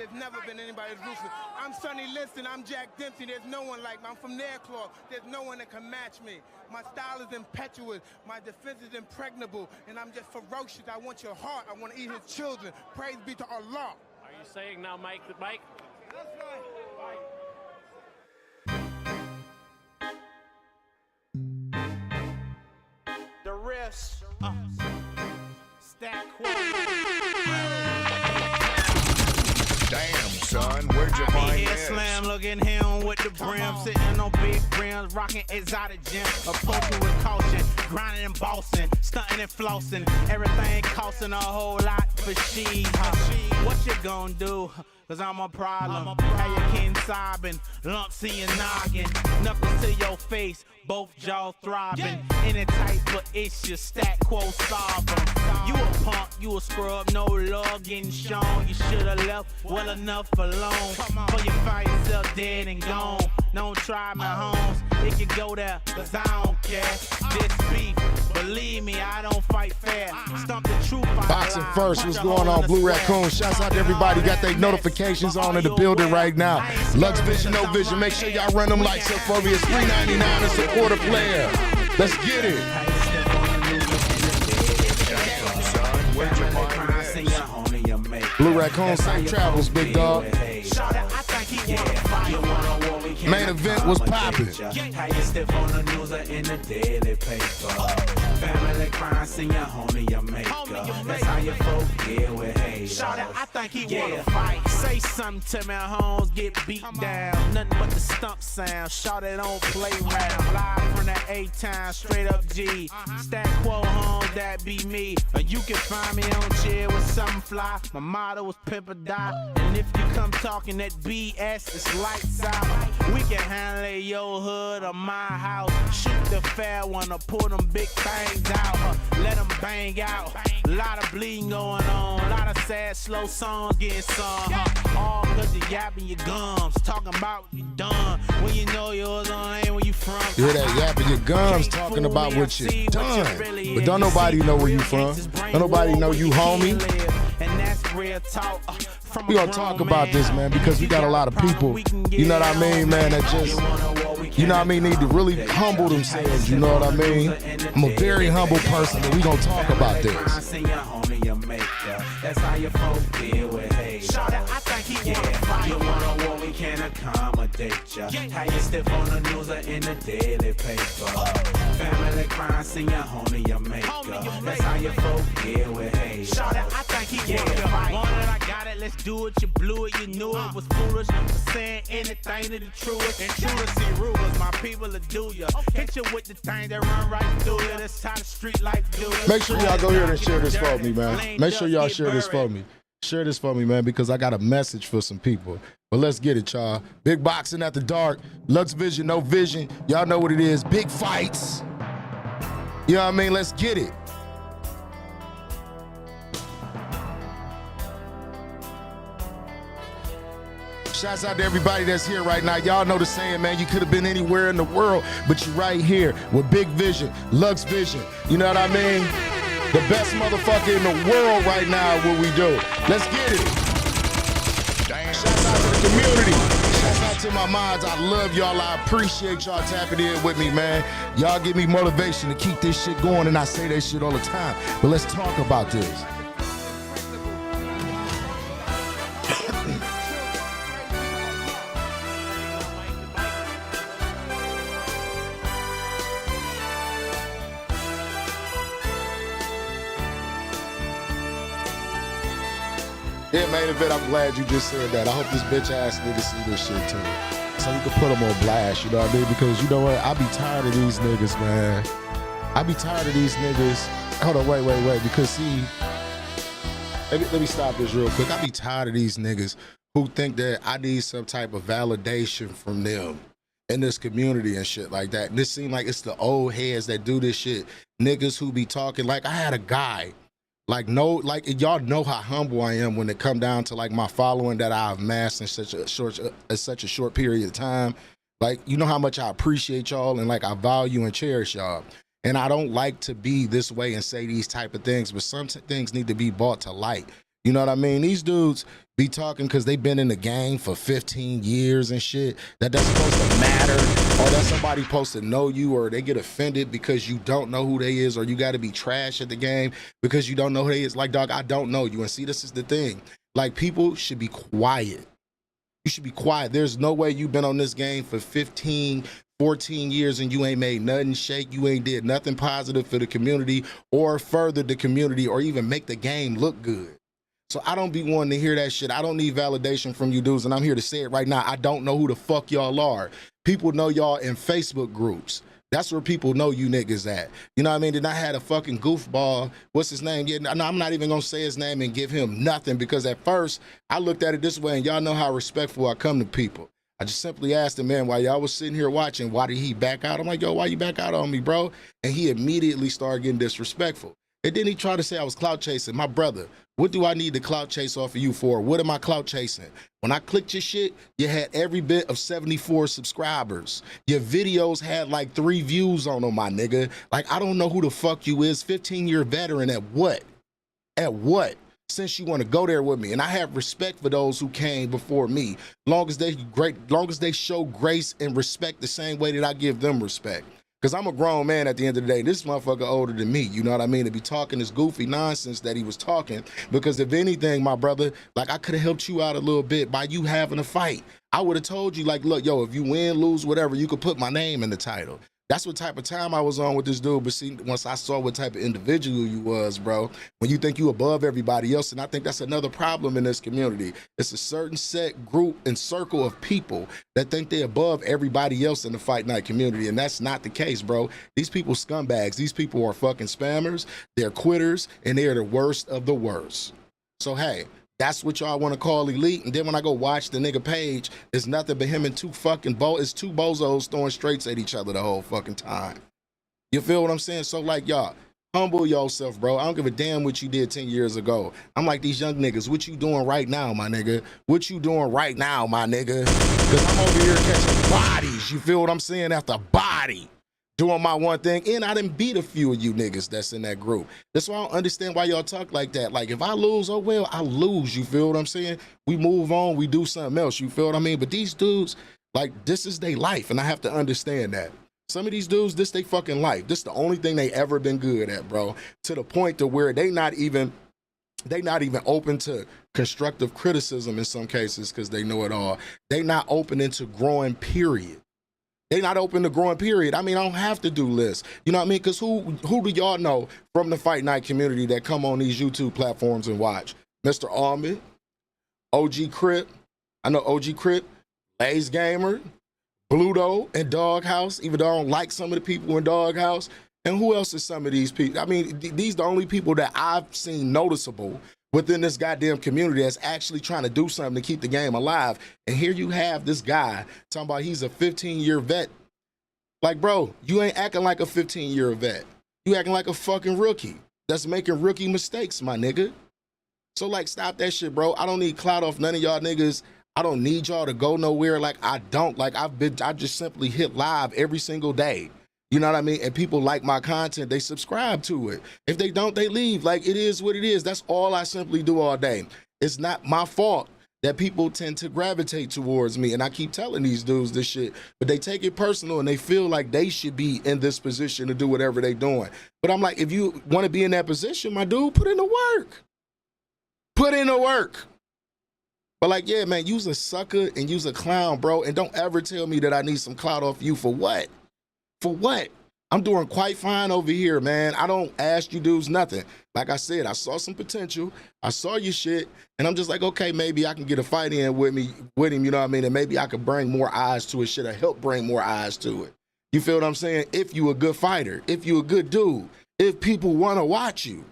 There's never been anybody as ruthless. I'm Sonny Liston, I'm Jack Dempsey. There's no one like me. I'm from Nairclaw. There's no one that can match me. My style is impetuous. My defense is impregnable. And I'm just ferocious. I want your heart. I want to eat his children. Praise be to Allah. Are you saying now, Mike? That's right. The rest, stack Damn, son, where'd you find this? Slam, look at him with the brim, sitting on big rims, rocking exotic gym, approaching with caution, grinding and bossing, stunting and flossing, everything costing a whole lot for she. What you gonna do? Cause I'm a problem. How you kin sobbing, lumps in your noggin, knuckles to your face, both jaws throbbing. Any type of issue, stack quo solver. You a punk, you a scrub, no love getting shown. You should've left well enough alone. Before you find yourself dead and gone. Don't try my homes, it can go there, cause I don't care. This beef, believe me, I don't fight fair. Stump the truth. Boxing first, what's going on? Blue Raccoon, shouts out to everybody. Got their notifications on in the building right now. Lux Vision, No Vision. Make sure y'all run them lights up for me. It's $3.99 to support a player. Let's get it. Where'd you find this? Blue Raccoon, safe travels, big dog. Main event was popping. How you step on the news or in the daily paper. Family crime, sing your homie, your maker. That's how you folk deal with haters. I think he wanna fight. Say something to me, homes get beat down. Nothing but the stump sound. Shout it on play round. Live from the A-Town, straight up G. Stack quo home, that be me. Or you can find me on chair with something fly. My motto was pimp or die. And if you come talking that BS, it's lights out. We can handle it, your hood or my house. Shoot the fair one or pull them big things out. Let them bang out. A lot of bleeding going on. A lot of sad, slow songs getting sung. All cause you yapping your gums. Talking about what you done. When you know yours ain't where you from. You hear that yapping your gums talking about what you done. But don't nobody know where you from. Don't nobody know you homie. And that's real talk. We gonna talk about this, man, because we got a lot of people, you know what I mean, man, that just, you know what I mean, need to really humble themselves, you know what I mean? I'm a very humble person, and we gonna talk about this. That's how your folk deal with hate. I think he wanna fight. You wanna war, we can accommodate ya. How you step on the news or in the daily paper. Family crime, sing your homie, your maker. That's how your folk deal with hate. I think he wanna fight. Wanted, I got it, let's do it. You blew it, you knew it was foolish. For saying anything to the truest. And true to see rulers, my people will do ya. Hit you with the thing that run right through ya. That's how the street life do it. Make sure y'all go here and share this for me, man. Make sure y'all share this for me. Share this for me, man, because I got a message for some people. But let's get it, y'all. Big boxing at the dark. Lux Vision, No Vision. Y'all know what it is. Big fights. You know what I mean? Let's get it. Shouts out to everybody that's here right now. Y'all know the saying, man. You could have been anywhere in the world, but you're right here with Big Vision, Lux Vision. You know what I mean? The best motherfucker in the world right now, what we do. Let's get it. Shouts out to the community. Shouts out to my mods. I love y'all. I appreciate y'all tapping in with me, man. Y'all give me motivation to keep this shit going, and I say that shit all the time. But let's talk about this. Yeah, main event, I'm glad you just said that. I hope this bitch ass nigga see this shit too. So we can put them on blast, you know what I mean? Because you know what? I be tired of these niggas, man. I be tired of these niggas. Hold on, wait. Because see, let me stop this real quick. I be tired of these niggas who think that I need some type of validation from them in this community and shit like that. And this seem like it's the old heads that do this shit. Niggas who be talking, like I had a guy, like y'all know how humble I am when it come down to like my following that I've amassed in such a short period of time. Like, you know how much I appreciate y'all and like I value and cherish y'all. And I don't like to be this way and say these type of things, but some things need to be brought to light. You know what I mean? These dudes be talking because they've been in the game for 15 years and shit. That's supposed to matter, or that somebody supposed to know you, or they get offended because you don't know who they is, or you got to be trash at the game because you don't know who they is. Like, dog, I don't know you. And see, this is the thing. Like, people should be quiet. You should be quiet. There's no way you've been on this game for 15, 14 years and you ain't made nothing shake. You ain't did nothing positive for the community or further the community or even make the game look good. So I don't be wanting to hear that shit. I don't need validation from you dudes, and I'm here to say it right now. I don't know who the fuck y'all are. People know y'all in Facebook groups. That's where people know you niggas at. You know what I mean? Then I had a fucking goofball. What's his name? Yeah, no, I'm not even gonna say his name and give him nothing, because at first I looked at it this way, and y'all know how respectful I come to people. I just simply asked him, man, while y'all was sitting here watching, why did he back out? I'm like, yo, why you back out on me, bro? And he immediately started getting disrespectful. And then he tried to say I was clout chasing. My brother, what do I need to clout chase off of you for? What am I clout chasing? When I clicked your shit, you had every bit of 74 subscribers. Your videos had like 3 views on them, my nigga. Like, I don't know who the fuck you is. 15-year veteran at what? At what? Since you want to go there with me. And I have respect for those who came before me. Long as they show grace and respect the same way that I give them respect. Because I'm a grown man at the end of the day. This motherfucker older than me, you know what I mean? To be talking this goofy nonsense that he was talking. Because if anything, my brother, like, I could have helped you out a little bit by you having a fight. I would have told you, like, look, yo, if you win, lose, whatever, you could put my name in the title. That's what type of time I was on with this dude. But see, once I saw what type of individual you was, bro, when you think you above everybody else, and I think that's another problem in this community. It's a certain set group and circle of people that think they're above everybody else in the Fight Night community, and that's not the case, bro. These people scumbags. These people are fucking spammers. They're quitters, and they're the worst of the worst. So, hey, that's what y'all want to call elite. And then when I go watch the nigga page, it's nothing but him and two bozos throwing straights at each other the whole fucking time. You feel what I'm saying? So, like, y'all, humble yourself, bro. I don't give a damn what you did 10 years ago. I'm like these young niggas. What you doing right now, my nigga? What you doing right now, my nigga? Because I'm over here catching bodies. You feel what I'm saying? After body. Doing my one thing, and I done beat a few of you niggas that's in that group. That's why I don't understand why y'all talk like that. Like, if I lose, oh well, I lose, you feel what I'm saying? We move on, we do something else, you feel what I mean? But these dudes, like, this is their life, and I have to understand that. Some of these dudes, this they fucking life. This the only thing they ever been good at, bro. To the point to where they not even open to constructive criticism in some cases because they know it all. They not open into growing, period. They not open to growing, period. I mean, I don't have to do lists. You know what I mean? Because who do y'all know from the Fight Night community that come on these YouTube platforms and watch? Mr. Almond, OG Crip, I know OG Crip, Lays Gamer, Bluto, and Doghouse, even though I don't like some of the people in Doghouse. And who else is some of these people? I mean, these the only people that I've seen noticeable within this goddamn community that's actually trying to do something to keep the game alive. And here you have this guy talking about he's a 15-year vet. Like, bro, you ain't acting like a 15-year vet. You acting like a fucking rookie that's making rookie mistakes, my nigga. So, like, stop that shit, bro. I don't need clout off none of y'all niggas. I don't need y'all to go nowhere. Like, I don't. Like, I just simply hit live every single day. You know what I mean? And people like my content, they subscribe to it. If they don't, they leave. Like, it is what it is. That's all I simply do all day. It's not my fault that people tend to gravitate towards me. And I keep telling these dudes this shit, but they take it personal and they feel like they should be in this position to do whatever they doing. But I'm like, if you want to be in that position, my dude, put in the work. Put in the work. But like, yeah, man, you's a sucker and you's a clown, bro. And don't ever tell me that I need some clout off you for what? For what? I'm doing quite fine over here, man. I don't ask you dudes nothing. Like I said, I saw some potential. I saw your shit. And I'm just like, okay, maybe I can get a fight in with him, you know what I mean? And maybe I could bring more eyes to it, shit, or help bring more eyes to it. You feel what I'm saying? If you a good fighter, if you a good dude, if people want to watch you.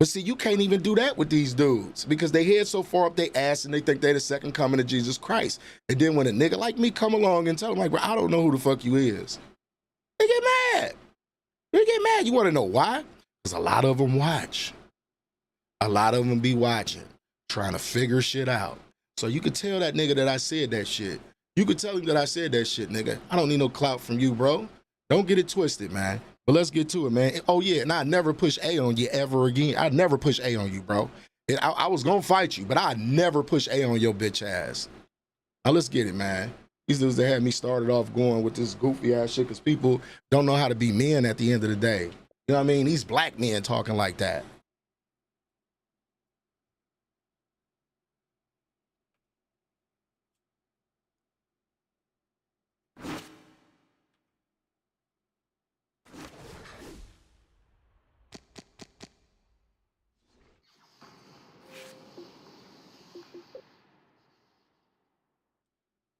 But see, you can't even do that with these dudes because they head so far up their ass and they think they're the second coming of Jesus Christ. And then when a nigga like me come along and tell them, like, bro, I don't know who the fuck you is, they get mad. They get mad. You want to know why? Because a lot of them watch. A lot of them be watching, trying to figure shit out. So you could tell that nigga that I said that shit. You could tell him that I said that shit, nigga. I don't need no clout from you, bro. Don't get it twisted, man. But let's get to it, man. Oh, yeah, and I never push A on you ever again. I never push A on you, bro. I was gonna fight you, but I never push A on your bitch ass. Now let's get it, man. These dudes that had me started off going with this goofy ass shit because people don't know how to be men at the end of the day. You know what I mean? These black men talking like that.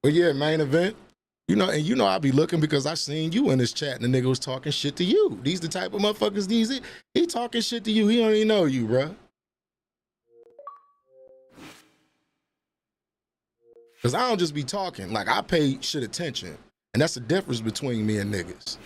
But yeah, main event. You know, and you know I be looking because I seen you in this chat and the nigga was talking shit to you. These the type of motherfuckers he talking shit to you. He don't even know you, bruh. Cause I don't just be talking. Like I pay shit attention. And that's the difference between me and niggas.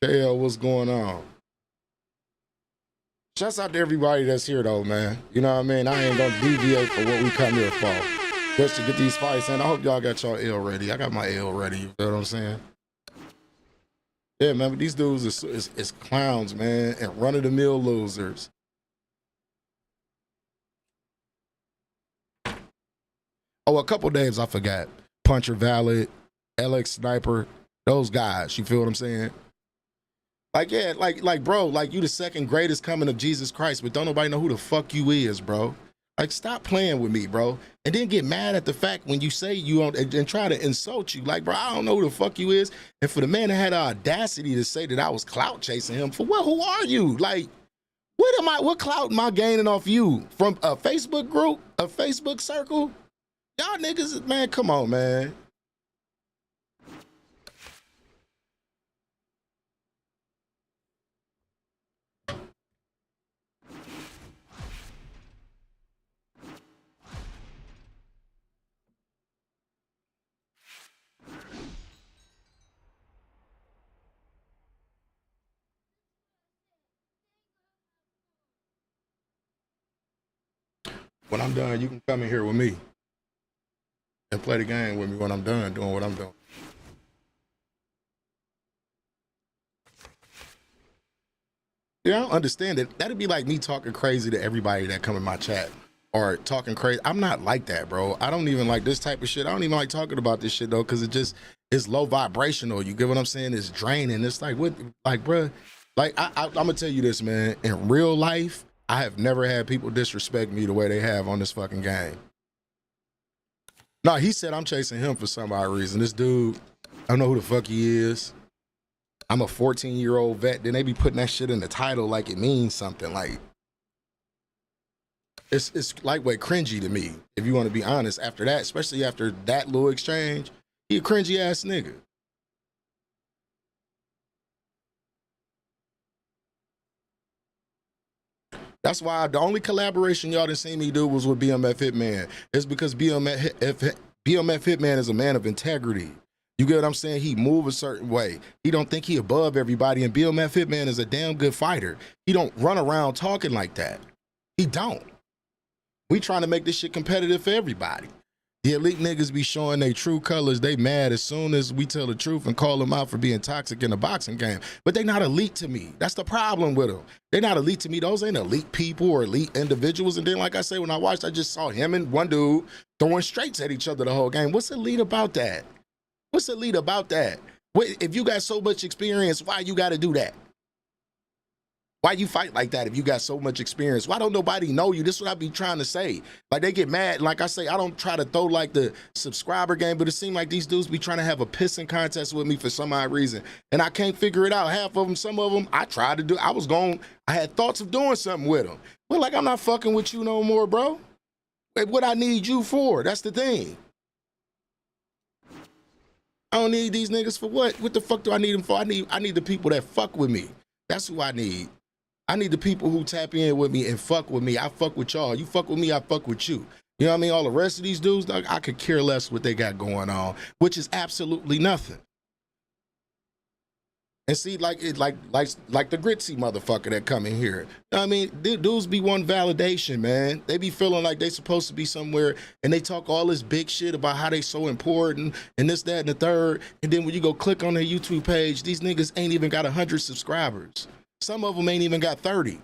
Hell, what's going on? Shouts out to everybody that's here though, man. You know what I mean? I ain't gonna deviate from what we come here for. Just to get these fights in. I hope y'all got y'all L ready. I got my L ready, you feel what I'm saying? Yeah, man, but these dudes is clowns, man, and run-of-the-mill losers. Oh, a couple names I forgot. Puncher Valid, LX Sniper, those guys, you feel what I'm saying? Like, yeah, like, bro, like you the second greatest coming of Jesus Christ, but don't nobody know who the fuck you is, bro. Like, stop playing with me, bro. And then get mad at the fact when you say you don't and try to insult you. Like, bro, I don't know who the fuck you is. And for the man that had the audacity to say that I was clout chasing him, for what? Who are you? Like, what clout am I gaining off you? From a Facebook group, a Facebook circle? Y'all niggas, man, come on, man. When I'm done, you can come in here with me and play the game with me when I'm done doing what I'm doing. Yeah, I don't understand it. That'd be like me talking crazy to everybody that come in my chat or talking crazy. I'm not like that, bro. I don't even like this type of shit. I don't even like talking about this shit though, because it's low vibrational. You get what I'm saying? It's draining. It's like, what, like, bro, like, I'm gonna tell you this, man. In real life, I have never had people disrespect me the way they have on this fucking game. No, he said I'm chasing him for some odd reason. This dude, I don't know who the fuck he is. I'm a 14-year-old vet. Then they be putting that shit in the title like it means something. Like, it's lightweight cringy to me, if you want to be honest. After that, especially after that little exchange, he a cringy ass nigga. That's why the only collaboration y'all done seen me do was with BMF Hitman. It's because BMF Hitman is a man of integrity. You get what I'm saying? He move a certain way. He don't think he above everybody, and BMF Hitman is a damn good fighter. He don't run around talking like that. He don't. We trying to make this shit competitive for everybody. The elite niggas be showing their true colors. They mad as soon as we tell the truth and call them out for being toxic in the boxing game. But they not elite to me. That's the problem with them. They're not elite to me. Those ain't elite people or elite individuals. And then, like I say, when I watched, I just saw him and one dude throwing straights at each other the whole game. What's elite about that? What's elite about that? If you got so much experience, why you got to do that? Why you fight like that if you got so much experience? Why don't nobody know you? This is what I be trying to say. Like, they get mad. Like I say, I don't try to throw like the subscriber game, but it seems like these dudes be trying to have a pissing contest with me for some odd reason. And I can't figure it out. Half of them, some of them, I tried to do. I had thoughts of doing something with them. But like, I'm not fucking with you no more, bro. What I need you for? That's the thing. I don't need these niggas for what? What the fuck do I need them for? I need the people that fuck with me. That's who I need. I need the people who tap in with me and fuck with me. I fuck with y'all. You fuck with me, I fuck with you. You know what I mean? All the rest of these dudes, dog, I could care less what they got going on, which is absolutely nothing. And see, like the Gritzy motherfucker that come in here. You know what I mean? Dudes be wanting validation, man. They be feeling like they supposed to be somewhere, and they talk all this big shit about how they so important and this, that, and the third. And then when you go click on their YouTube page, these niggas ain't even got 100 subscribers. Some of them ain't even got 30.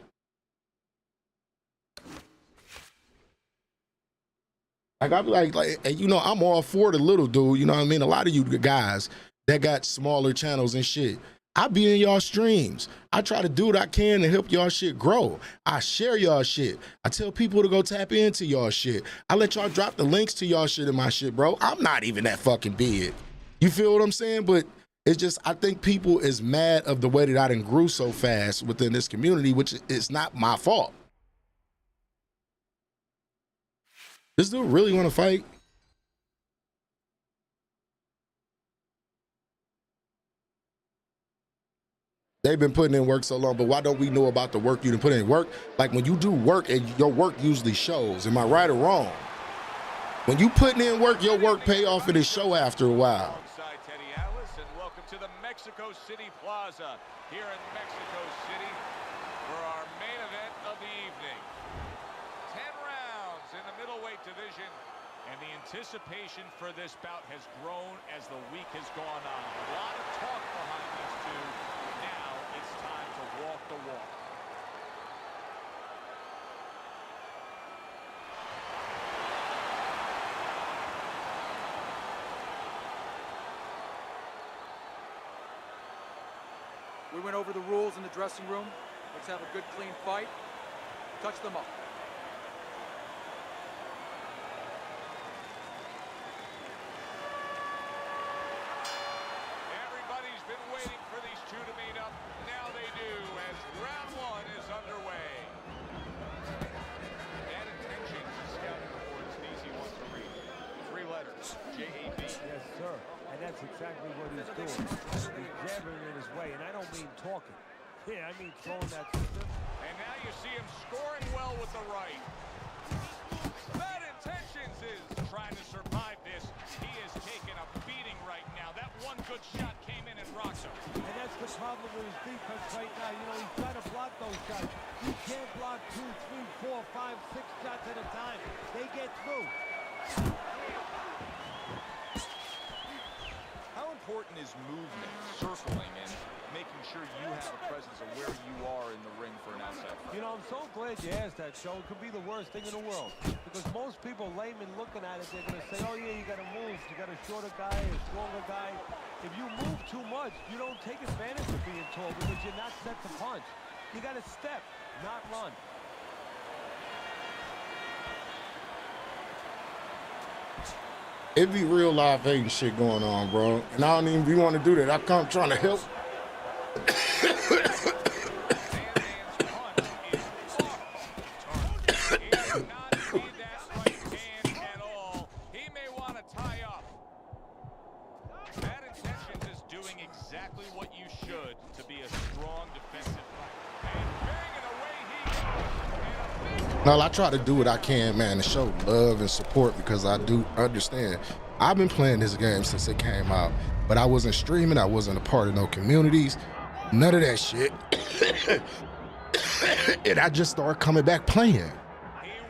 Like, I be like, you know, I'm all for the little dude. You know what I mean? A lot of you guys that got smaller channels and shit, I be in y'all streams. I try to do what I can to help y'all shit grow. I share y'all shit. I tell people to go tap into y'all shit. I let y'all drop the links to y'all shit in my shit, bro. I'm not even that fucking big. You feel what I'm saying? But it's just, I think people is mad of the way that I done grew so fast within this community, which is not my fault. This dude really want to fight? They've been putting in work so long, but why don't we know about the work you done put in? Work, like when you do work, and your work usually shows. Am I right or wrong? When you putting in work, your work pay off in the show after a while. Alongside Teddy Atlas, and welcome to the Mexico City Plaza here in Mexico City for our main event of the evening. 10 rounds in the middleweight division, and the anticipation for this bout has grown as the week has gone on. A lot of talk behind these two. Now it's time to walk the walk. We went over the rules in the dressing room. Let's have a good, clean fight. Touch them up. Everybody's been waiting for these two to meet up. Now they do, as round one is underway. Bad intentions, scouting report is an easy one to read. 3 letters, J-A-B. Yes, sir. And that's exactly what he's doing. He's jabbing in his way, and I don't mean talking. Yeah, I mean throwing that system. And now you see him scoring well with the right. Bad intentions is trying to survive this. He is taking a beating right now. That one good shot came in and rocked him. And that's the problem with his defense right now. You know, he's trying to block those shots. You can't block 2, 3, 4, 5, 6 shots at a time. They get through. How important is movement, circling, and making sure you have a presence of where you are in the ring for an outside fight? You know, I'm so glad you asked that, Joe. It could be the worst thing in the world. Because most people, laymen looking at it, they're going to say, oh, yeah, you got to move. You got a shorter guy, a stronger guy. If you move too much, you don't take advantage of being tall because you're not set to punch. You got to step, not run. It be real live hating shit going on, bro. And I don't even be want to do that. I come trying to help. No, I try to do what I can, man, to show love and support because I do understand. I've been playing this game since it came out, but I wasn't streaming. I wasn't a part of no communities, none of that shit. And I just started coming back playing. He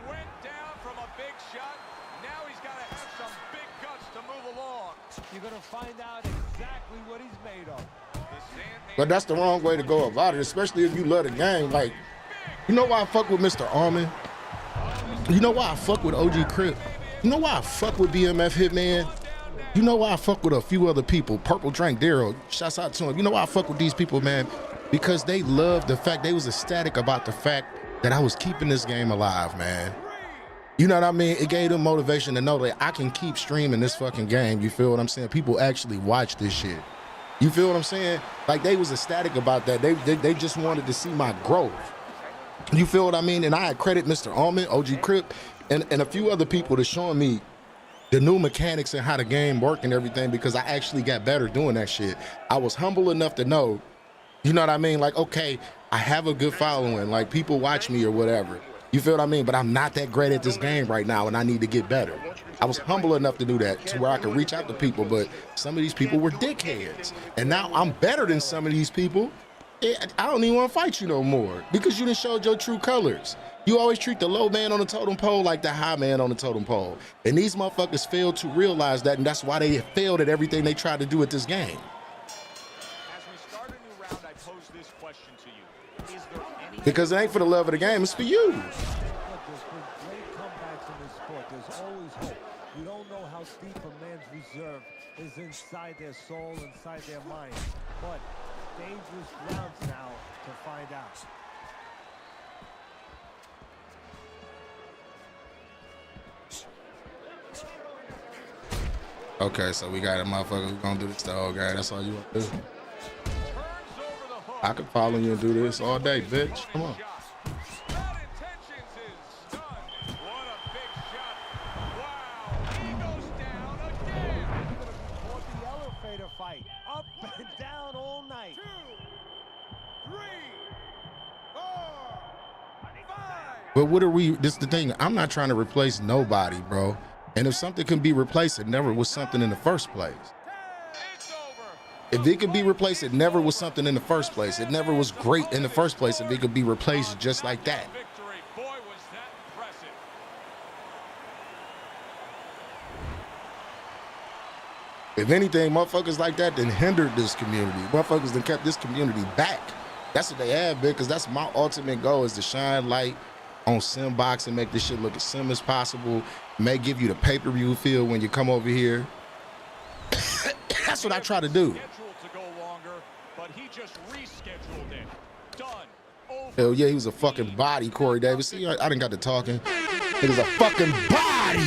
went down from a big shot. Now he's got to have some big guts to move along. You're going to find out exactly what he's made of. But that's the wrong way to go about it, especially if you love the game. Like, you know why I fuck with Mr. Almond? You know why I fuck with OG Crip? You know why I fuck with BMF Hitman? You know why I fuck with a few other people? Purple Drank Daryl, shouts out to him. You know why I fuck with these people, man? Because they love the fact, they was ecstatic about the fact that I was keeping this game alive, man. You know what I mean? It gave them motivation to know that I can keep streaming this fucking game. You feel what I'm saying? People actually watch this shit. You feel what I'm saying? Like, they was ecstatic about that. They just wanted to see my growth. You feel what I mean? And I credit Mr. Almond, OG Crip, and a few other people to showing me the new mechanics and how the game worked and everything, because I actually got better doing that shit. I was humble enough to know, you know what I mean? Like, okay, I have a good following. Like, people watch me or whatever. You feel what I mean? But I'm not that great at this game right now, and I need to get better. I was humble enough to do that to where I could reach out to people, but some of these people were dickheads. And now I'm better than some of these people. I don't even want to fight you no more because you done showed your true colors. You always treat the low man on the totem pole like the high man on the totem pole. And these motherfuckers failed to realize that, and that's why they failed at everything they tried to do at this game. As we start a new round, I pose this question to you. Is there any... Because it ain't for the love of the game, it's for you. Look, there's been great comebacks in this sport. There's always hope. You don't know how deep a man's reserve is inside their soul, inside their mind. But dangerous rounds now to find out. Okay, so we got a motherfucker who's gonna do this the whole game. That's all you want to do. I could follow you and do this all day, bitch. Come on. Fight up and down all night. 2, 3, 4, 5. But what are we? This is the thing. I'm not trying to replace nobody, bro. And if something can be replaced, it never was something in the first place. If it could be replaced, it never was something in the first place. It never was great in the first place if it could be replaced just like that. If anything, motherfuckers like that then hindered this community. Motherfuckers then kept this community back. That's what they have been, because that's my ultimate goal, is to shine light on Simbox and make this shit look as sim as possible. May give you the pay-per-view feel when you come over here. That's what I try to do. Hell yeah, he was a fucking body, Corey Davis. See, I done got to talking. He was a fucking body.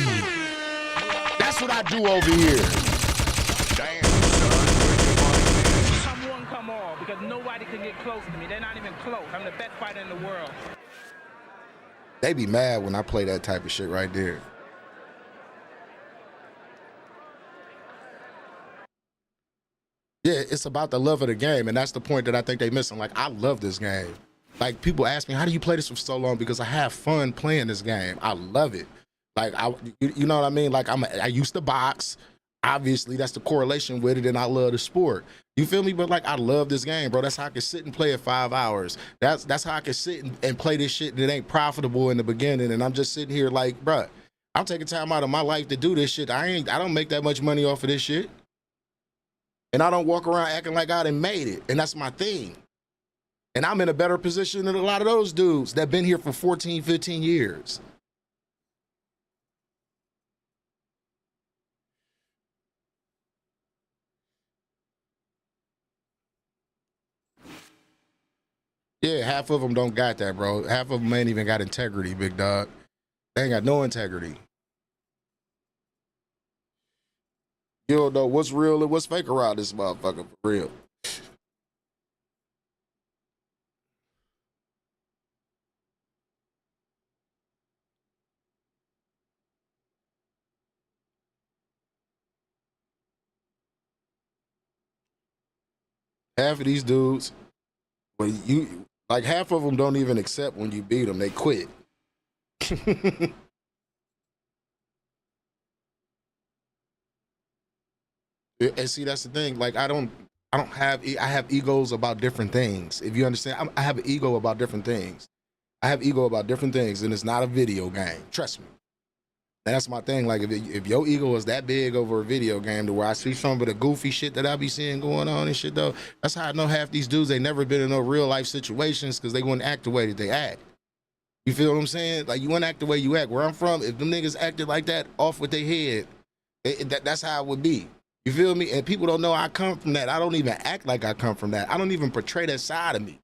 That's what I do over here. Come on, because nobody can get close to me. They're not even close. I'm the best fighter in the world. They be mad when I play that type of shit right there. Yeah, it's about the love of the game, and that's the point that I think they missing. Like, I love this game. Like, people ask me, how do you play this for so long? Because I have fun playing this game. I love it. Like, you know what I mean? Like, I used to box. Obviously, that's the correlation with it, and I love the sport. You feel me? But like, I love this game, bro. That's how I can sit and play it 5 hours. That's how I can sit and play this shit that ain't profitable in the beginning, and I'm just sitting here like, bro, I'm taking time out of my life to do this shit. I don't make that much money off of this shit. And I don't walk around acting like I done made it, and that's my thing. And I'm in a better position than a lot of those dudes that been here for 14, 15 years. Yeah, half of them don't got that, bro. Half of them ain't even got integrity, big dog. They ain't got no integrity. You don't know what's real and what's fake around this motherfucker, for real. Half of these dudes, when you, like, half of them don't even accept when you beat them. They quit. And see, that's the thing. Like, I have egos about different things. If you understand, I have an ego about different things. I have ego about different things, and it's not a video game. Trust me. And that's my thing. Like, if your ego is that big over a video game to where I see some of the goofy shit that I be seeing going on and shit, though, that's how I know half these dudes, they never been in no real life situations because they wouldn't act the way that they act. You feel what I'm saying? Like, you wouldn't act the way you act. Where I'm from, if them niggas acted like that off with their head, that's how it would be. You feel me? And people don't know I come from that. I don't even act like I come from that. I don't even portray that side of me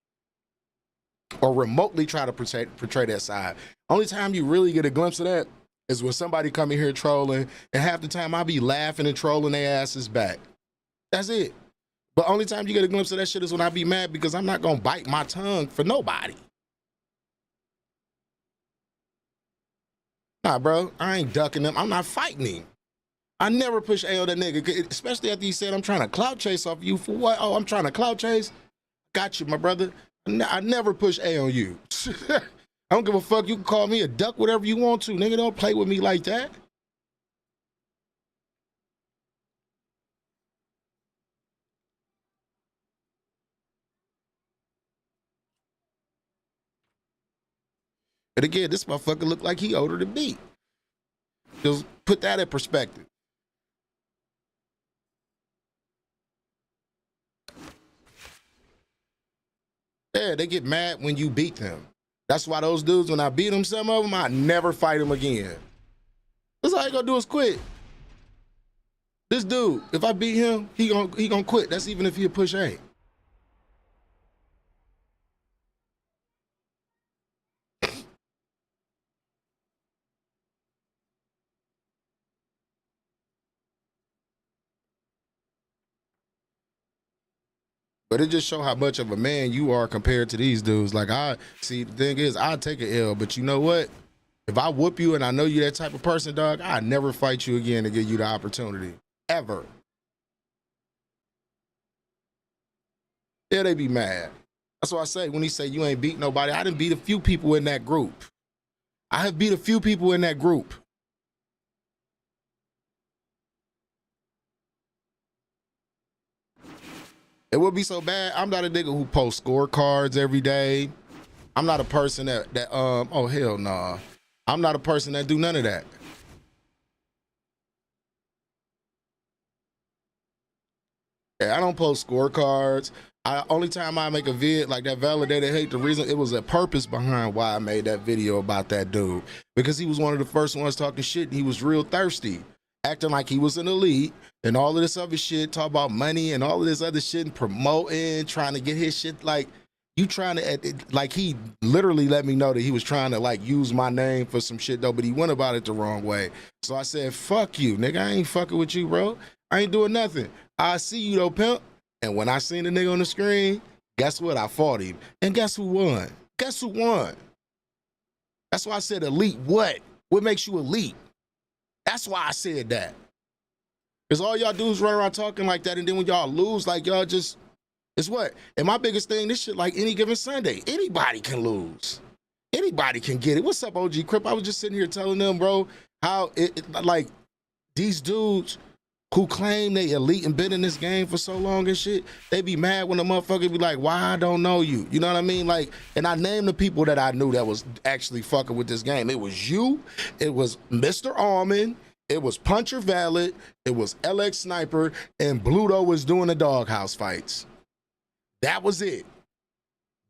or remotely try to portray that side. Only time you really get a glimpse of that is when somebody come in here trolling, and half the time I be laughing and trolling their asses back. That's it. But only time you get a glimpse of that shit is when I be mad, because I'm not gonna bite my tongue for nobody. Nah, bro, I ain't ducking them. I'm not fighting him. I never push A on that nigga, especially after he said, I'm trying to clout chase off you. For what? Oh, I'm trying to clout chase? Got you, my brother. I never push A on you. I don't give a fuck. You can call me a duck, whatever you want to. Nigga, don't play with me like that. But again, this motherfucker look like he older than me. Just put that in perspective. Yeah, they get mad when you beat them. That's why those dudes, when I beat them, some of them, I never fight them again. That's all he gonna do is quit. This dude, if I beat him, he gonna quit. That's even if he a push A. But it just show how much of a man you are compared to these dudes. Like, I see, the thing is, I take an L, but you know what? If I whoop you and I know you that type of person, dog, I never fight you again to give you the opportunity. Ever. Yeah, they be mad. That's why I say, when he say you ain't beat nobody, I done beat a few people in that group. I have beat a few people in that group. It would be so bad. I'm not a nigga who posts scorecards every day. I'm not a person that oh hell nah. I'm not a person that do none of that. Yeah, I don't post scorecards. Only time I make a vid like that validated hate, the reason it was a purpose behind why I made that video about that dude. Because he was one of the first ones talking shit and he was real thirsty. Acting like he was an elite and all of this other shit, talk about money and all of this other shit and promoting, trying to get his shit. Like, you trying to, like, he literally let me know that he was trying to, like, use my name for some shit, though, but he went about it the wrong way. So I said, fuck you, nigga. I ain't fucking with you, bro. I ain't doing nothing. I see you, though, pimp. And when I seen the nigga on the screen, guess what? I fought him. And guess who won? Guess who won? That's why I said elite what? What makes you elite? That's why I said that. Because all y'all dudes run around talking like that, and then when y'all lose, like y'all just, it's what? And my biggest thing, this shit like any given Sunday. Anybody can lose. Anybody can get it. What's up, OG Crip? I was just sitting here telling them, bro, how like these dudes who claim they elite and been in this game for so long and shit, they be mad when the motherfucker be like, why I don't know you? You know what I mean? Like, and I named the people that I knew that was actually fucking with this game. It was you, it was Mr. Almond, it was Puncher Valid, it was LX Sniper, and Bluto was doing the doghouse fights. That was it.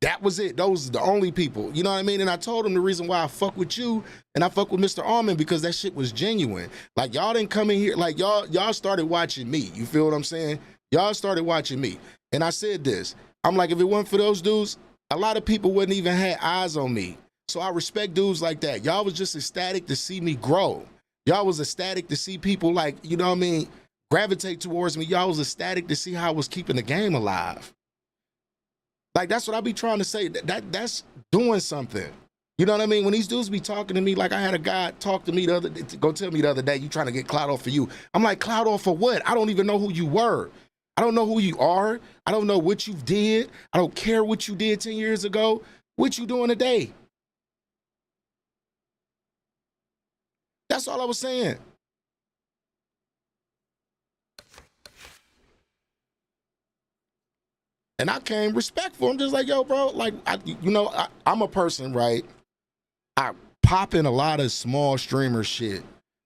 That was it. Those are the only people. You know what I mean? And I told him the reason why I fuck with you and I fuck with Mr. Almond because that shit was genuine. Like, y'all didn't come in here, like y'all started watching me. You feel what I'm saying? Y'all started watching me. And I said this, I'm like, if it wasn't for those dudes, a lot of people wouldn't even have eyes on me. So I respect dudes like that. Y'all was just ecstatic to see me grow. Y'all was ecstatic to see people, like, you know what I mean, gravitate towards me. Y'all was ecstatic to see how I was keeping the game alive. Like, that's what I be trying to say. That's doing something. You know what I mean? When these dudes be talking to me, like I had a guy talk to me go tell me the other day, you trying to get clout off for you. I'm like, clout off for what? I don't even know who you were. I don't know who you are. I don't know what you did. I don't care what you did 10 years ago. What you doing today? That's all I was saying. And I came respectful. I'm just like, yo, bro, like, I'm a person, right? I pop in a lot of small streamer shit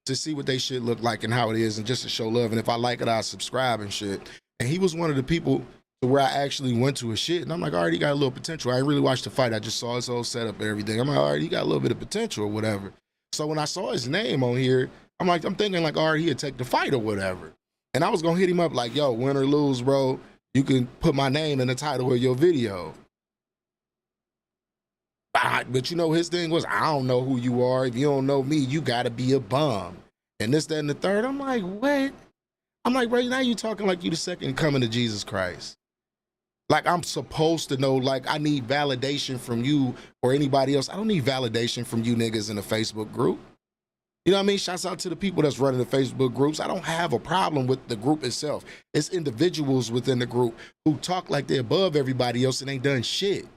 to see what they shit look like and how it is and just to show love. And if I like it, I subscribe and shit. And he was one of the people where I actually went to his shit. And I'm like, all right, he got a little potential. I didn't really watch the fight. I just saw his whole setup and everything. I'm like, all right, he got a little bit of potential or whatever. So when I saw his name on here, I'm thinking like, all right, he'd take the fight or whatever. And I was going to hit him up like, yo, win or lose, bro, you can put my name in the title of your video. But you know, his thing was, I don't know who you are. If you don't know me, you got to be a bum. And this, that, and the third. I'm like, what? I'm like, bro, now you talking like you the second coming to Jesus Christ. Like, I'm supposed to know, like, I need validation from you or anybody else. I don't need validation from you niggas in the Facebook group. You know what I mean? Shouts out to the people that's running the Facebook groups. I don't have a problem with the group itself. It's individuals within the group who talk like they're above everybody else and ain't done shit.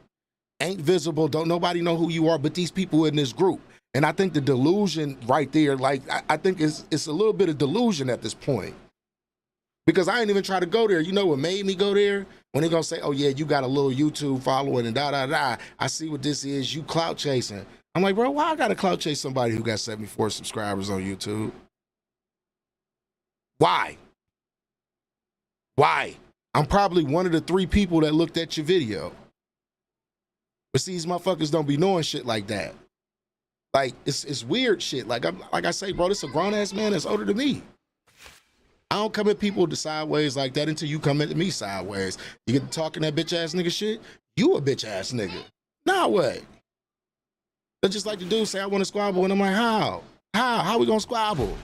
ain't visible, don't nobody know who you are but these people in this group. And I think the delusion right there, like, I think it's a little bit of delusion at this point. Because I ain't even try to go there. You know what made me go there? When they gonna say, oh yeah, you got a little YouTube following and da-da-da. I see what this is, you clout chasing. I'm like, bro, why I gotta clout chase somebody who got 74 subscribers on YouTube? Why? Why? I'm probably one of the 3 people that looked at your video. But see, these motherfuckers don't be knowing shit like that. Like, it's weird shit. Like I say, bro, this a grown-ass man that's older than me. I don't come at people sideways like that until you come at me sideways. You get to talking that bitch-ass nigga shit, you a bitch-ass nigga. Nah, what? That's just like the dude say, I want to squabble, and I'm like, how? How we gonna squabble?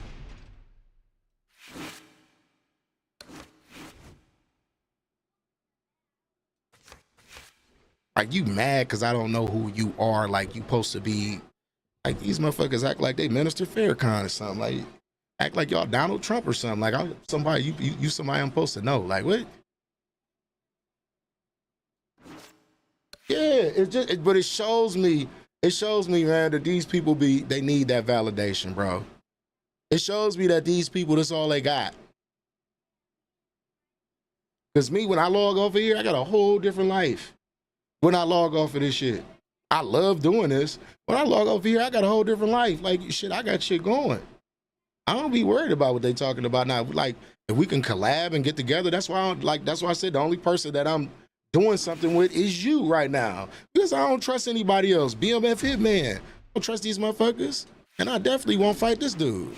Like, you mad because I don't know who you are, like you supposed to be. Like, these motherfuckers act like they Minister Farrakhan or something. Like, act like y'all Donald Trump or something. Like, I'm somebody, you somebody I'm supposed to know. Like, what? Yeah, but it shows me, man, that these people they need that validation, bro. It shows me that these people, that's all they got. Because me, when I log off of here, I got a whole different life. When I log off of this shit, I love doing this. When I log off here, I got a whole different life. Like, shit, I got shit going. I don't be worried about what they talking about now. Like, if we can collab and get together, that's why I said the only person that I'm doing something with is you right now. Because I don't trust anybody else. BMF Hitman. I don't trust these motherfuckers. And I definitely won't fight this dude.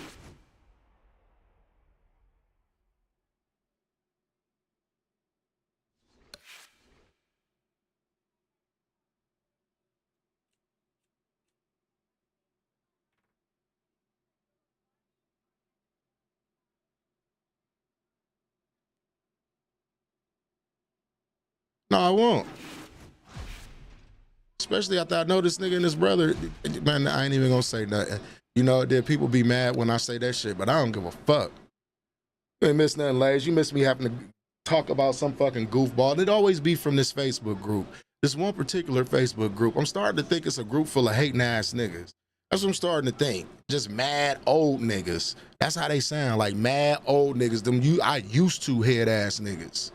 No, I won't. Especially after I know this nigga and his brother. Man, I ain't even gonna say nothing. You know, there people be mad when I say that shit, but I don't give a fuck. You ain't miss nothing, ladies. You miss me having to talk about some fucking goofball. It'd always be from this Facebook group. This one particular Facebook group. I'm starting to think it's a group full of hating ass niggas. That's what I'm starting to think. Just mad old niggas. That's how they sound, like mad old niggas. I used to head ass niggas.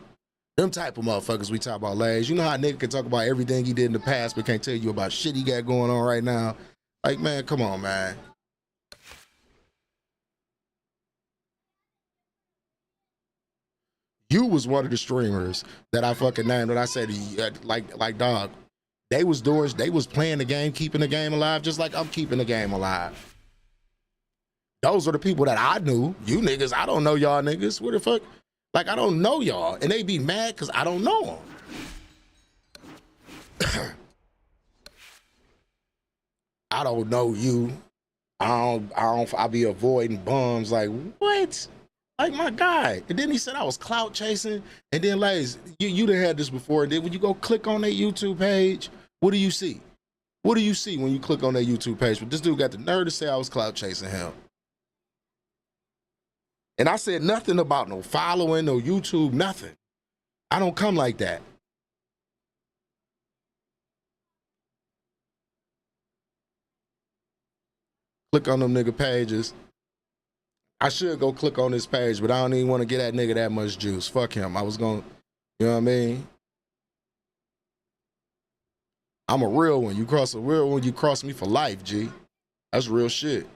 Them type of motherfuckers we talk about, ladies. You know how a nigga can talk about everything he did in the past but can't tell you about shit he got going on right now? Like, man, come on, man. You was one of the streamers that I fucking named when I said, like, dog, they was playing the game, keeping the game alive, just like I'm keeping the game alive. Those are the people that I knew. You niggas, I don't know y'all niggas. What the fuck? Like, I don't know y'all, and they be mad because I don't know them. I don't know you. I be avoiding bums. Like, what? Like, my guy. And then he said I was clout chasing. And then, ladies, you done had this before. And then when you go click on that YouTube page, what do you see? What do you see when you click on that YouTube page? But this dude got the nerve to say I was clout chasing him. And I said nothing about no following, no YouTube, nothing. I don't come like that. Click on them nigga pages. I should go click on this page, but I don't even want to get that nigga that much juice. Fuck him. I was going, you know what I mean? I'm a real one. You cross a real one, you cross me for life, G. That's real shit.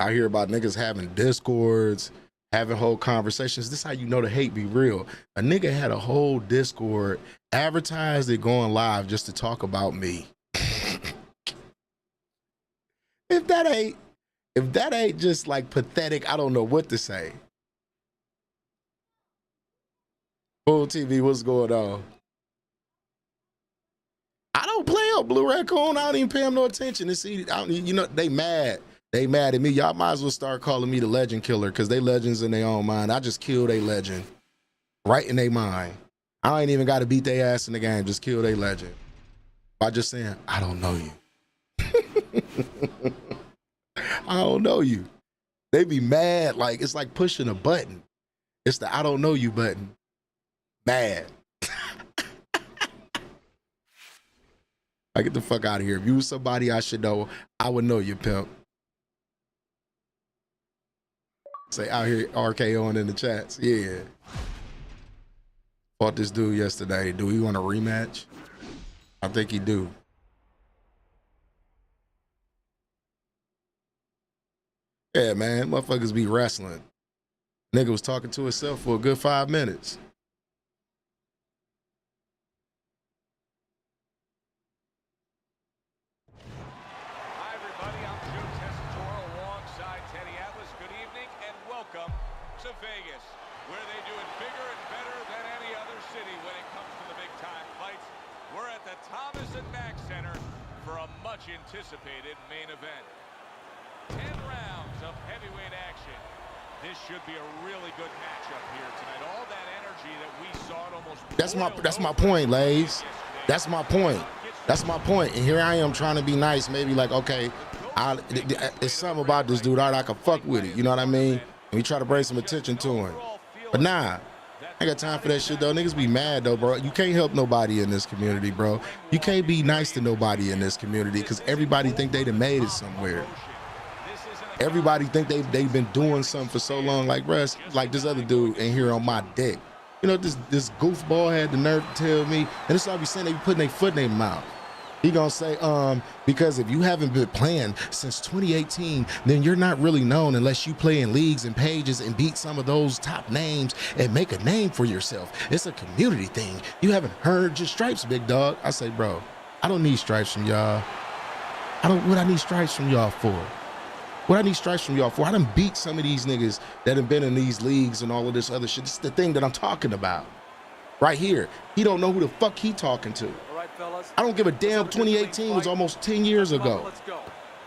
I hear about niggas having discords, having whole conversations. This is how you know the hate be real. A nigga had a whole discord, advertised it going live just to talk about me. If that ain't just like pathetic, I don't know what to say. Full TV, what's going on? I don't play on Blue Raccoon. I don't even pay them no attention. You know, they mad. They mad at me. Y'all might as well start calling me the legend killer because they legends in their own mind. I just killed a legend right in their mind. I ain't even got to beat their ass in the game. Just kill their legend by just saying, I don't know you. I don't know you. They be mad. Like, it's like pushing a button. It's the I don't know you button. Bad. I get the fuck out of here. If you was somebody I should know, I would know you, pimp. Say out here RKOing in the chats. Yeah. Fought this dude yesterday. Do we want a rematch? I think he do. Yeah, man. Motherfuckers be wrestling. Nigga was talking to himself for a good 5 minutes. Hi, everybody. I'm Joe Tessitore alongside Teddy Atlas. Good evening and welcome to Vegas, where they do it bigger and better than any other city when it comes to the big-time fights. We're at the Thomas & Mack Center for a much-anticipated main event. 10 rounds of heavyweight action. This should be a really good matchup here tonight. All that energy that we saw at almost... That's my point, Lays. That's my point. That's my point. And here I am trying to be nice, maybe like, okay, it's something about this dude, all right, I can fuck with it. You know what I mean? And we try to bring some attention to him. But nah, I ain't got time for that shit, though. Niggas be mad, though, bro. You can't help nobody in this community, bro. You can't be nice to nobody in this community because everybody think they done made it somewhere. Everybody think they've been doing something for so long, like Russ, like this other dude in here on my dick. You know, this goofball had the nerve to tell me, and this is all we saying, they be putting their foot in their mouth. He gonna say, because if you haven't been playing since 2018, then you're not really known unless you play in leagues and pages and beat some of those top names and make a name for yourself. It's a community thing. You haven't heard your stripes, big dog. I say, bro, I don't need stripes from y'all. What I need stripes from y'all for? What I need stripes from y'all for? I done beat some of these niggas that have been in these leagues and all of this other shit. This is the thing that I'm talking about. Right here. He don't know who the fuck he talking to. All right, fellas. I don't give a damn. 2018 was almost 10 years ago. Let's go.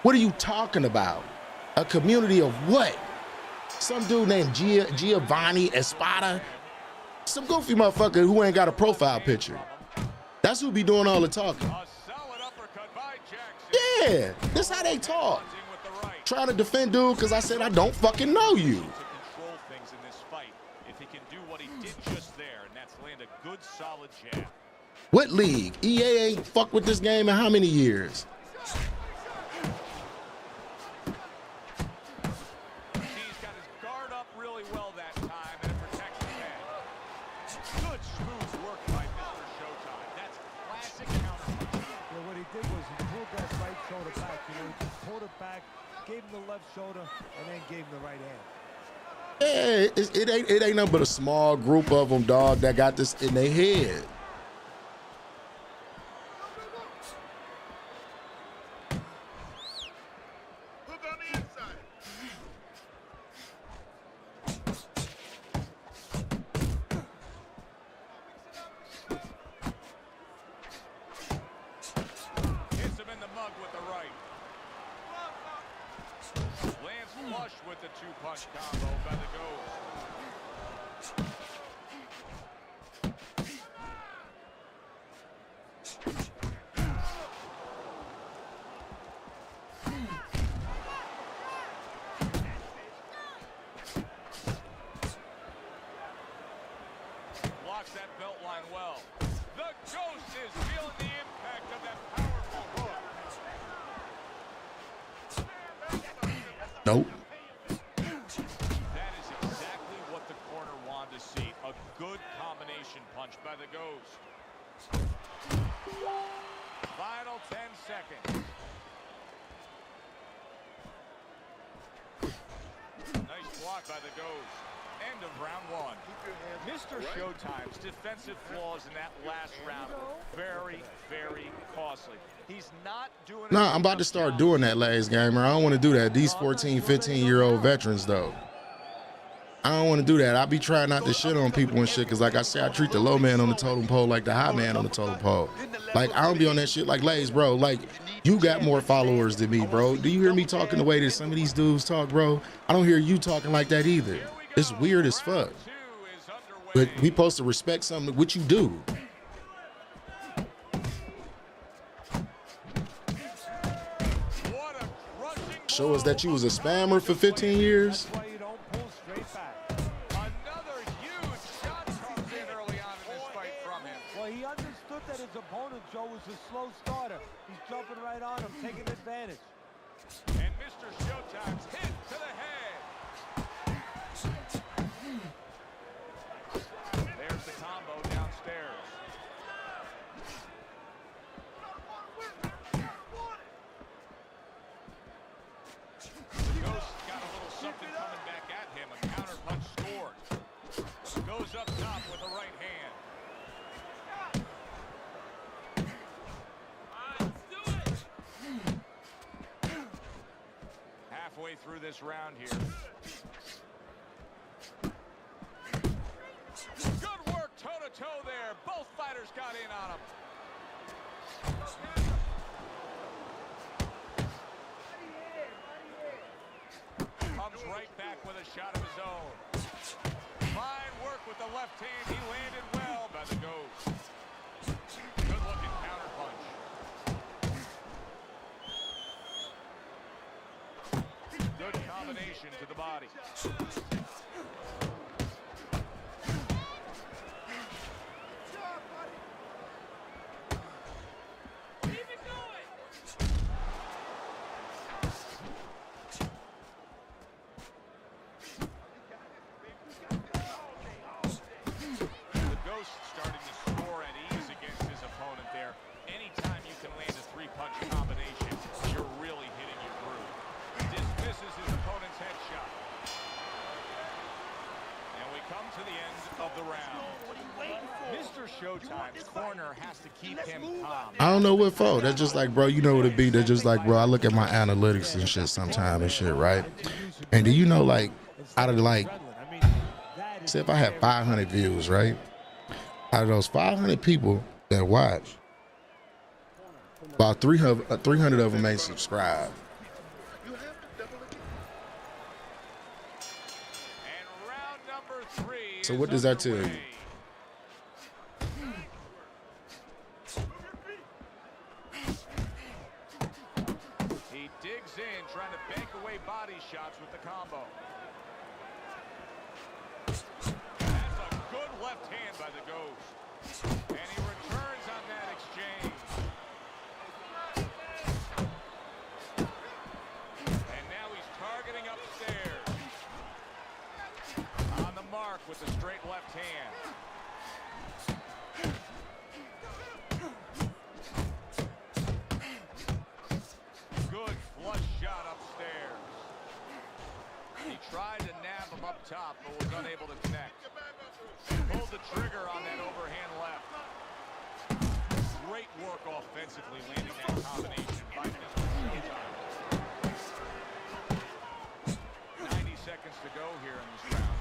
What are you talking about? A community of what? Some dude named Giovanni Espada? Some goofy motherfucker who ain't got a profile picture. That's who be doing all the talking. Yeah, this how they talk. Trying to defend dude because I said I don't fucking know you. Control things in this fight if he can do what he did just there, and that's land a good solid jab. What league? EA ain't fucked with this game in how many years? He's got his guard up really well that time, and it protects his head. Good smooth work by Mr. Showtime. That's classic counter. Yeah, what he did was he pulled that right shoulder back. You know, he just pulled it back, gave him the left shoulder, and then gave him the right hand. Yeah, it ain't nothing but a small group of them, dog, that got this in their head. Hook on the inside. Hits him in the mug with the right. Lands flush with the two-punch combo by the Ghost. Blocks that belt line well. The Ghost is feeling the impact of that powerful hook. Nope. That is exactly what the corner wanted to see. A good combination punch by the Ghost. Final 10 seconds. Nice block by the Ghost. End of round one. Mr. Showtime's defensive flaws in that last round were very, very costly. He's not doing it. Nah, I'm about to start doing that, last gamer. I don't want to do that. These 14, 15-year-old veterans, though. I don't want to do that. I be trying not to shit on people and shit, because like I said, I treat the low man on the totem pole like the high man on the totem pole. Like, I don't be on that shit like Lays, bro. Like, you got more followers than me, bro. Do you hear me talking the way that some of these dudes talk, bro? I don't hear you talking like that either. It's weird as fuck. But we supposed to respect something, what you do. Show us that you was a spammer for 15 years. Another advantage. And Mr. Showtime's hit to the head. There's the combo downstairs. The Ghost got a little something coming back at him. A counter punch scored. Goes up top with the right hand. Halfway through this round here. Good work toe-to-toe there. Both fighters got in on him. Comes right back with a shot of his own. Fine work with the left hand. He landed well by the Ghost. Good looking counter punch. Good combination to the body. Starting to score at ease against his opponent there. Anytime you can land a three-punch combination, you're really hitting your groove. Dismisses his opponent's headshot. And we come to the end of the round. Mr. Showtime's corner has to keep him calm. I don't know what for. That's just like, bro, you know what it be. They're just like, bro, I look at my analytics and shit sometime and shit, right? And do you know, like, out of like, say if I have 500 views, right? Out of those 500 people that watch, about 300 of them ain't subscribed. And round number 3. So what does that tell you? He digs in, trying to bank away body shots with the combo. That's a good left hand by the Ghost. And he returns on that exchange. And now he's targeting upstairs. On the mark with the straight left hand. Good flush shot upstairs. He tried to nab him up top, but was unable to connect. Pulled the trigger on that overhand left. Great work offensively, landing that combination by Mr. Showtime. 90 seconds to go here in this round.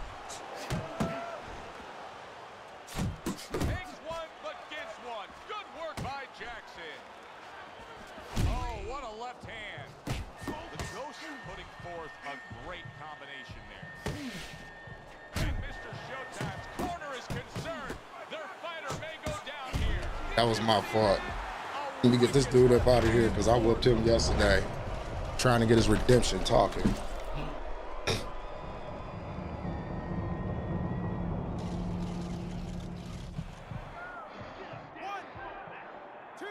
Takes one, but gives one. Good work by Jackson. Oh, what a left hand. The Ghost putting forth a great combination there. And Mr. Showtime's corner is concerned. Their fighter may go down here. That was my fault. Let me get this dude up out of here because I whooped him yesterday trying to get his redemption talking. 1, 2.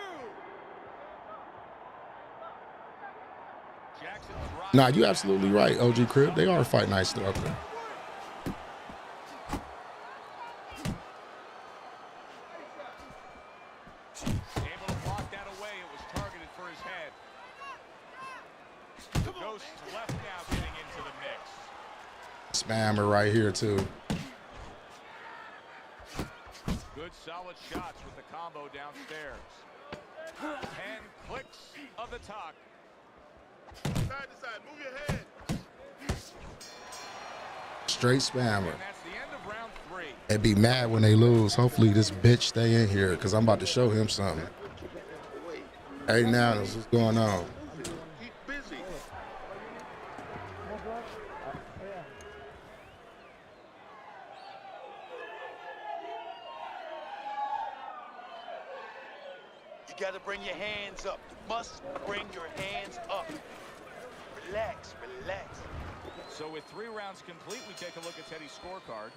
Nah, you absolutely right, OG Crib. They are fight nice stuff. Able to block that away. It was targeted for his head. The Ghost left now getting into the mix. Spammer right here too. Good solid shots with the combo downstairs. 10 clicks of the talk. Side to side, move your head. Straight spammer. And that's the end of round 3. They be mad when they lose. Hopefully this bitch stay in here because I'm about to show him something. Hey, now what's going on? Keep busy. You gotta bring your hands up. You must bring your hands up. Relax, relax. So with 3 rounds complete, we take a look at Teddy's scorecard.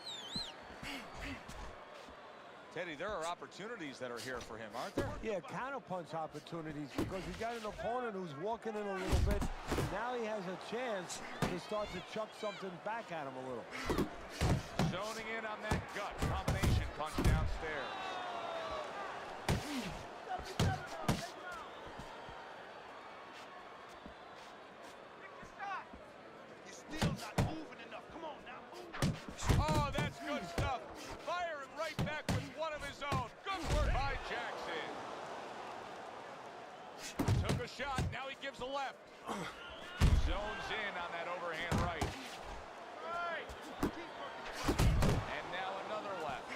Teddy, there are opportunities that are here for him, aren't there? Yeah, counterpunch opportunities because he's got an opponent who's walking in a little bit. Now he has a chance to start to chuck something back at him a little. Zoning in on that gut combination punch downstairs. You're still not moving enough. Come on now, move. Oh, that's good stuff. Firing right back with one of his own. Good work by Jackson. Took a shot. Now he gives a left. Zones in on that overhand right. And now another left.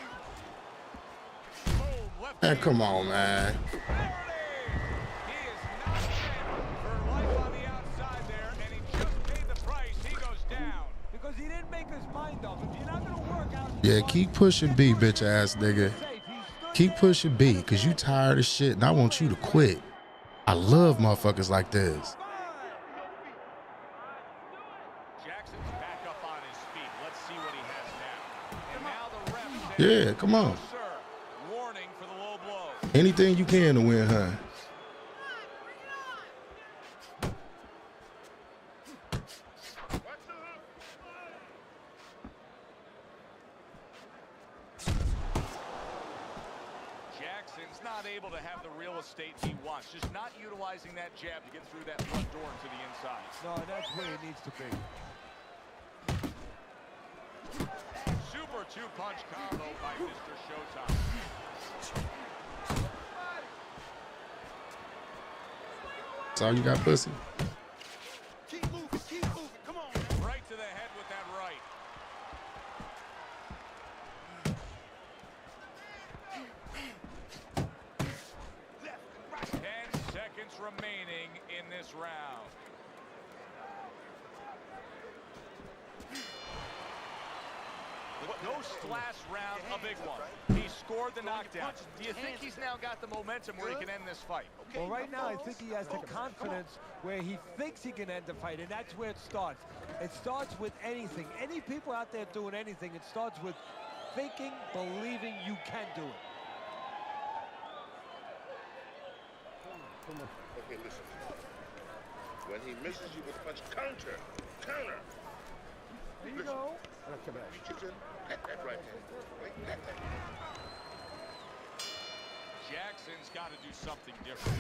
Boom, left. Man, come on, man. There it is. He is not fit for life on the outside there, and he just paid the price. He goes down. Because he didn't make his mind up. If you're not going to work out... Yeah, keep pushing B, bitch ass nigga. Keep pushing B, because you tired of shit, and I want you to quit. I love motherfuckers like this. Jackson's back up on his feet. Let's see what he has now. And now the ref says, Yeah, come on. "No, sir." Warning for the low blow. Anything you can to win, huh? Jackson's not able to have the real estate he wants. Just not utilizing that jab to get through that front door to the inside. No, that's where he needs to be. Super two-punch combo by Mr. Showtime. That's all you got, pussy? Keep moving, come on. Right to the head with that right. Left and right. 10 seconds remaining in this round. The Ghost last round, a big one. He scored the knockdown. Do you think he's now got the momentum where he can end this fight? Well, right now, I think he has the confidence where he thinks he can end the fight, and that's where it starts. It starts with anything. Any people out there doing anything, it starts with thinking, believing you can do it. Okay, listen. When he misses you with a punch, counter. There you go. Reaches in, pat that right hand. Wait, pat that. Jackson's got to do something different.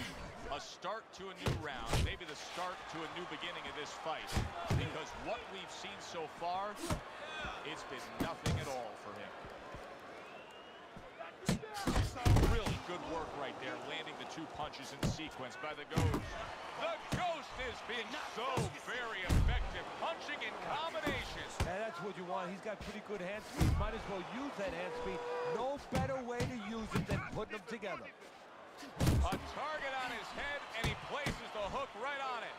A start to a new round, maybe the start to a new beginning of this fight. Because what we've seen so far, it's been nothing at all for him. Really good work right there, landing the two punches in sequence by the Ghost. The Ghost is being so very effective, punching in combination. And that's what you want. He's got pretty good hand speed. Might as well use that hand speed. No better way to use it than putting them together. A target on his head, and he places the hook right on it.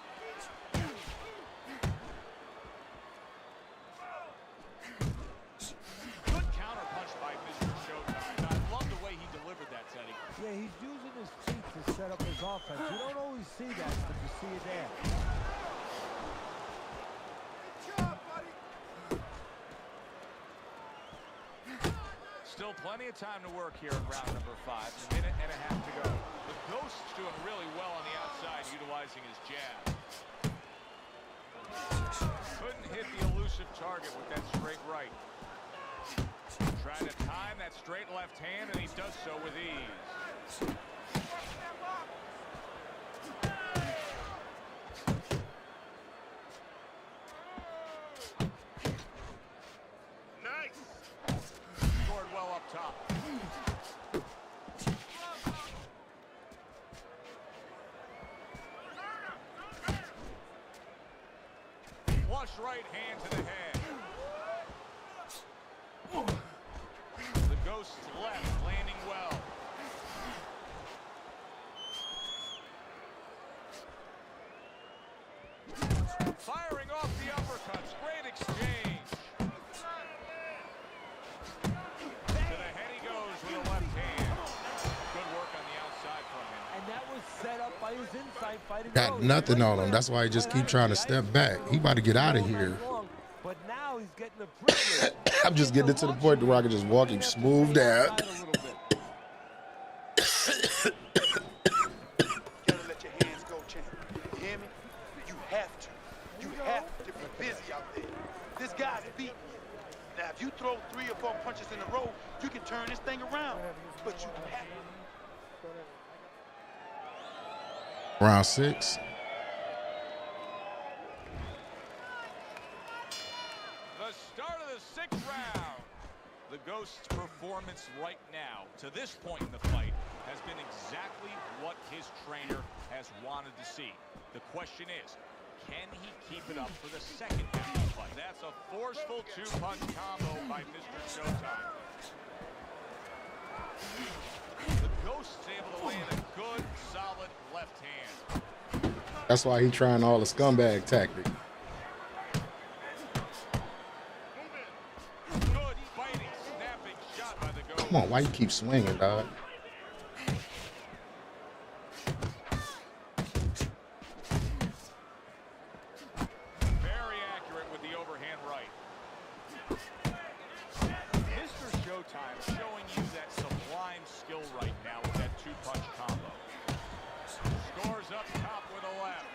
Good counter punch by Mr. Showtime. I love the way he delivered that, Teddy. Yeah, he's using his feet to set up his offense. You don't always see that, but you see it there. Still plenty of time to work here in round number 5. A minute and a half to go. The Ghost's doing really well on the outside, utilizing his jab. Couldn't hit the elusive target with that straight right. Trying to time that straight left hand, and he does so with ease. Nice. Scored well up top. Flush right hand to the head. The Ghost's left landing well. Firing off the uppercuts. Great exchange. To the head he goes with a left hand. Good work on the outside from him. And that was set up by his inside fighting. Got nothing on him. That's why he just keep trying to step back. He about to get out of here. But now he's getting a privilege. I'm just getting it to the point where I can just walk him smooth down. A little bit. guy's beating you. Now, if you throw 3 or 4 punches in a row, you can turn this thing around. But you have Round 6. The start of the 6th round. The Ghost's performance right now, to this point in the fight, has been exactly what his trainer has wanted to see. The question is, can he keep it up for the second half of the fight? That's a forceful 2-punch combo by Mr. Showtime. The Ghost's able to land a good, solid left hand. That's why he trying all the scumbag tactic. Good fighting, snapping shot by the Ghost. Come on, why you keep swinging, dog? Very accurate with the overhand right. Mr. Showtime showing you that sublime skill right now with that 2-punch combo. Scores up top with a left.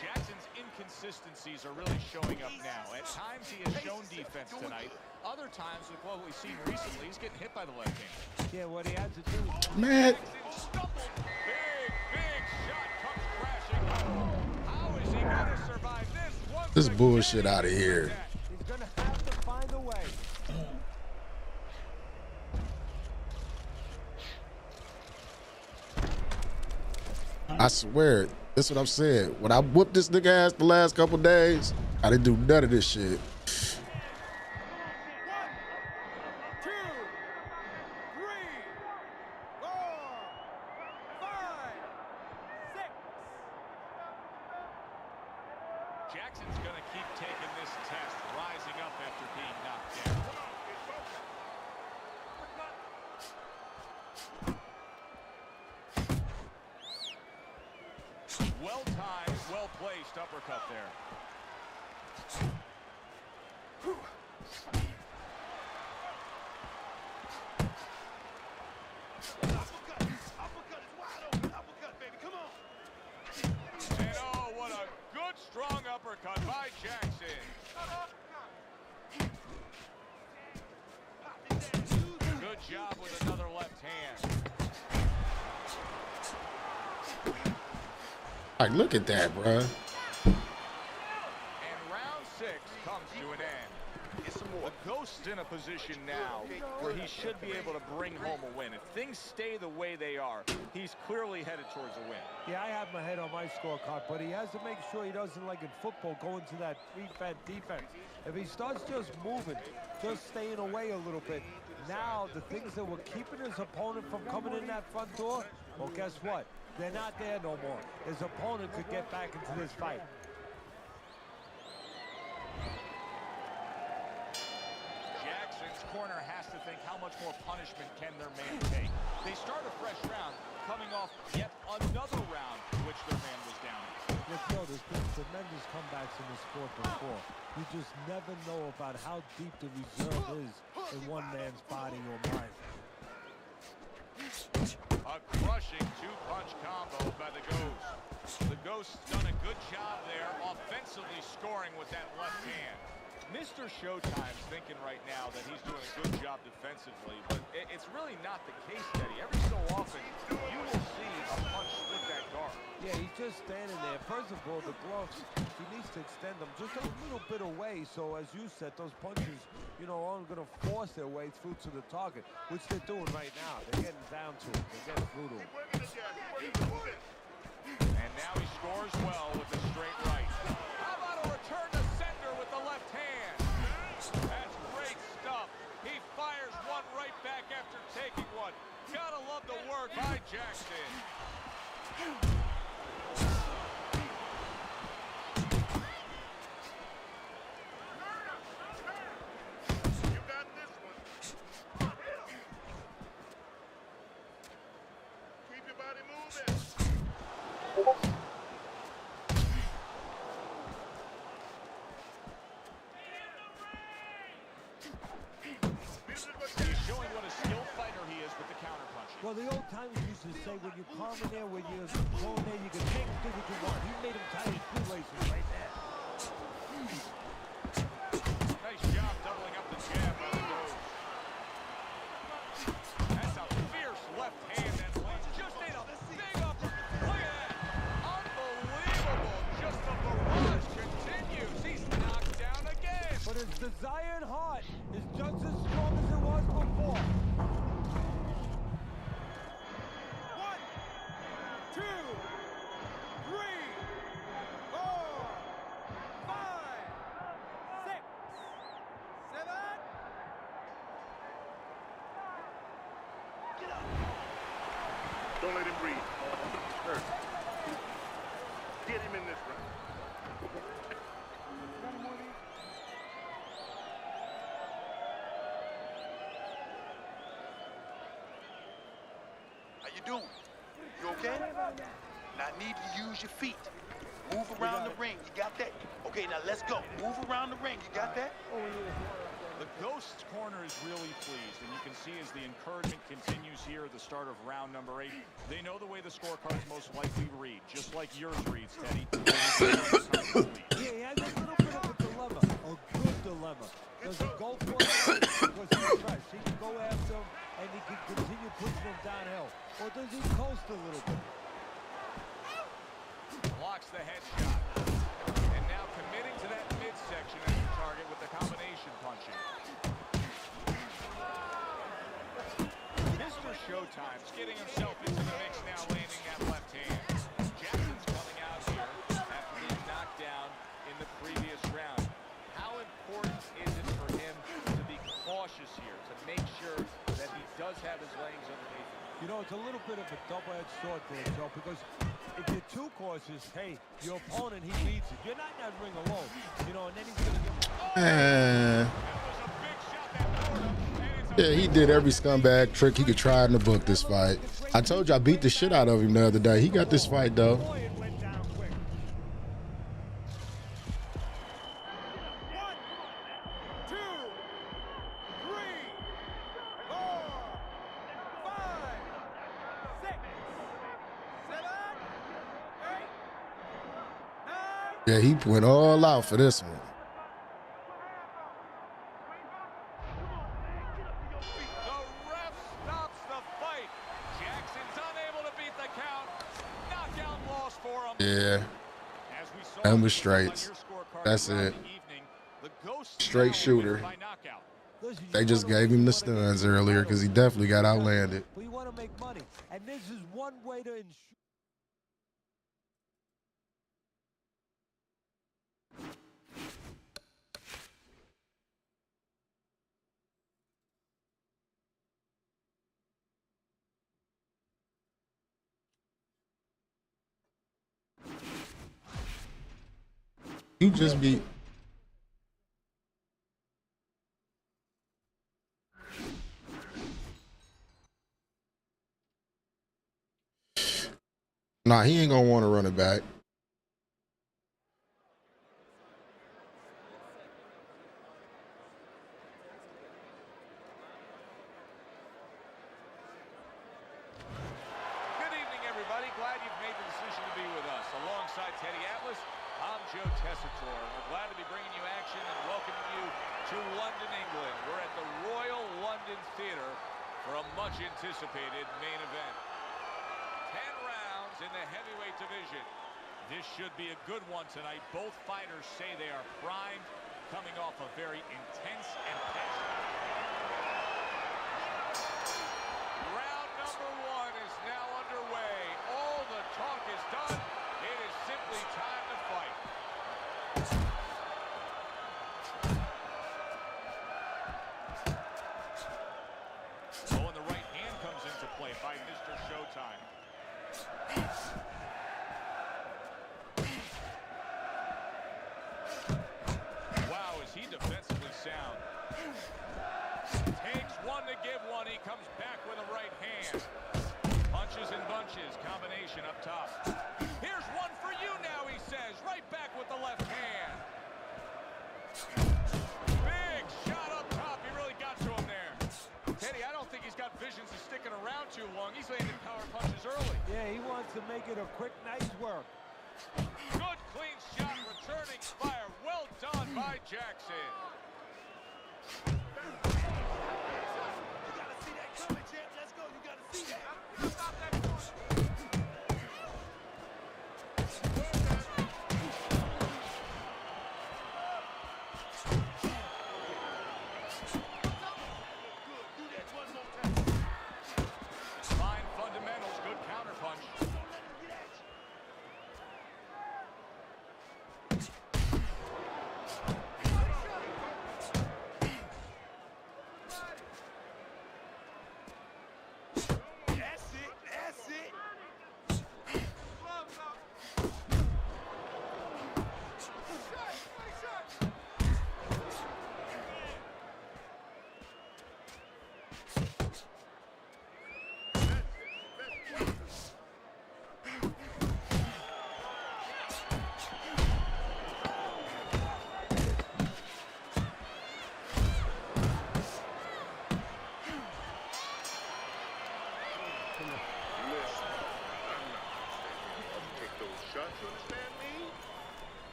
Jackson's inconsistencies are really showing up now. At times he has shown defense tonight. Other times, with what we've seen recently, he's getting hit by the left hand. Yeah, what he had to do. Man. Jackson stumbled. Big shot comes crashing. How is he going to survive this? This bullshit out of here. He's going to have to find a way. I swear, that's what I'm saying. When I whooped this nigga ass the last couple days, I didn't do none of this shit. 1, 2, 3, 4, 5, 6. Jackson's going to keep taking this test, rising up after being knocked down. Well-timed, well-placed uppercut there. uppercut is wide open. Uppercut, baby, come on. And oh, what a good, strong uppercut by Jackson. Good job with another left hand. Like, look at that, bruh. And round 6 comes to an end. The Ghost's in a position now where he should be able to bring home a win. If things stay the way they are, he's clearly headed towards a win. Yeah, I have my head on my scorecard, but he has to make sure he doesn't, like in football, go into that defense. If he starts just moving, just staying away a little bit, now the things that were keeping his opponent from coming in that front door, well, guess what? They're not there no more. His opponent could get back into this fight. Jackson's corner has to think, how much more punishment can their man take? They start a fresh round, coming off yet another round in which their man was down. Look, there's been tremendous comebacks in the sport before. You just never know about how deep the reserve is in one man's body or mind. A crushing 2-punch combo by the Ghost. The Ghost's done a good job there, offensively scoring with that left hand. Mr. Showtime's thinking right now that he's doing a good job defensively, but it's really not the case, Teddy. Every so often, you will see a punch split that guard. Yeah, he's just standing there. First of all, the gloves, he needs to extend them just a little bit away. So, as you said, those punches, you know, aren't going to force their way through to the target, which they're doing right now. They're getting down to it. They're getting through to it. And now he scores well with the straight right. How about a return to sender with the left hand? That's great stuff. He fires one right back after taking one. Gotta love the work by Jackson. You got this one. Keep your body moving. He's showing what a skilled fighter he is with the counterpunching. Well, the old timers used to say when you're calm in there, when you're calm there, you can take and do what you want. He made him tie his shoelaces right there. iron heart is just as strong as it was before. 1, 2, 3, 4, 5, 6, 7. Get up. Don't let him breathe. Hurt. Get him in this round. How you doing? You okay? Now I need you to use your feet. Move around the ring. You got that? Okay, now let's go. Move around the ring. You got that? The Ghost's corner is really pleased, and you can see as the encouragement continues here at the start of round number 8. They know the way the scorecard's most likely to read, just like yours reads, Teddy. Yeah, he has a little bit of a dilemma, a good dilemma. Does he go for it because he's fresh? He can go after him, and he can continue pushing him downhill. Or does he coast a little bit? Blocks the headshot. And now committing to that midsection as the target with the combination punching. Mr. Showtime's getting himself into the mix now, landing that left hand. Jackson's coming out here after being knocked down in the previous round. How important is it for him to be cautious here, to make sure that he does have his legs underneath him? You know, it's a little bit of a double-edged sword there, Joe, because if you're too cautious, hey, your opponent, he reads it. You're not in that ring alone, you know, and then he's going to get... Yeah, he did every scumbag trick he could try in the book this fight. I told you I beat the shit out of him the other day. He got this fight, though. 1, 2, 3, 4, 5, 6, 7, 8, 9. Yeah, he went all out for this one. The ref stops the fight. Jackson's unable to beat the count. Knockout loss for him. Yeah, As we saw and with on straights. your scorecard That's throughout it. the evening, the Ghost Straight now shooter. wins by knockout. Listen, They you just wanna gave win, him the you wanna stuns get earlier because he definitely got outlanded. But you want to make money, and this is one way to ensure. You just beat. Nah, he ain't gonna want to run it back. Good evening, everybody. Glad you've made the decision to be with us. Alongside Teddy Atlas, I'm Joe Tessitore. We're glad to be bringing you action and welcoming you to London, England. We're at the Royal London Theatre for a much-anticipated main event. 10 rounds in the heavyweight division. This should be a good one tonight. Both fighters say they are primed, coming off a very intense and passionate. Round number 1 is now underway. All the talk is done. It is simply time to fight. Oh, and the right hand comes into play by Mr. Showtime. Wow, is he defensively sound. Takes one to give one. He comes back with a right hand. Punches and bunches. Combination up top. Here's one for you now, he says. Right back with the left hand. Big shot up top. He really got to him there. Teddy, I don't think he's got visions of sticking around too long. He's landing power punches early. Yeah, he wants to make it a quick, nice work. Good, clean shot. Returning fire. Well done by Jackson.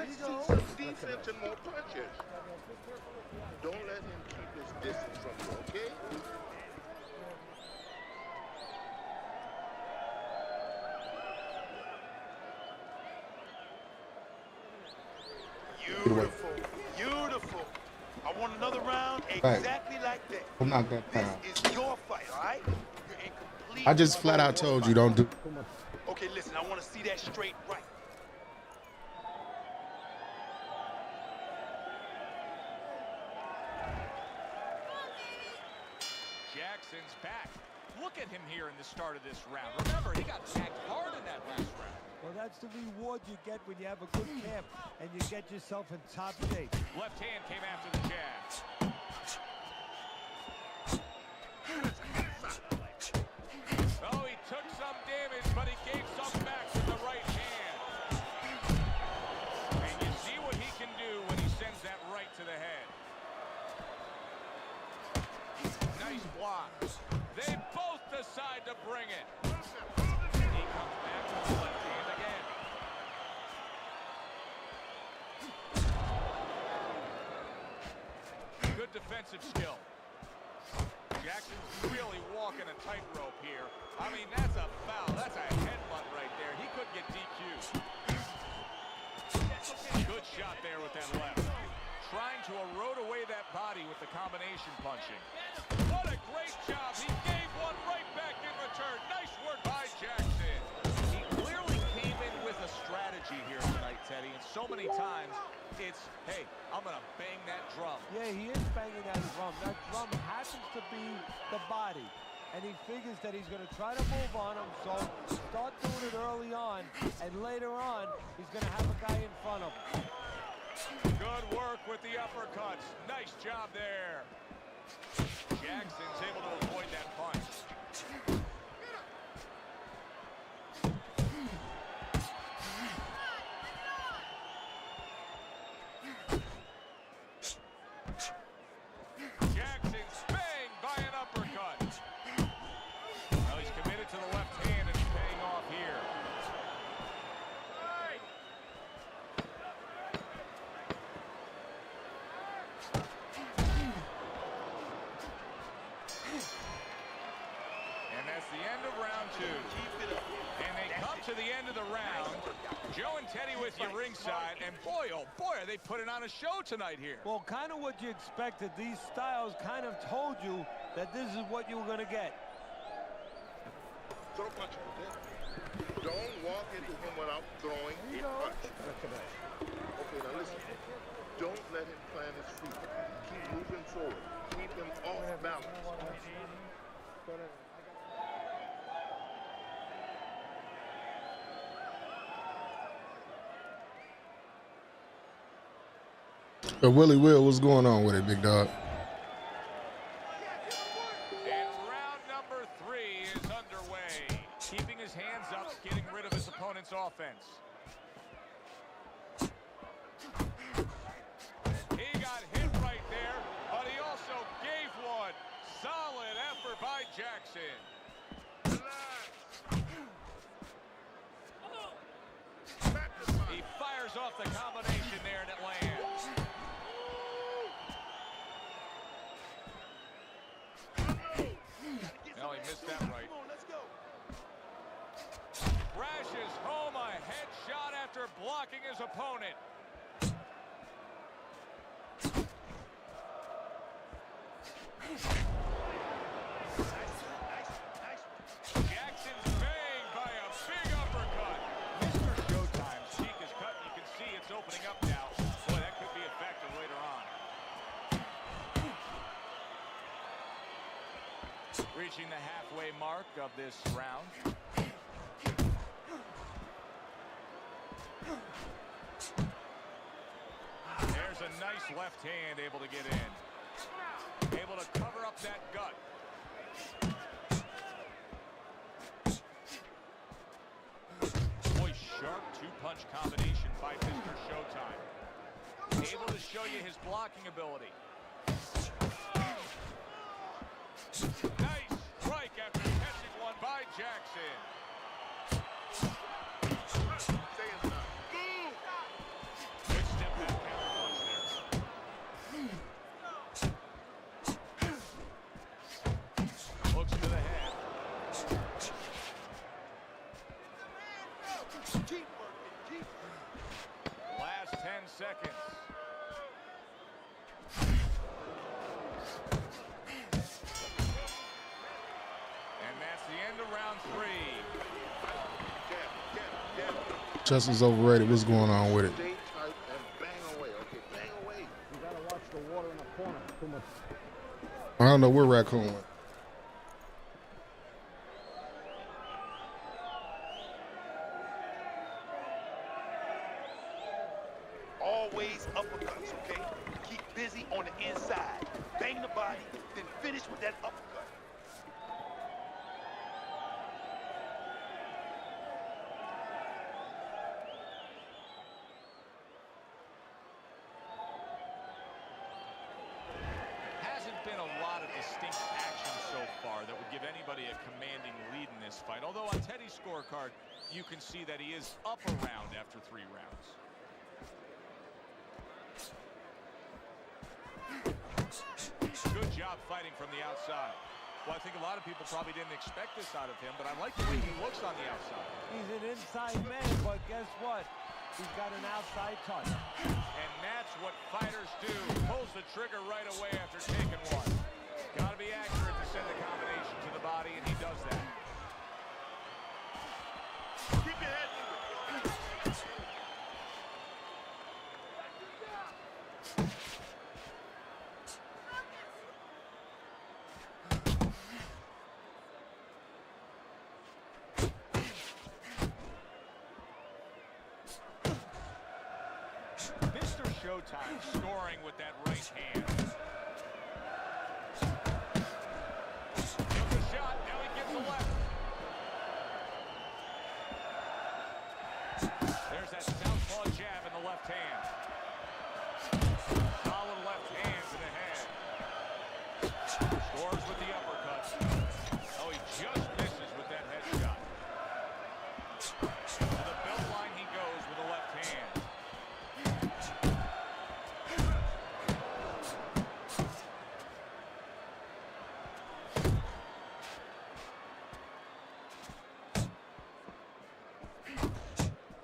let's see some defense and more punches. Don't let him keep his distance from you, okay? Beautiful, beautiful. I want another round exactly like that. I'm not that This proud. is your fight, all right? You're in complete I just flat out told you don't do. Okay, listen, I want to see that straight right. Jackson's back. Look at him here in the start of this round. Remember, he got tagged hard in that last round. Well, that's the reward you get when you have a good camp and you get yourself in top shape. Left hand came after the jab. Oh, he took some damage, but he gave some back with the right hand. And you see what he can do when he sends that right to the head. Nice block. They both decide to bring it. He comes back with the left hand again. Good defensive skill. Jackson's really walking a tightrope here. I mean, that's a foul. That's a headbutt right there. He could get DQ'd. Good shot there with that left. Trying to erode away that body with the combination punching. What a great job. He gave one right back in return. Nice work by Jackson. He clearly came in with a strategy here tonight, Teddy, and so many times it's, hey, I'm going to bang that drum. Yeah, he is banging that drum. That drum happens to be the body. And he figures that he's going to try to move on him, so start doing it early on, and later on, he's going to have a guy in front of him. Good work with the uppercuts. Nice job there. Jackson's able to avoid that punch. Jackson's banged by an uppercut. Well, he's committed to the left hand and it's paying off here. And that's the end of round two. And they come to the end of the round. Joe and Teddy with you ringside. And boy, oh boy, are they putting on a show tonight here. Well, kind of what you expected. These styles kind of told you that this is what you were going to get. Throw punch. Don't walk into him without throwing a punch. Okay, now listen. Don't let him plant his feet. Keep moving forward. Keep him off balance. Willie Will, what's going on with it, big dog? And round number 3 is underway. Keeping his hands up, getting rid of his opponent's offense. He got hit right there, but he also gave one. Solid effort by Jackson. He fires off the combination there and it lands. No, he missed that right. Crashes home a headshot after blocking his opponent. Jackson's banged by a big uppercut. Mr. Showtime's cheek is cut. You can see it's opening up now. Boy, that could be effective later on. Reaching the halfway mark of this round. There's a nice left hand able to get in. Able to cover up that gut. Boy, sharp two-punch combination by Mr. Showtime. Able to show you his blocking ability. Nice strike after catching one by Jackson. seconds. And that's the end of round 3. Chester's overrated. What's going on with it? Stay tight and bang away, okay? Bang away. You gotta watch the water in the corner. Too much. I don't know where Raccoon went. Always uppercuts, okay? Keep busy on the inside. Bang the body, then finish with that uppercut. Hasn't been a lot of distinct action so far that would give anybody a commanding lead in this fight. Although on Teddy's scorecard, you can see that he is up a round after 3 rounds. Good job fighting from the outside. Well, I think a lot of people probably didn't expect this out of him, but I like the way he looks on the outside. He's an inside man, but guess what? He's got an outside touch. And that's what fighters do. Pulls the trigger right away after taking one. Got to be accurate to send the combination to the body, and he does that. Keep your head moving. Mr. Showtime scoring with that right hand. Took a shot, now he gives a left. There's that southpaw jab in the left hand. Solid left hand to the head. Scores with the uppercut. Oh, he just misses with that headshot. To the belt line he goes with the left hand.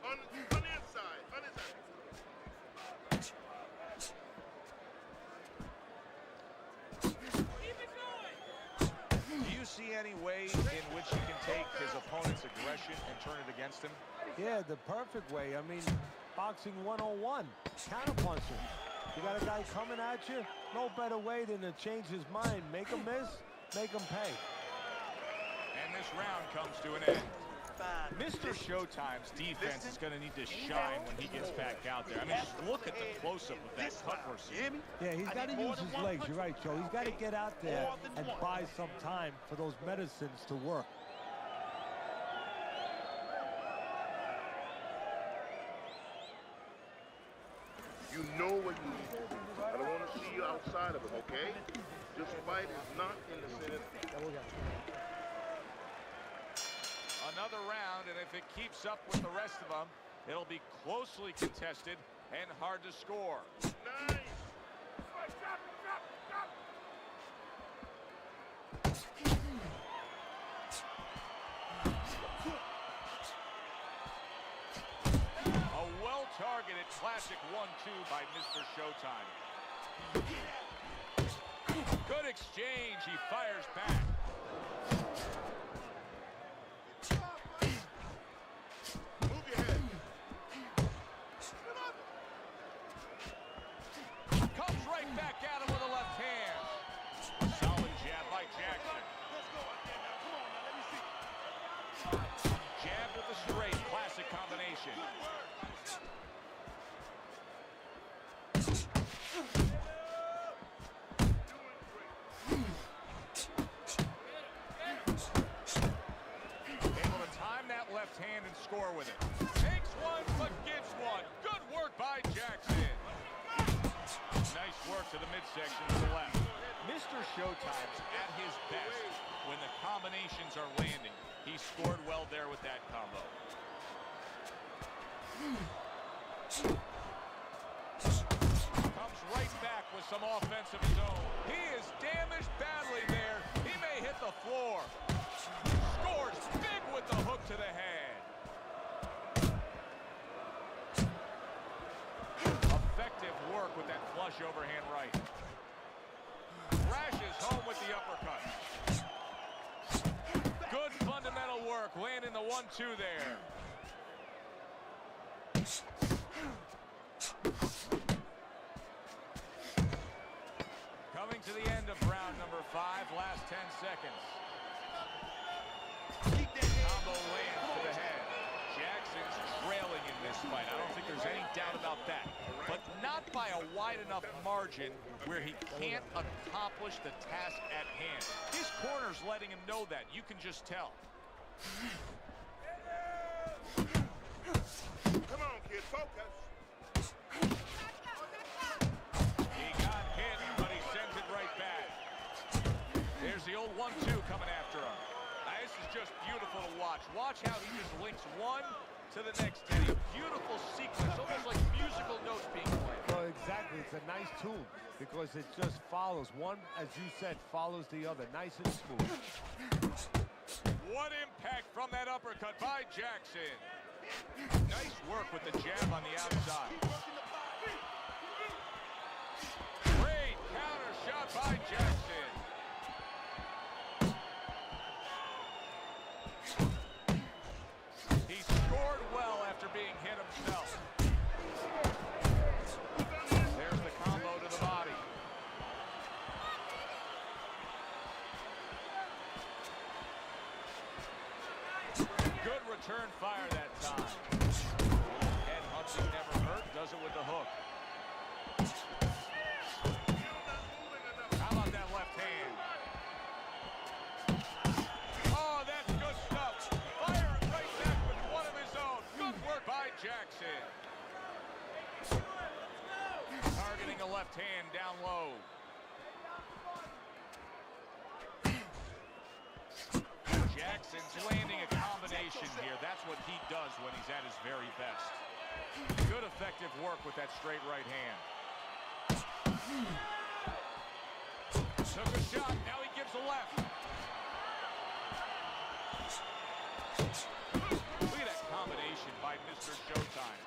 On the inside, on his side. Do you see any way in which he can take his opponent's aggression and turn it against him? Yeah, the perfect way. I mean, boxing 101, counterpunching. You got a guy coming at you, no better way than to change his mind. Make him miss, make him pay. And this round comes to an end. Mr. Showtime's defense is going to need to shine when he gets back out there. I mean, just look at the close-up with that cut we're seeing. Yeah, he's got to use his legs. You're right, Joe. He's got to get out there and buy some time for those medicines to work. You know what you need to do. I don't want to see you outside of it, okay? This fight is not in the center. Another round, and if it keeps up with the rest of them, it'll be closely contested and hard to score. Nice. A well-targeted classic 1-2 by Mr. Showtime. Good exchange. He fires back. Move your head. Comes right back at him with a left hand. Solid jab by Jackson. Jab with the straight. Classic combination. Able to time that left hand and score with it. Takes one, but gets one. Good work by Jackson. Nice work to the midsection to the left. Mr. Showtime's at his best when the combinations are landing. He scored well there with that combo. Comes right back with some offense of his own. He is damaged badly there. He may hit the floor. Scores big with the hook to the head. A with that flush overhand right. Crashes home with the uppercut. Good fundamental work, landing the 1-2 there. Coming to the end of round number 5, last 10 seconds. Combo lands to the head. Jackson's trailing in this fight. I don't think there's any doubt about that. But not by a wide enough margin where he can't accomplish the task at hand. His corner's letting him know that. You can just tell. Come on, kid, focus. He got hit, but he sends it right back. There's the old 1-2 coming after him. Now, this is just beautiful to watch. Watch how he just links one to the next, Teddy. A beautiful sequence, almost like musical notes being played. Well, exactly. It's a nice tune because it just follows. One, as you said, follows the other. Nice and smooth. What impact from that uppercut by Jackson. Nice work with the jab on the outside. Great counter shot by Jackson. He scored well after being hit himself. There's the combo to the body. Good return fire that time. Head hunting never hurt, does it with the hook. How about that left hand? Oh, that's good stuff. Fire it right back with one of his own. Good work by Jackson. Targeting a left hand down low. Jackson's landing a combination here. That's what he does when he's at his very best. Good effective work with that straight right hand. Took a shot, now he gives a left. Look at that combination by Mr. Showtime.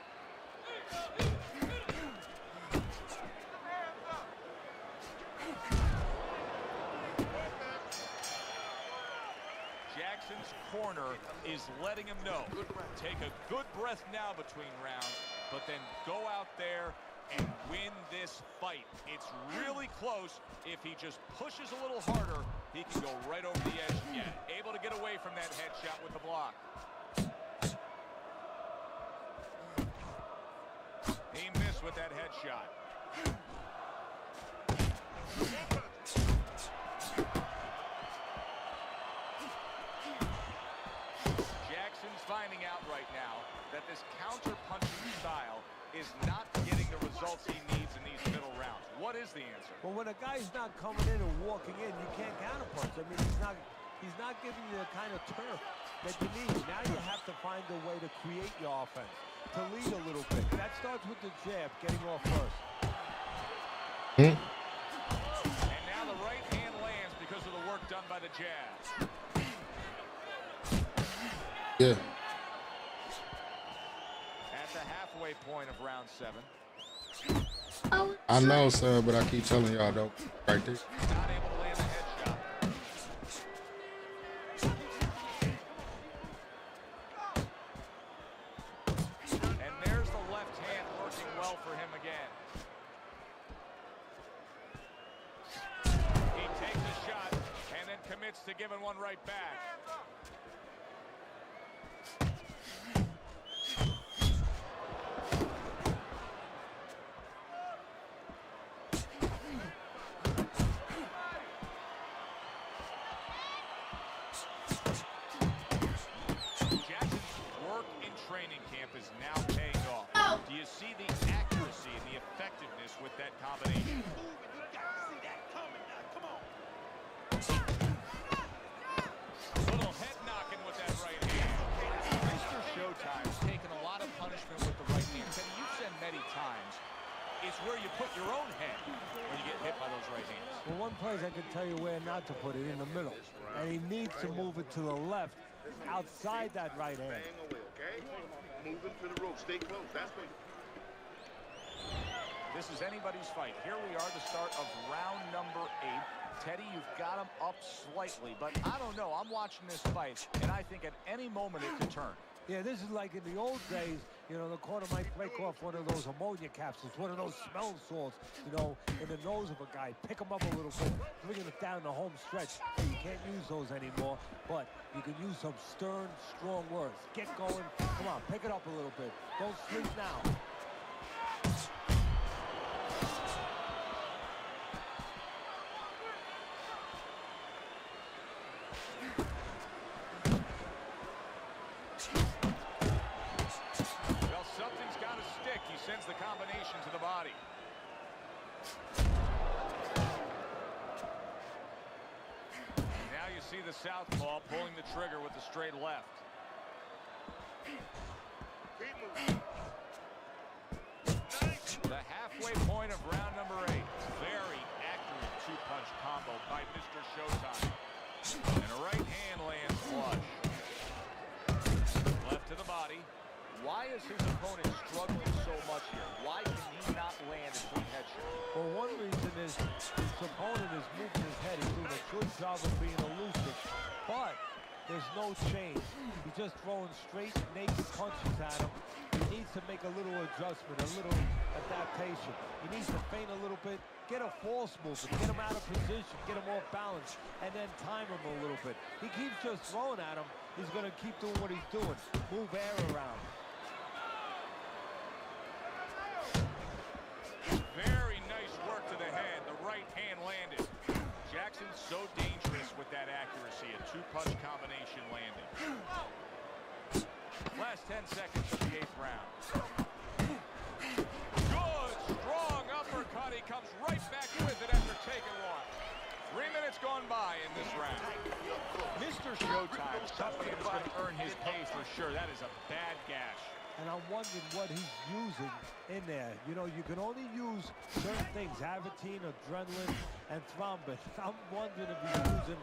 Jackson's corner is letting him know, take a good breath now between rounds, but then go out there and win this fight. It's really close. If he just pushes a little harder, he can go right over the edge again. Able to get away from that headshot with the block. He missed with that headshot. Finding out right now that this counter-punching style is not getting the results he needs in these middle rounds. What is the answer? Well, when a guy's not coming in and walking in, you can't counterpunch. I mean, he's not giving you the kind of turf that you need. Now you have to find a way to create your offense, to lead a little bit. That starts with the jab, getting off first. And now the right hand lands because of the work done by the jab. Yeah. At the halfway point of round 7. I know, sir, but I keep telling y'all, though, right there. Not able to land the headshot. And there's the left hand working well for him again. He takes a shot and then commits to giving one right back. Training camp is now paying off. Do you see the accuracy and the effectiveness with that combination? Little head knocking with that right hand. Mr. Showtime's taken a lot of punishment with the right hand. And you've said many times, it's where you put your own head when you get hit by those right hands. Well, one place I can tell you where not to put it, in the middle. And he needs to move it to the left, outside that right hand. Okay? Moving to the rope. Stay close. That's what. This is anybody's fight. Here we are, the start of round number 8. Teddy, you've got him up slightly, but I don't know. I'm watching this fight, and I think at any moment it could turn. Yeah, this is like in the old days, you know, the corner might break off one of those ammonia capsules, one of those smell salts, you know, in the nose of a guy. Pick him up a little bit, bringing it down the home stretch. Hey, you can't use those anymore, but you can use some stern, strong words. Get going. Come on, pick it up a little bit. Don't sleep now. Sends the combination to the body. Now you see the southpaw pulling the trigger with the straight left. The halfway point of round number 8. Very accurate two-punch combo by Mr. Showtime. And a right hand lands flush. Left to the body. Why is his opponent struggling so much here? Why can he not land a clean head shot? Well, one reason is his opponent is moving his head. He's doing a good job of being elusive, but there's no change. He's just throwing straight, naked punches at him. He needs to make a little adjustment, a little adaptation. He needs to feint a little bit, get a false movement, get him out of position, get him off balance, and then time him a little bit. He keeps just throwing at him. He's going to keep doing what he's doing. Move air around. Very nice work to the head. The right hand landed. Jackson's so dangerous with that accuracy. A two-punch combination landing. Last 10 seconds of the 8th round. Good, strong uppercut. He comes right back with it after taking one. 3 minutes gone by in this round. Mr. Showtime's toughness is going to earn his pay for sure. That is a bad gash. And I'm wondering what he's using in there. You know, you can only use certain things, Avitine, adrenaline, and thrombin. I'm wondering if he's using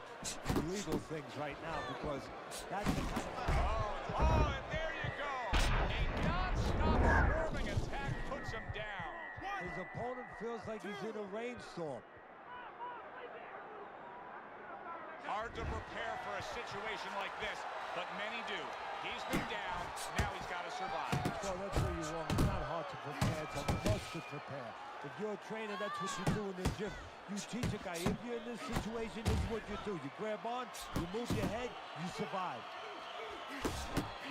illegal things right now, because that's the kind of... Oh, and there you go. A non-stop swarming attack puts him down. His opponent feels like he's in a rainstorm. Hard to prepare for a situation like this, but many do. He's been down, now he's got to survive. So that's where you're wrong. It's not hard to prepare, it's a must to prepare. If you're a trainer, that's what you do in the gym. You teach a guy, if you're in this situation, this is what you do. You grab on, you move your head, you survive.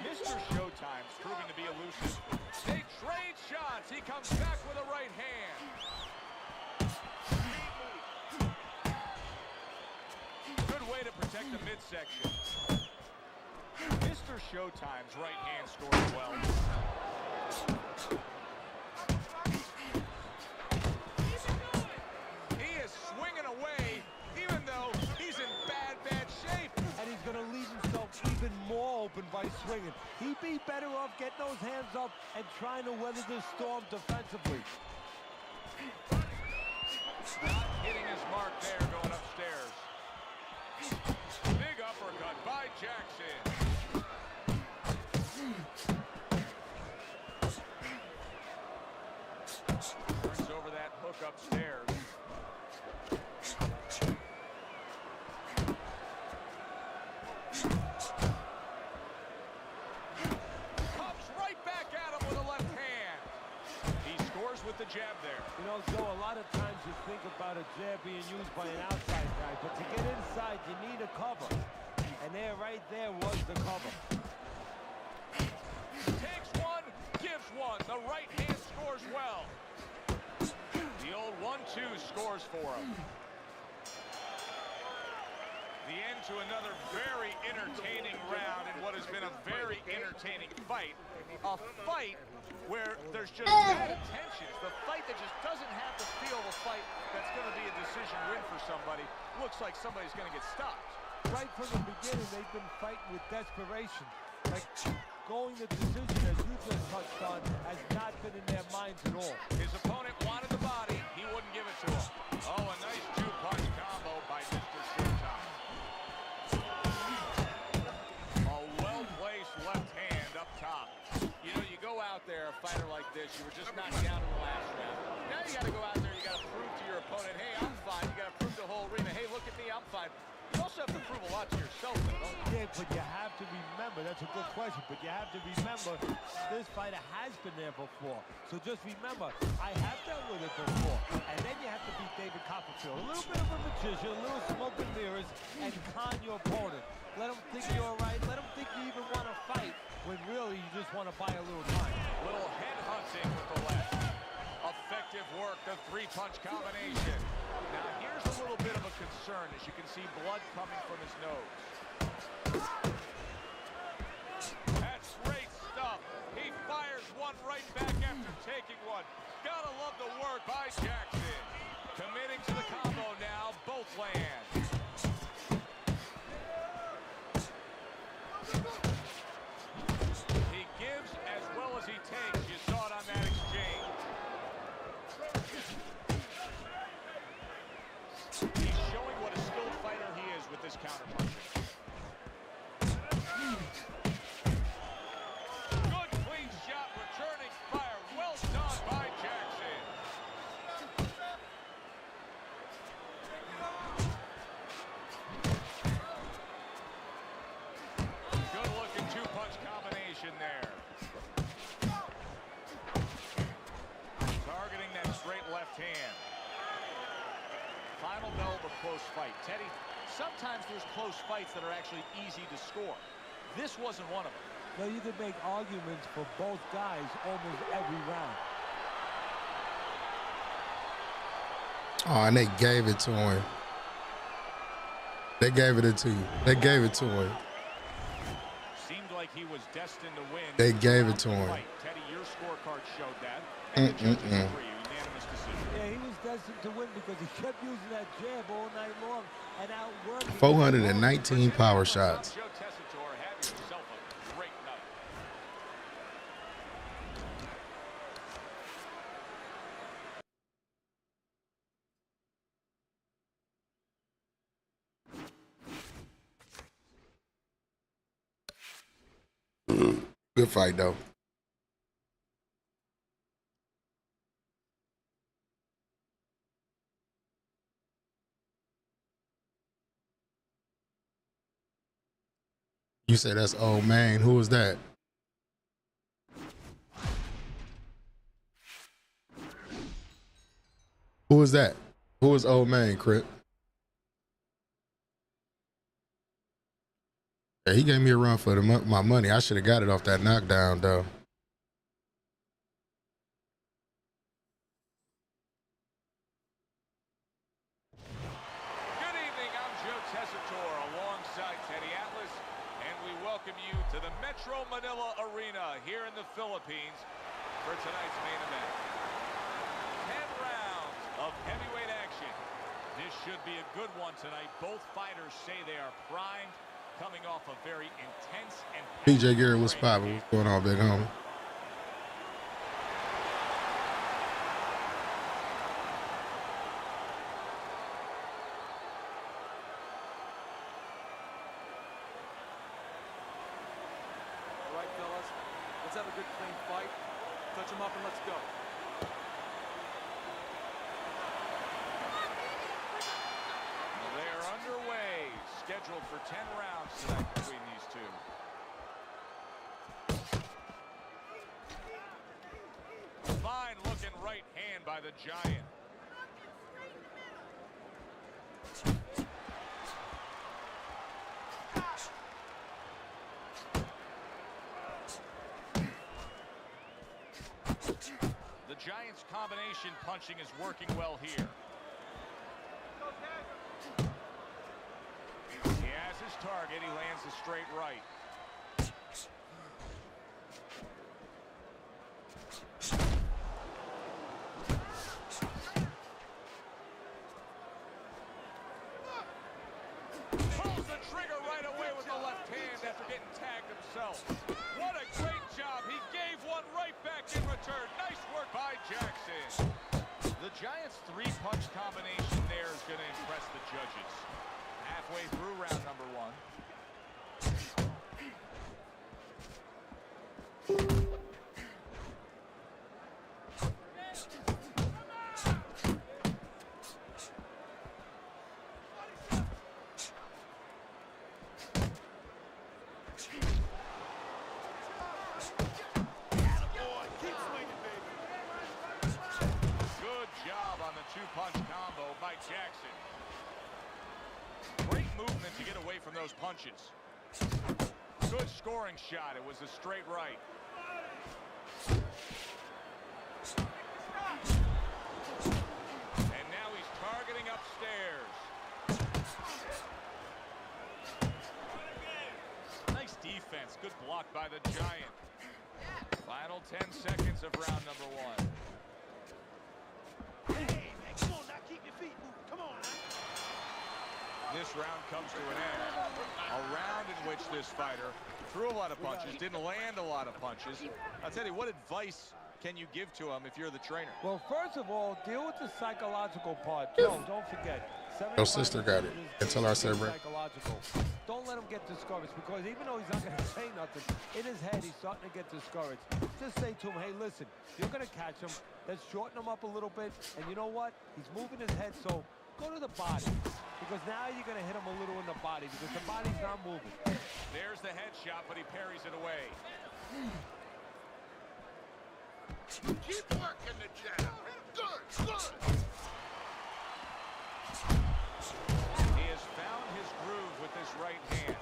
Mr. Showtime's proving to be elusive. They trade shots. He comes back with a right hand. Good way to protect the midsection. Mr. Showtime's right hand scores well. He is swinging away, even though he's in bad shape. And he's going to leave himself even more open by swinging. He'd be better off getting those hands up and trying to weather the storm defensively. Not hitting his mark there, going upstairs. Big uppercut by Jackson. Turns over that hook upstairs. Comes right back at him with a left hand. He scores with the jab there. You know, Joe, a lot of times you think about a jab being used by an outside guy, but to get inside, you need a cover. And there, right there, was the cover. Takes one, gives one. The right hand scores well. The old 1-2 scores for him. The end to another very entertaining round in what has been a very entertaining fight. A fight where there's just bad intentions. The fight that just doesn't have the feel of a fight that's going to be a decision win for somebody. Looks like somebody's going to get stopped. Right from the beginning, they've been fighting with desperation. Like, going the decision, as you just touched on, has not been in their minds at all. His opponent wanted the body. He wouldn't give it to him. Oh, a nice two-punch combo by Mr. Showtime. A well-placed left hand up top. You know, you go out there, a fighter like this, you were just knocked down in the last round. Now you got also have to prove a lot to yourself, though, don't you? Yeah, but you have to remember, that's a good question, but you have to remember this fighter has been there before. So just remember, I have dealt with it before. And then you have to beat David Copperfield. A little bit of a magician, a little smoke and mirrors, and con your opponent. Let him think you're all right. Let him think you even want to fight, when really you just want to buy a little time. Little head hunting with the left. Effective work, the three-punch combination. Now here's a little bit of a concern, as you can see blood coming from his nose. That's great stuff. He fires one right back after taking one. Gotta love the work by Jackson. Committing to the combo now, both land. He gives as well as he takes. You saw it on that exchange. He's showing what a skilled fighter he is with this counterpunching. Good clean shot, returning fire. Well done by Jackson. Good looking two-punch combination there. Targeting that straight left hand. Final bell of a close fight. Teddy, sometimes there's close fights that are actually easy to score. This wasn't one of them. Now you could make arguments for both guys almost every round. Oh, and they gave it to him. They gave it to you. They gave it to him. Seemed like he was destined to win. They gave it to him. Teddy, your scorecard showed that. And the judges agree. Unanimous decision. Yeah, he was destined to win because he kept using that jab all night long and outworking. 419 power shots. Joe Tessitore, have yourself a great night. Good fight, though. You said that's old man. Who was that? Who was that? Who was old man, Crip? Yeah, he gave me a run for my money. I should have got it off that knockdown, though. Good evening, I'm Joe Tessitore alongside Teddy Atlas, and we welcome you to the Metro Manila Arena here in the Philippines for tonight's main event. 10 rounds of heavyweight action. This should be a good one tonight. Both fighters say they are primed, coming off a very intense and PJ Garrett was popping. What's going on, big homie? All right, fellas, let's have a good clean fight. Touch him up and let's go. They're underway, scheduled for 10 rounds tonight between these two. Fine looking right hand by the Giant. The Giant's combination punching is working well here. He has his target. He lands a straight right. Pulls the trigger right away with the left hand after getting tagged himself. What a great job. He gave one right back in return. Nice work by Jackson. The Giants' three-punch combination there is going to impress the judges. Halfway through round number one. two-punch combo by Jackson. Great movement to get away from those punches. Good scoring shot. It was a straight right. And now he's targeting upstairs. Nice defense. Good block by the Giant. Final 10 seconds of round number 1. Hey, man, come on now, keep your feet moving. Come on now. This round comes to an end. A round in which this fighter threw a lot of punches, didn't land a lot of punches. I'll tell you, what advice can you give to him if you're the trainer? Well, first of all, deal with the psychological part. No, don't forget. Your sister got it. Until I said right. Psychological. Don't let him get discouraged, because even though he's not going to say nothing, in his head he's starting to get discouraged. Just say to him, hey, listen, you're going to catch him. Let's shorten him up a little bit. And you know what? He's moving his head, so go to the body. Because now you're going to hit him a little in the body, because the body's not moving. There's the headshot, but he parries it away. Keep working the jab. Good, good. He has found his groove with his right hand.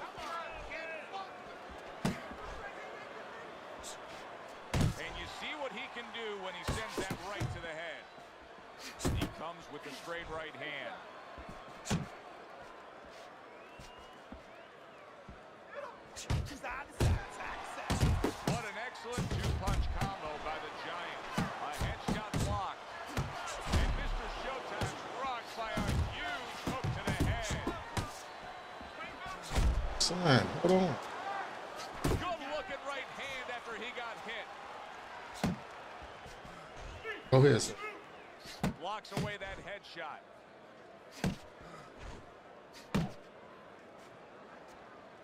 And you see what he can do when he sends that right to the head. He comes with the straight right hand. What an excellent two-punch combo by the Giant. A headshot blocked. And Mr. Showtime's rocked by a huge hook to the head. Son, hold on. Good looking right hand after he got hit. Go ahead, sir. Blocks away that headshot.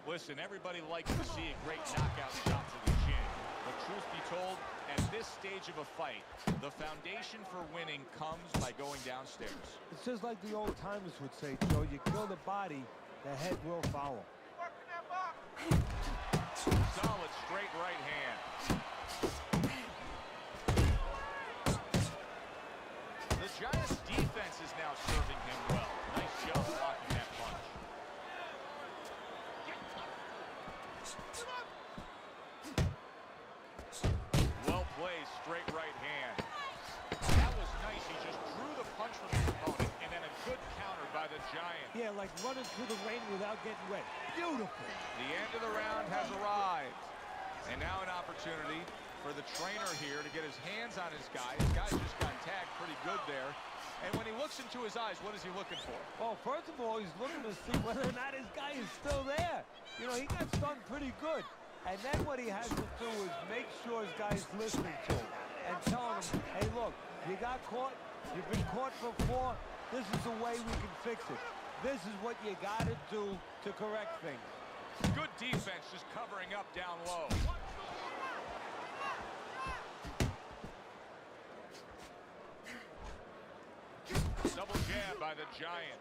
Listen, everybody likes to see a great knockout shot to the chin. But truth be told, at this stage of a fight, the foundation for winning comes by going downstairs. It's just like the old timers would say, Joe, you kill the body, the head will follow. Solid straight right hand. The Giants' defense is now serving him well. Nice job blocking that punch. Well played, straight right hand. That was nice. He just drew the punch from his opponent, and then a good counter by the Giant. Yeah, like running through the rain without getting wet. Beautiful. The end of the round has arrived. And now an opportunity for the trainer here to get his hands on his guy. His guy just got tagged pretty good there. And when he looks into his eyes, what is he looking for? Well, first of all, he's looking to see whether or not his guy is still there. You know, he got stunned pretty good. And then what he has to do is make sure his guy's listening to him and telling him, hey, look, you got caught. You've been caught before. This is the way we can fix it. This is what you got to do to correct things. Good defense, just covering up down low. Double jab by the Giant.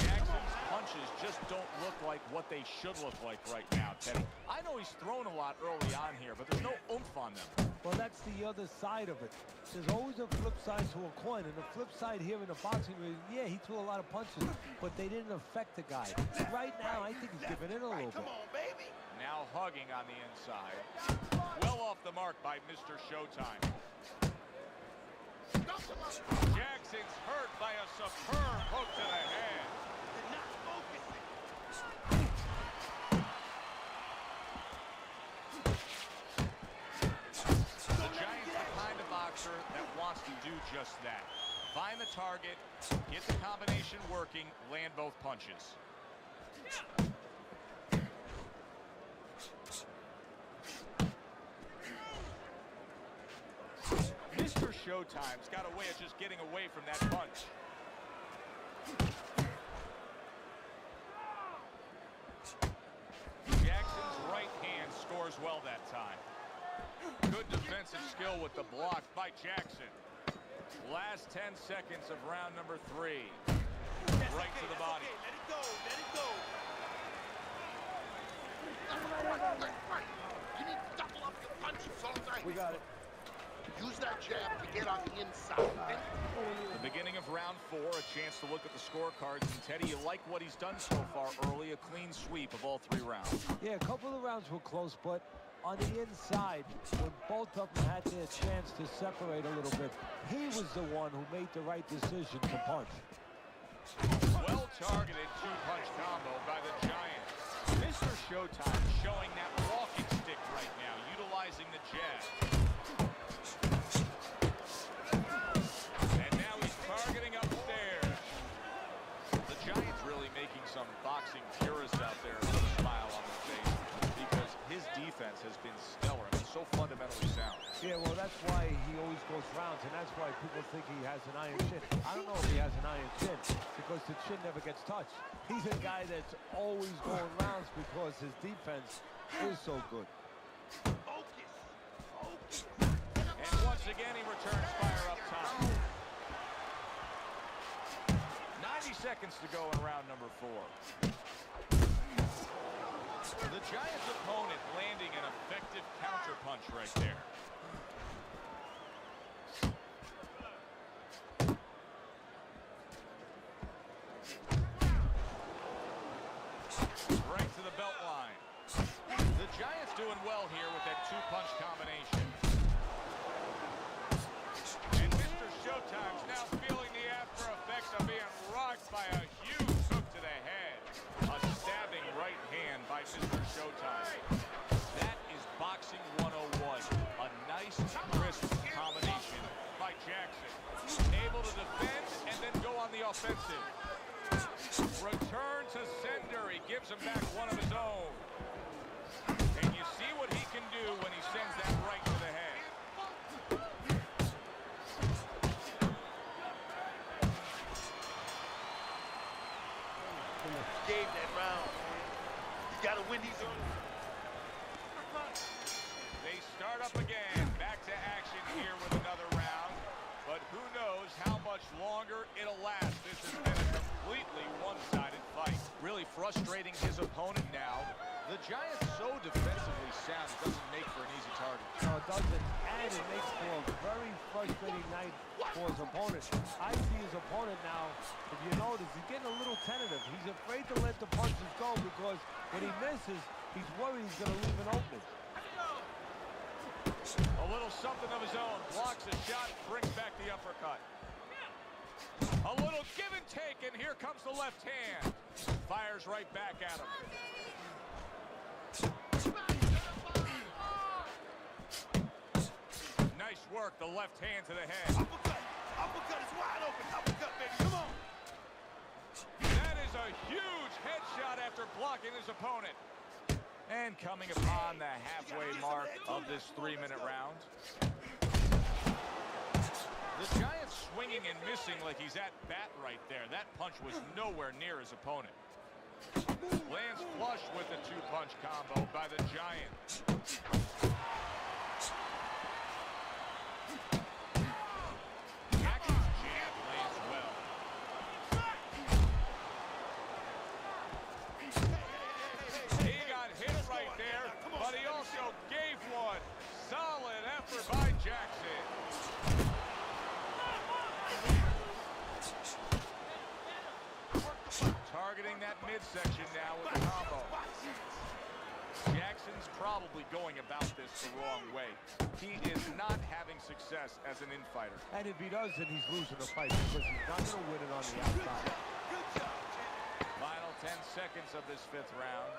Jackson's punches just don't look like what they should look like right now, Teddy. I know he's thrown a lot early on here, but there's no oomph on them. Well, that's the other side of it. There's always a flip side to a coin, and the flip side here in the boxing ring, yeah, he threw a lot of punches, but they didn't affect the guy. Right now, I think he's giving in a little bit. Come on, baby. Now hugging on the inside. Well off the mark by Mr. Showtime. Jackson's hurt by a superb hook to the head. You're not focusing. The Giant's the kind of boxer that wants to do just that. Find the target, get the combination working, land both punches. Mr. Showtime's got a way of just getting away from that punch. Jackson's right hand scores well that time. Good defensive skill with the block by Jackson. Last 10 seconds of round number 3. Right to the body. Let it go, let it go. got it. Use that jab to get on the inside. The beginning of round 4, a chance to look at the scorecards. And Teddy, you like what he's done so far early, a clean sweep of all 3 rounds. Yeah, a couple of rounds were close, but on the inside, when both of them had their chance to separate a little bit, he was the one who made the right decision to punch. Well-targeted 2-punch combo by the Giant. Mr. Showtime showing that walking stick right now, utilizing the jab. And now he's targeting upstairs. The Giant's really making some boxing purists out there with a smile on their face because his defense has been stellar. I mean, so fundamentally sound. Yeah, well, that's why he always goes rounds, and that's why people think he has an iron chin. I don't know if he has an iron chin because the chin never gets touched. He's a guy that's always going rounds because his defense is so good. Focus. And once again, he returns fire up top. 90 seconds to go in round number 4. The Giants' opponent landing an effective counter punch right there. Right to the belt line. The Giants doing well here with that 2-punch combination. And Mr. Showtime's now feeling the after effects of being rocked by a huge hook to the head. A stabbing right hand by Mr. Showtime. That is boxing 101. A nice, crisp combination by Jackson. Able to defend and then go on the offensive. Return to sender. He gives him back one of his own. And you see what he can do when he sends that right to the head. Gave that round. You gotta win these early. They start up again. Back to action here with another round. But who knows how much longer it'll last. This has been a completely one-sided fight. Really frustrating his opponent now. The Giants so defensively sound, it doesn't make for an easy target. No, it doesn't, and it makes for a very frustrating night for his opponent. I see his opponent now, if you notice, he's getting a little tentative. He's afraid to let the punches go because when he misses, he's worried he's going to leave an opening. A little something of his own. Blocks a shot, brings back the uppercut. A little give and take, and here comes the left hand. Fires right back at him. Nice work, the left hand to the head. Uppercut. Uppercut is wide open. Uppercut, baby. Come on. That is a huge headshot after blocking his opponent. And coming upon the halfway mark of this 3-minute round. The Giants swinging and missing like he's at bat right there. That punch was nowhere near his opponent. Lands flush with the 2-punch combo by the Giant. Jackson's jab lands well. He got hit right there, but he also gave one. Solid effort by Jackson. Targeting that midsection now with the combo. Jackson's probably going about this the wrong way. He is not having success as an infighter. And if he does, then he's losing the fight because he's not going to win it on the outside. Final 10 seconds of this 5th round.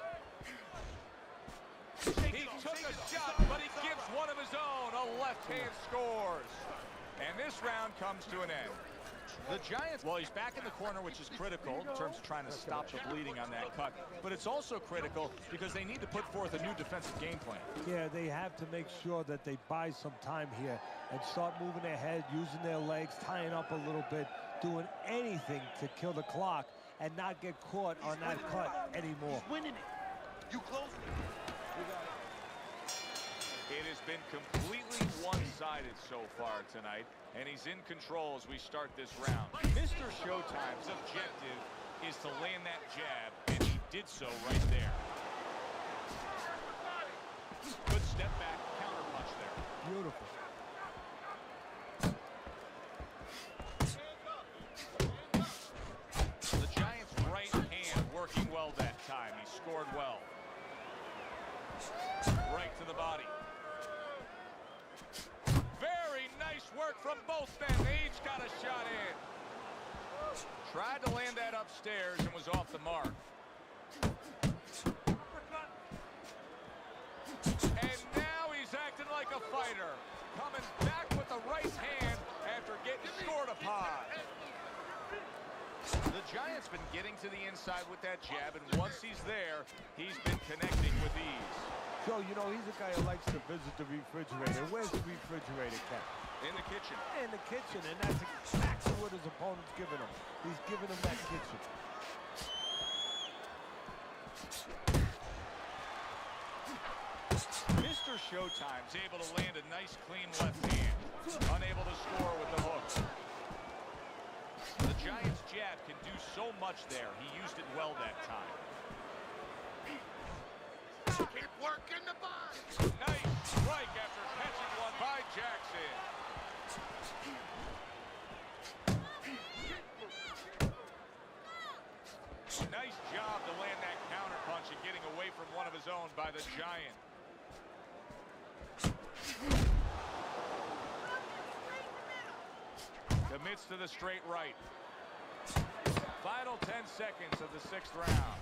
He took a shot, but he gives one of his own. A left hand scores. And this round comes to an end. The Giants, well, he's back in the corner, which is critical in terms of trying to stop the bleeding on that cut. But it's also critical because they need to put forth a new defensive game plan. Yeah, they have to make sure that they buy some time here and start moving their head, using their legs, tying up a little bit, doing anything to kill the clock and not get caught on that cut anymore. He's winning it. You close it. It has been completely one-sided so far tonight, and he's in control as we start this round. Mr. Showtime's objective is to land that jab, and he did so right there. Good step back, counter punch there. Beautiful. The Giants' right hand working well that time. He scored well. Right to the body. Very nice work from both men. They each got a shot in. Tried to land that upstairs and was off the mark. And now he's acting like a fighter. Coming back with the right hand after getting scored upon. The Giants been getting to the inside with that jab, and once he's there, he's been connecting with ease. Joe, you know, he's a guy who likes to visit the refrigerator. Where's the refrigerator, Cap? In the kitchen. In the kitchen, and that's exactly what his opponent's giving him. He's giving him that kitchen. Mr. Showtime's able to land a nice, clean left hand. Unable to score with the hook. The Giants' jab can do so much there. He used it well that time. Keep working the body. Nice strike after catching one by Jackson. Nice job to land that counter punch and getting away from one of his own by the Giant. Commits to the straight right. Final 10 seconds of the 6th round.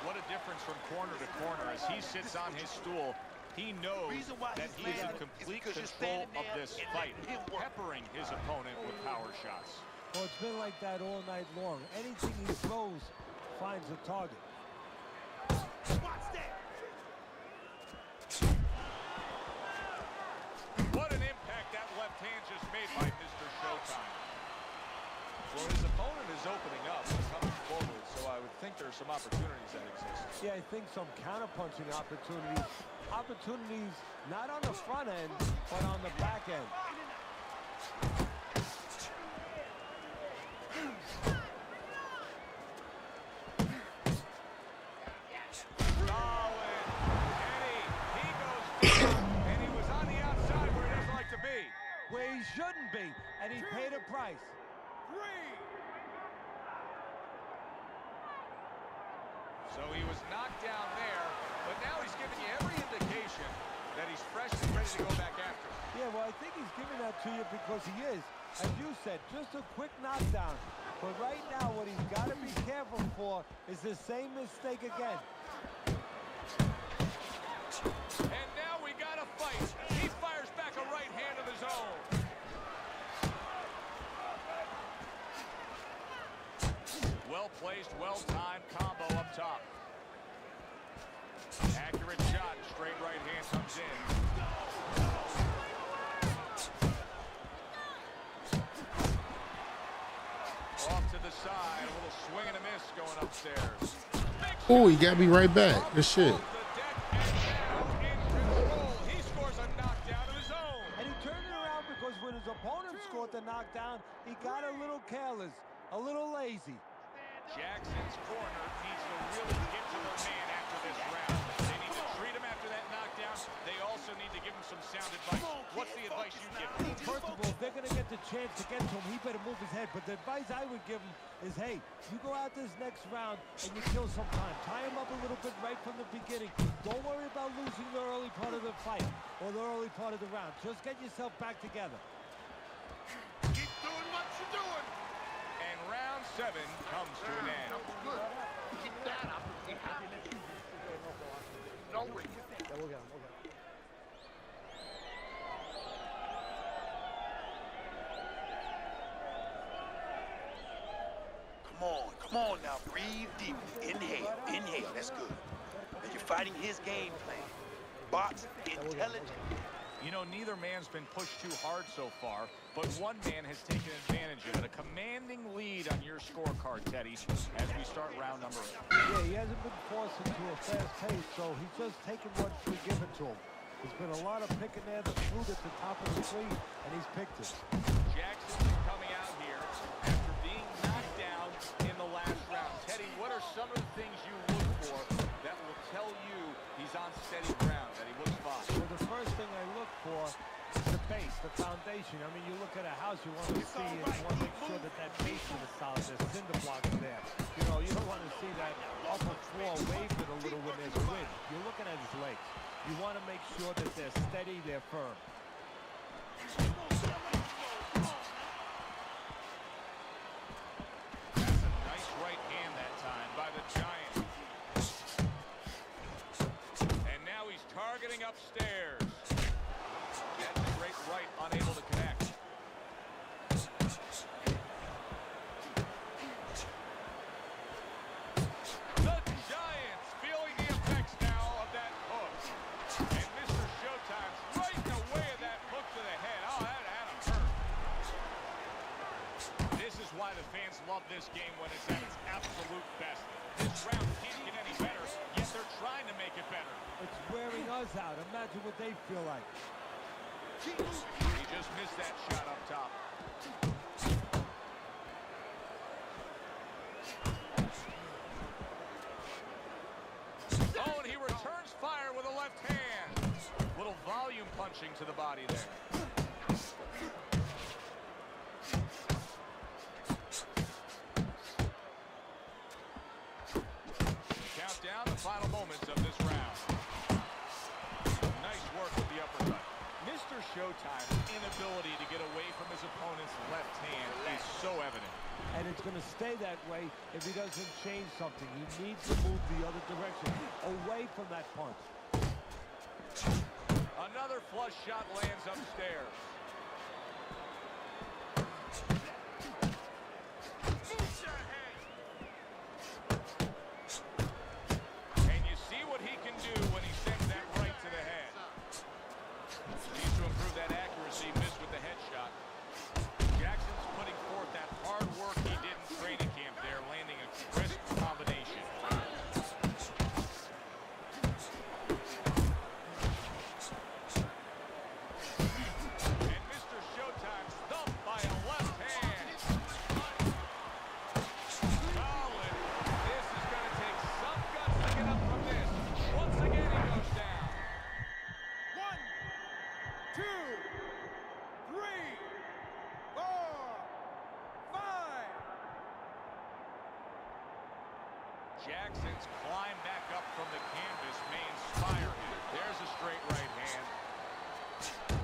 What a difference from corner to corner. As he sits on his stool, he knows that he's in complete control of this fight, peppering his opponent with power shots. Well, it's been like that all night long. Anything he throws finds a target. Watch that. What an impact that left hand just made by Mr. Showtime. Well, his opponent is opening up and coming forward, so I would think there's some opportunities that exist. Yeah, I think some counter-punching opportunities. Opportunities not on the front end, but on the back end. Solid. Eddie, he goes down, and he was on the outside where he doesn't like to be. Where he shouldn't be, and he paid a price. So he was knocked down there, but now he's giving you every indication that he's fresh and ready to go back after. Yeah, well, I think he's giving that to you because he is, as you said, just a quick knockdown. But right now, what he's got to be careful for is the same mistake again. And now we got a fight. He fires back a right hand of his own. Well-placed, well-timed combo up top. Accurate shot, straight right hand comes in. Off to the side, a little swing and a miss going upstairs. Oh, he got me right back. Good shit. He scores a knockdown of his own. And he turned it around because when his opponent scored the knockdown, he got a little careless, a little lazy. Jackson's corner needs to really get to their man after this round. They need to treat him after that knockdown. They also need to give him some sound advice. What's the advice you give him? First of all, if they're going to get the chance to get to him, he better move his head. But the advice I would give him is, hey, you go out this next round and you kill some time. Tie him up a little bit right from the beginning. Don't worry about losing the early part of the fight or the early part of the round. Just get yourself back together. Keep doing what you're doing. And round 7 comes to an end. That was good. Keep that up. No way. Yeah, we'll get him. Come on now. Breathe deep. Inhale. That's good. And you're fighting his game plan. Box intelligent. You know, neither man's been pushed too hard so far, but one man has taken advantage of it. A commanding lead on your scorecard, Teddy, as we start round number 8. Yeah, he hasn't been forced into a fast pace, so he's just taking what's been given to him. There's been a lot of picking there, the fruit at the top of the tree, and he's picked it. Jackson's coming out here after being knocked down in the last round. Teddy, what are some of the things you look for on steady ground, that he looks fine. Well, the first thing I look for is the base, the foundation. I mean, you look at a house, you want to see it, you want to make sure that that basement is solid, there's cinder blocks there. You know, you don't want to see that upper floor waving a little when there's wind. You're looking at his legs. You want to make sure that they're steady, they're firm. That's a nice right hand that time by the Giant. And now he's targeting upstairs. That's a great right, unable to connect. The Giants feeling the effects now of that hook. And Mr. Showtime's right in the way of that hook to the head. Oh, that had him hurt. This is why the fans love this game when it's at its absolute best. This round can't get any better, yet they're trying to make it better. It's wearing us out. Imagine what they feel like. He just missed that shot up top. Oh, and he returns fire with a left hand. Little volume punching to the body there. Count down the final moments of this round. Nice work with the uppercut. Mr. Showtime's inability to get away from his opponent's left hand is so evident. And it's going to stay that way if he doesn't change something. He needs to move the other direction, away from that punch. Another flush shot lands upstairs. And you see what he can do when he sends that right to the head. Needs to improve that accuracy, missed with the headshot. Jackson's putting forth that hard work he did in training camp there, landing a crisp combination. And Mr. Showtime's thumped by a left hand. Solid. This is going to take some guts to get up from this. Once again, he goes down. 1, 2, 3, 4, 5. Jackson's climb back up from the canvas may inspire him. There's a straight right hand.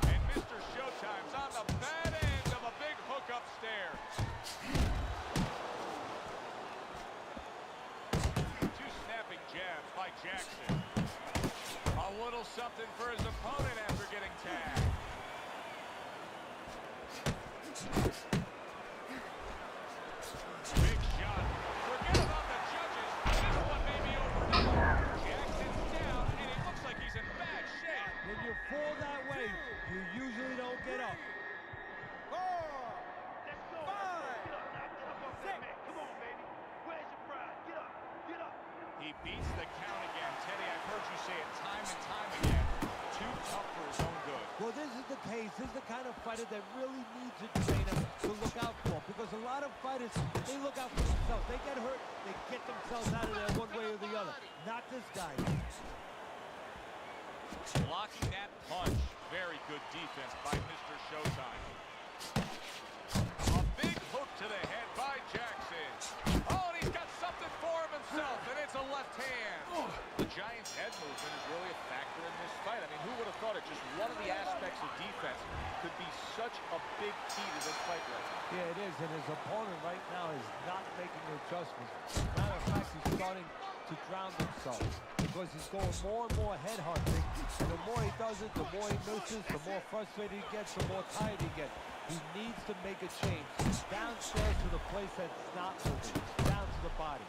And Mr. Showtime's on the bad end of a big hook upstairs. Two snapping jabs by Jackson. A little something for his opponent after getting tagged. Big shot. Forget about the judges. This one may be over now. Jackson's down, and it looks like he's in bad shape. When you fall that way, you usually don't get up. 4, 5, Get up now. Get up off that man. Come on, baby. Where's your pride? Get up. Get up. He beats the count again. Teddy, I've heard you say it time and time again. Too tough for his own good. Well, this is the case. This is the kind of fighter that really needs a trainer to look out for. Because a lot of fighters, they look out for themselves. They get hurt, they get themselves out of there one way or the other. Not this guy. Blocking that punch. Very good defense by Mr. Showtime. A big hook to the head by Jackson. Oh, and he's got something for himself, and it's a left hand. The Giants' head movement is really a factor in this fight. I mean, who would have thought it? Just one of the aspects of defense could be such a big key to this fight right now. Yeah, it is. And his opponent right now is not making adjustments. Matter of fact, he's starting to drown himself because he's going more and more head hunting. And the more he does it, the more he misses, the more frustrated he gets, the more tired he gets. He needs to make a change. Downstairs to the place that's not moving. Down to the body.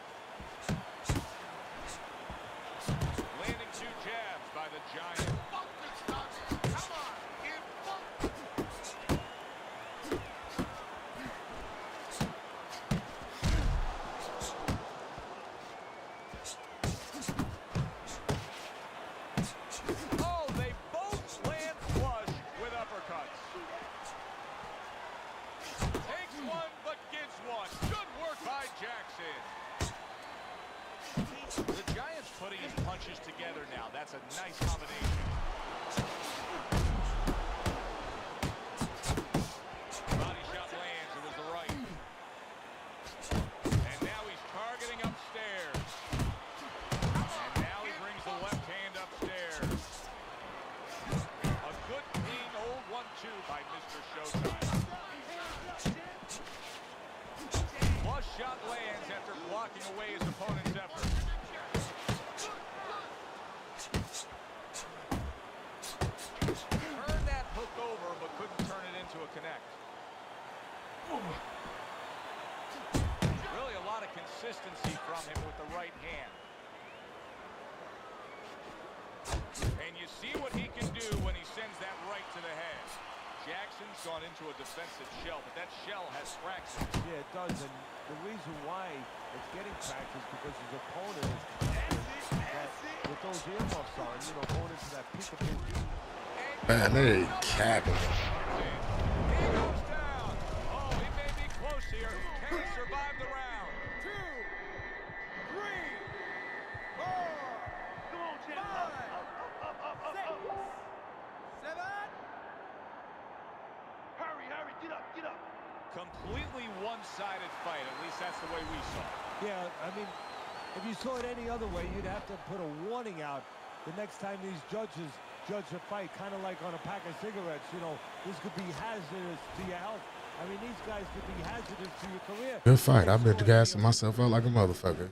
Landing two jabs by the Giant. Oh, they both land flush with uppercuts. Takes one, but gives one. Good work by Jackson. The Giants putting his punches together now. That's a nice combination. Body shot lands. It was the right. And now he's targeting upstairs. And now he brings the left hand upstairs. A good, clean, old 1-2 by Mr. Showtime. Flush shot lands after blocking away his opponent's effort. Turned that hook over, but couldn't turn it into a connect. Really a lot of consistency from him with the right hand. And you see what he can do when he sends that right to the head. Jackson's gone into a defensive shell, but that shell has cracks in it. Yeah, it does, and the reason why it's getting cracked is because his opponent is with those earmuffs on, you know, going into that peak of his. Man, they ain't capping. He goes down. Oh, he may be close here. Can he survive the round? 2, 3, 4, Come on, champ. 5, 6, 7. Hurry, hurry. Get up, get up. Completely one-sided fight. At least that's the way we saw it. Yeah, I mean, if you saw it any other way, you'd have to put a warning out the next time these judges judge a fight, kind of like on a pack of cigarettes. You know, this could be hazardous to your health. I mean, these guys could be hazardous to your career. Good fight. I've been gassing myself out like a motherfucker.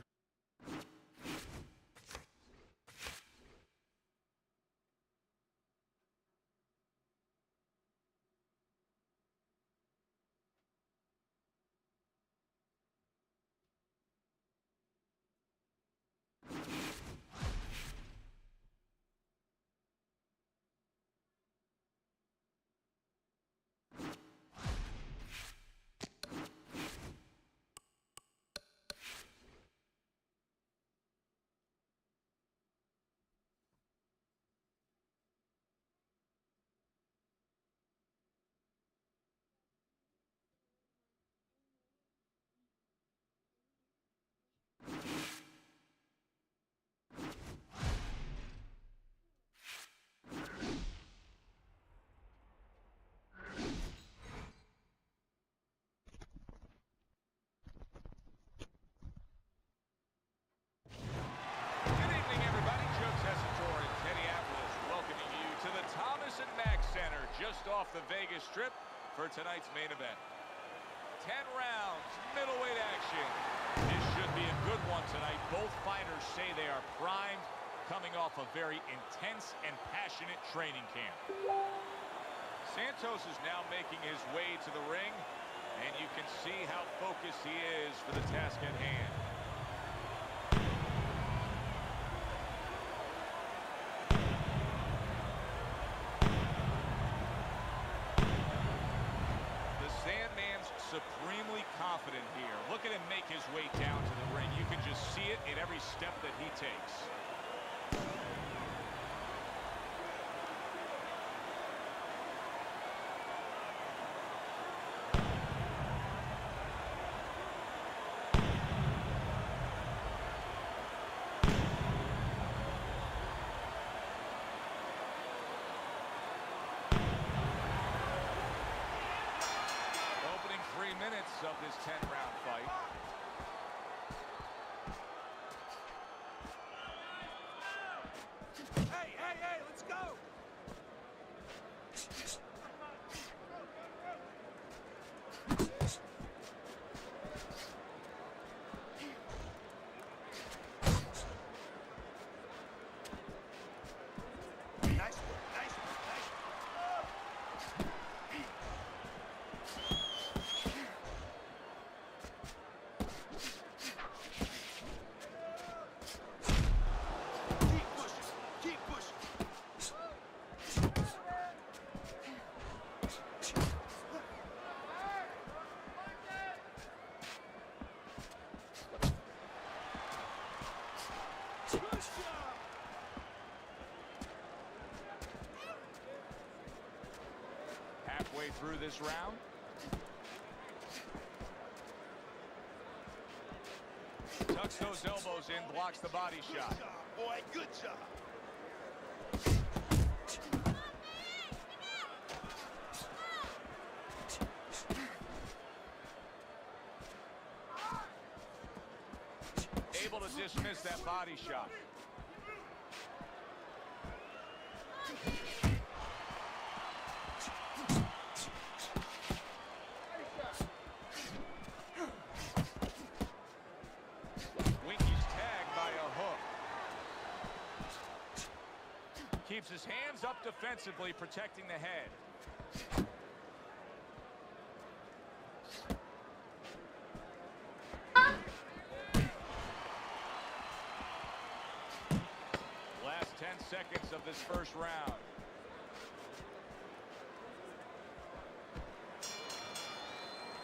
Just off the Vegas Strip for tonight's main event. 10 rounds, middleweight action. This should be a good one tonight. Both fighters say they are primed, coming off a very intense and passionate training camp. Santos is now making his way to the ring, and you can see how focused he is for the task at hand. Supremely confident here. Look at him make his way down to the ring. You can just see it in every step that he takes. Minutes of this 10-round fight. Hey, let's go. Halfway through this round. Tucks Puts those elbows in, blocks the body shot. Boy, good job. Able to dismiss that body shot. Keeps his hands up defensively, protecting the head. Last 10 seconds of this first round.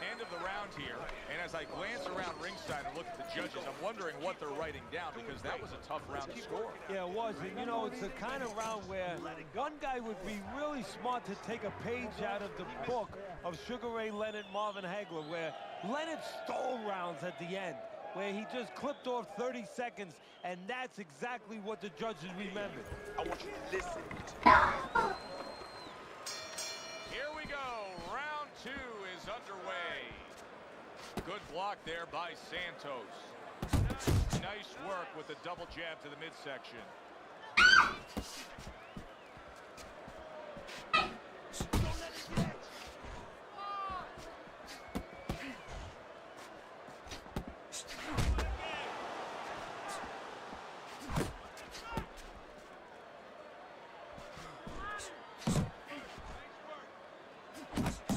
End of the round here, and as I glance around ringside and look at the judges, I'm wondering what they're writing down, because that was a tough round to score. Yeah, it was, and you know, it's the kind of round where one guy would be really smart to take a page out of the book of Sugar Ray Leonard, Marvin Hagler, where Leonard stole rounds at the end, where he just clipped off 30 seconds, and that's exactly what the judges remembered. I want you to listen. Here we go. Round 2 is underway. Good block there by Santos. Nice work with the double jab to the midsection.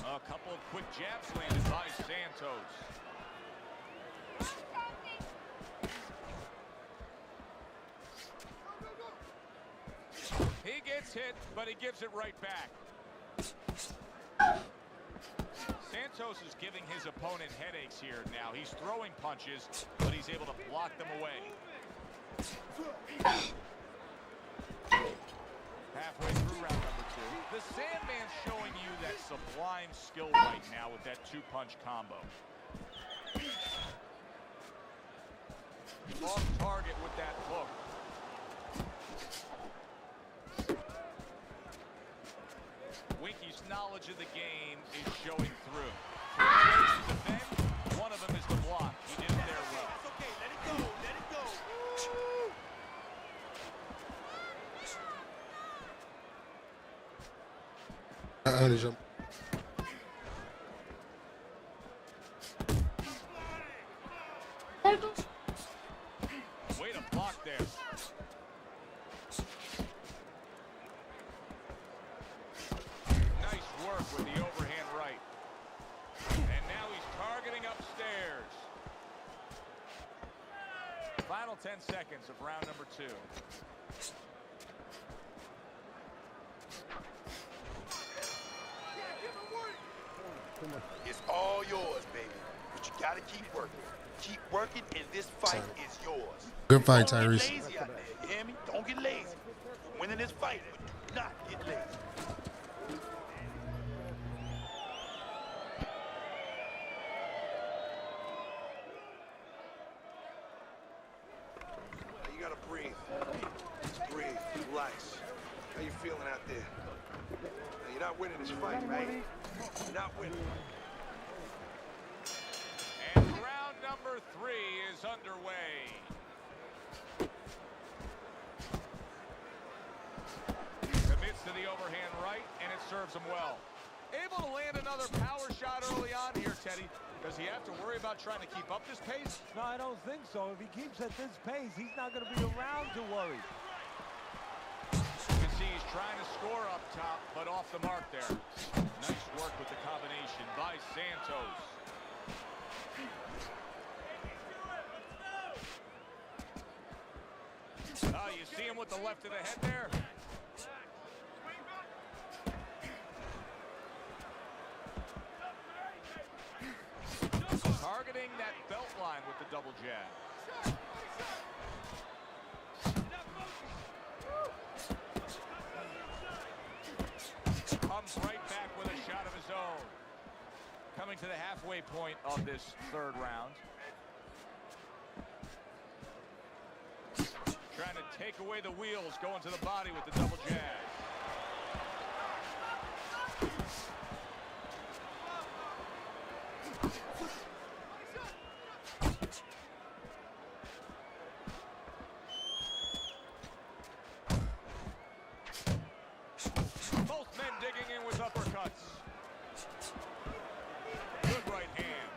A couple of quick jabs landed by Santos. He gets hit, but he gives it right back. Santos is giving his opponent headaches here now. He's throwing punches, but he's able to block them away. Halfway through round number 2. The Sandman's showing you that sublime skill right now with that 2-punch combo. Off target with that hook. Winky's knowledge of the game is showing through. 3 ways to defend, one of them is to block. He did it there well. That's okay, let it go, let it go. Jump. Way to block there. Nice work with the overhand right. And now he's targeting upstairs. Final 10 seconds of round number 2. It's all yours, baby. But you gotta keep working. Keep working, and this fight is yours. Good fight, Don't Tyrese. get lazy out there, you hear me? Don't get lazy. You're winning this fight, but do not get lazy. You gotta breathe. Breathe. Relax. How you feeling out there? Now, you're not winning this fight, right? You're not winning. And round number 3 is underway. Commits to the overhand right, and it serves him well. Able to land another power shot early on here, Teddy. Does he have to worry about trying to keep up this pace? No, I don't think so. If he keeps at this pace, he's not going to be around to worry. You can see he's trying to score up top, but off the mark there. Nice work with the combination by Santos. You see him with the left of the head there? Targeting that belt line with the double jab. Comes right back with a shot of his own. Coming to the halfway point of this 3rd round. take away the wheels, going to the body with the double jab. Both men digging in with uppercuts. Good right hand.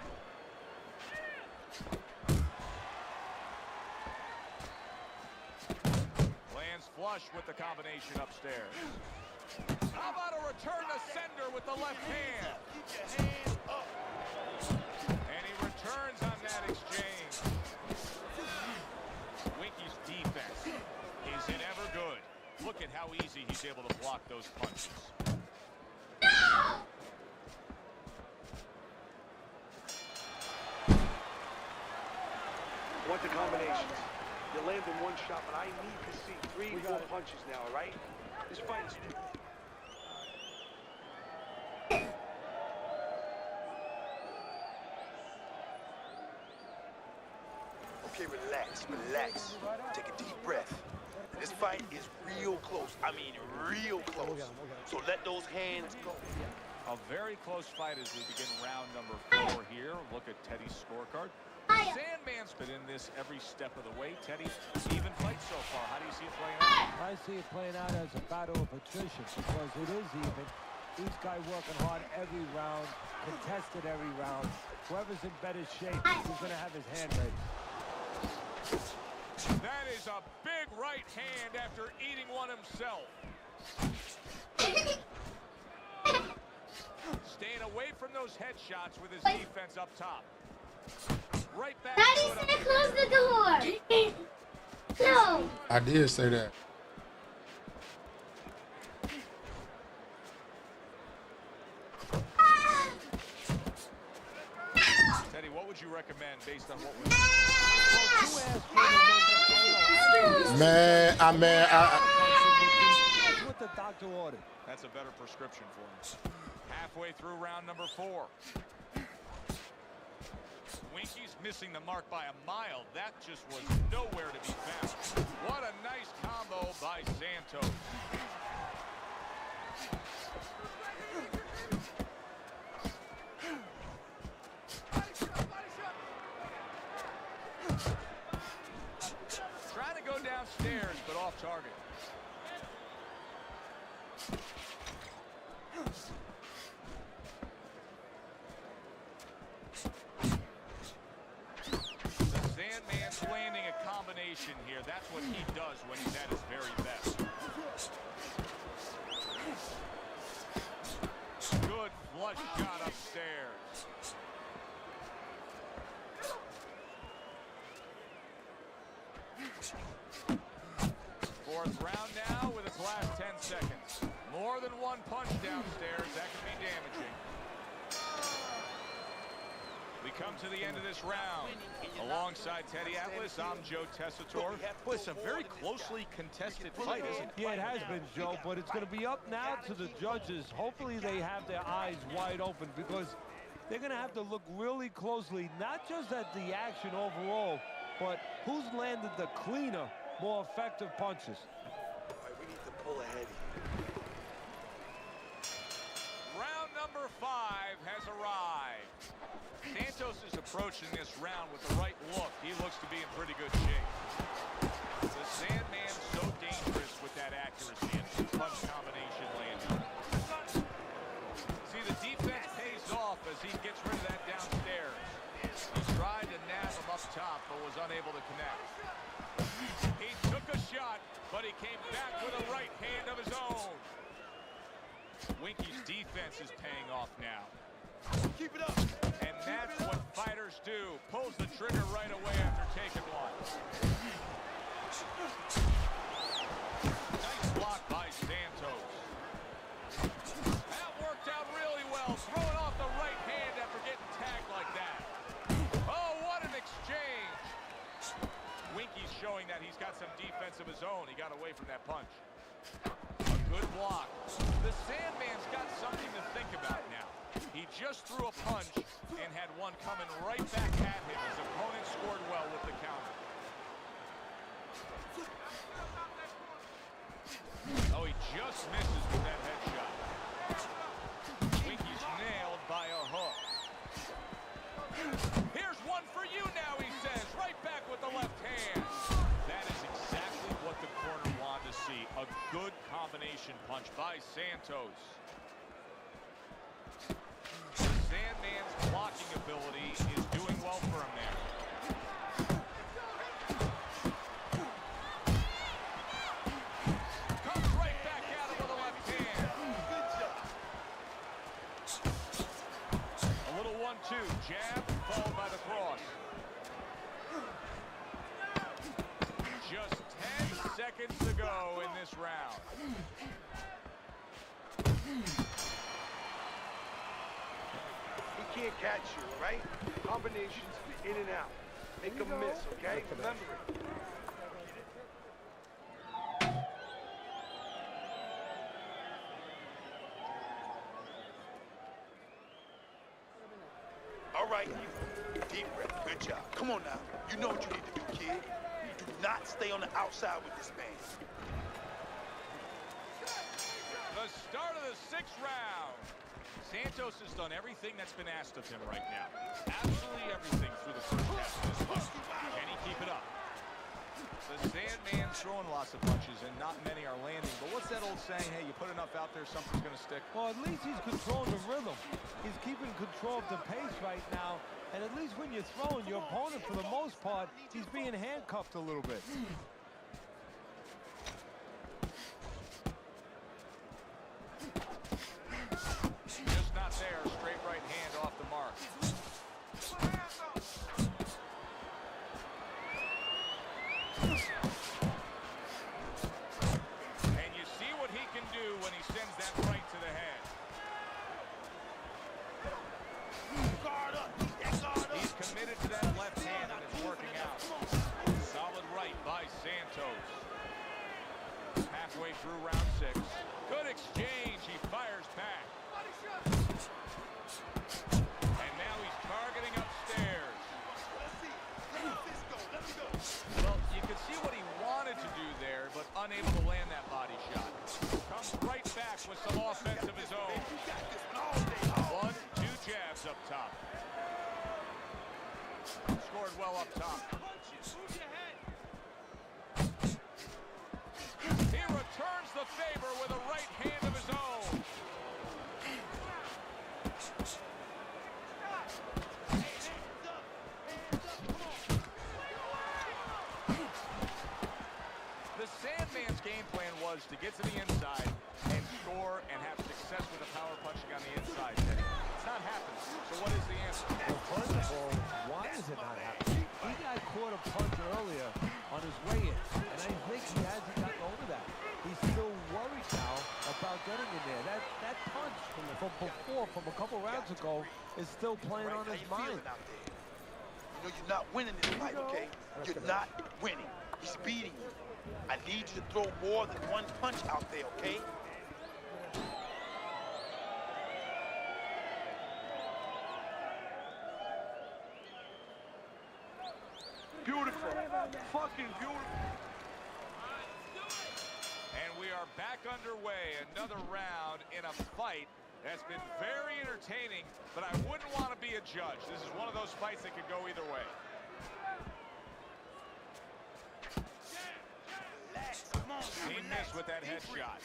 Lands flush with the combination upstairs. How about a return to sender with the left hand? Keep your hands up. And he returns on that exchange. Winky's defense, is it ever good? Look at how easy he's able to block those punches. Want the combinations. You land in one shot, but I need to see 3 more punches now, all right? This fight is... Okay, relax, relax. Take a deep breath. This fight is real close. I mean, real close. So let those hands go. A very close fight as we begin round number 4 here. Look at Teddy's scorecard. Sandman's been in this every step of the way. Teddy, even fight so far. How do you see it playing out? I see it playing out as a battle of attrition because it is even. Each guy working hard every round, contested every round. Whoever's in better shape is going to have his hand ready. That is a big right hand after eating one himself. Staying away from those headshots with his defense up top. Right back. Daddy said close the door. No. I did say that. Teddy, what would you recommend based on what Man, That's what the doctor ordered. That's a better prescription for him. Halfway through round number 4. Winky's missing the mark by a mile. That just was nowhere to be found. What a nice combo by Santos. Trying to go downstairs, but off target. Landing a combination here. That's what he does when he's at his very best. Good flush shot upstairs. Fourth round now with its last 10 seconds. More than one punch downstairs. That can be damaging. We come to the end of this round. Alongside Teddy Atlas, I'm Joe Tessitore. Boy, it's a very closely contested fight, isn't it? Yeah, it has been, Joe, but it's going to be up now to the judges. Hopefully they have their eyes wide open because they're going to have to look really closely, not just at the action overall, but who's landed the cleaner, more effective punches. All right, we need to pull ahead here. Round number 5 has arrived. Santos is approaching this round with the right look. He looks to be in pretty good shape. The Sandman's so dangerous with that accuracy and punch combination landing. See, the defense pays off as he gets rid of that downstairs. He tried to nab him up top, but was unable to connect. He took a shot, but he came back with a right hand of his own. Winky's defense is paying off now. Keep it up. And that's what fighters do. Pulls the trigger right away after taking one. Nice block by Santos. That worked out really well. Throwing off the right hand after getting tagged like that. Oh, what an exchange. Winky's showing that he's got some defense of his own. He got away from that punch. A good block. The Sandman's got something to think about now. He just threw a punch and had one coming right back at him. His opponent scored well with the counter. misses with that headshot. Winky's nailed by a hook. Here's one for you now, he says. Right back with the left hand. That is exactly what the corner wanted to see. A good combination punch by Santos. The Sandman's blocking ability is doing well for him there. Comes right back at him with a left hand. Good job. A little 1-2. Jab, followed by the cross. Just 10 seconds to go in this round. He can't catch you, right? Combinations in and out. Make him miss, okay? Remember it. All right, deep breath. Good job. Come on now. You know what you need to do, kid. Do not stay on the outside with this man. The start of the 6th round. Santos has done everything that's been asked of him right now. Absolutely everything through the first half of this fight. Can he keep it up? The Sandman's throwing lots of punches, and not many are landing. But what's that old saying? Hey, you put enough out there, something's going to stick. Well, at least he's controlling the rhythm. He's keeping control of the pace right now. And at least when you're throwing, your opponent, for the most part, he's being handcuffed a little bit. Just not there. Straight right hand off the mark. And you see what he can do when he sends that right to the head. Guard up. Guard up. He's committed to that left hand, and it's working out. Solid right by Santos. Halfway through round 6. Good exchange. He fires back. And now he's targeting upstairs. Well, you could see what he wanted to do there, but unable to land that body shot. Comes right back with some offense of his own. 1-2 jabs up top. Scored well up top. He returns the favor with a right hand of his own. The Sandman's game plan was to get to the inside and score and have success with the power punching on the inside. It's not happening. So what is the answer? Well, first of all, why is it not happening? He got caught a punch earlier on his way in, and I think he hasn't gotten over that. He's still worried now about getting in there. That punch from before, from a couple rounds ago, is still playing on his mind. Out there? You know you're not winning this fight, okay? You're not winning. He's beating you. I need you to throw more than one punch out there, okay? Beautiful. Fucking beautiful. And we are back underway. Another round in a fight that's been very entertaining, but I wouldn't want to be a judge. This is one of those fights that could go either way. He missed with that headshot.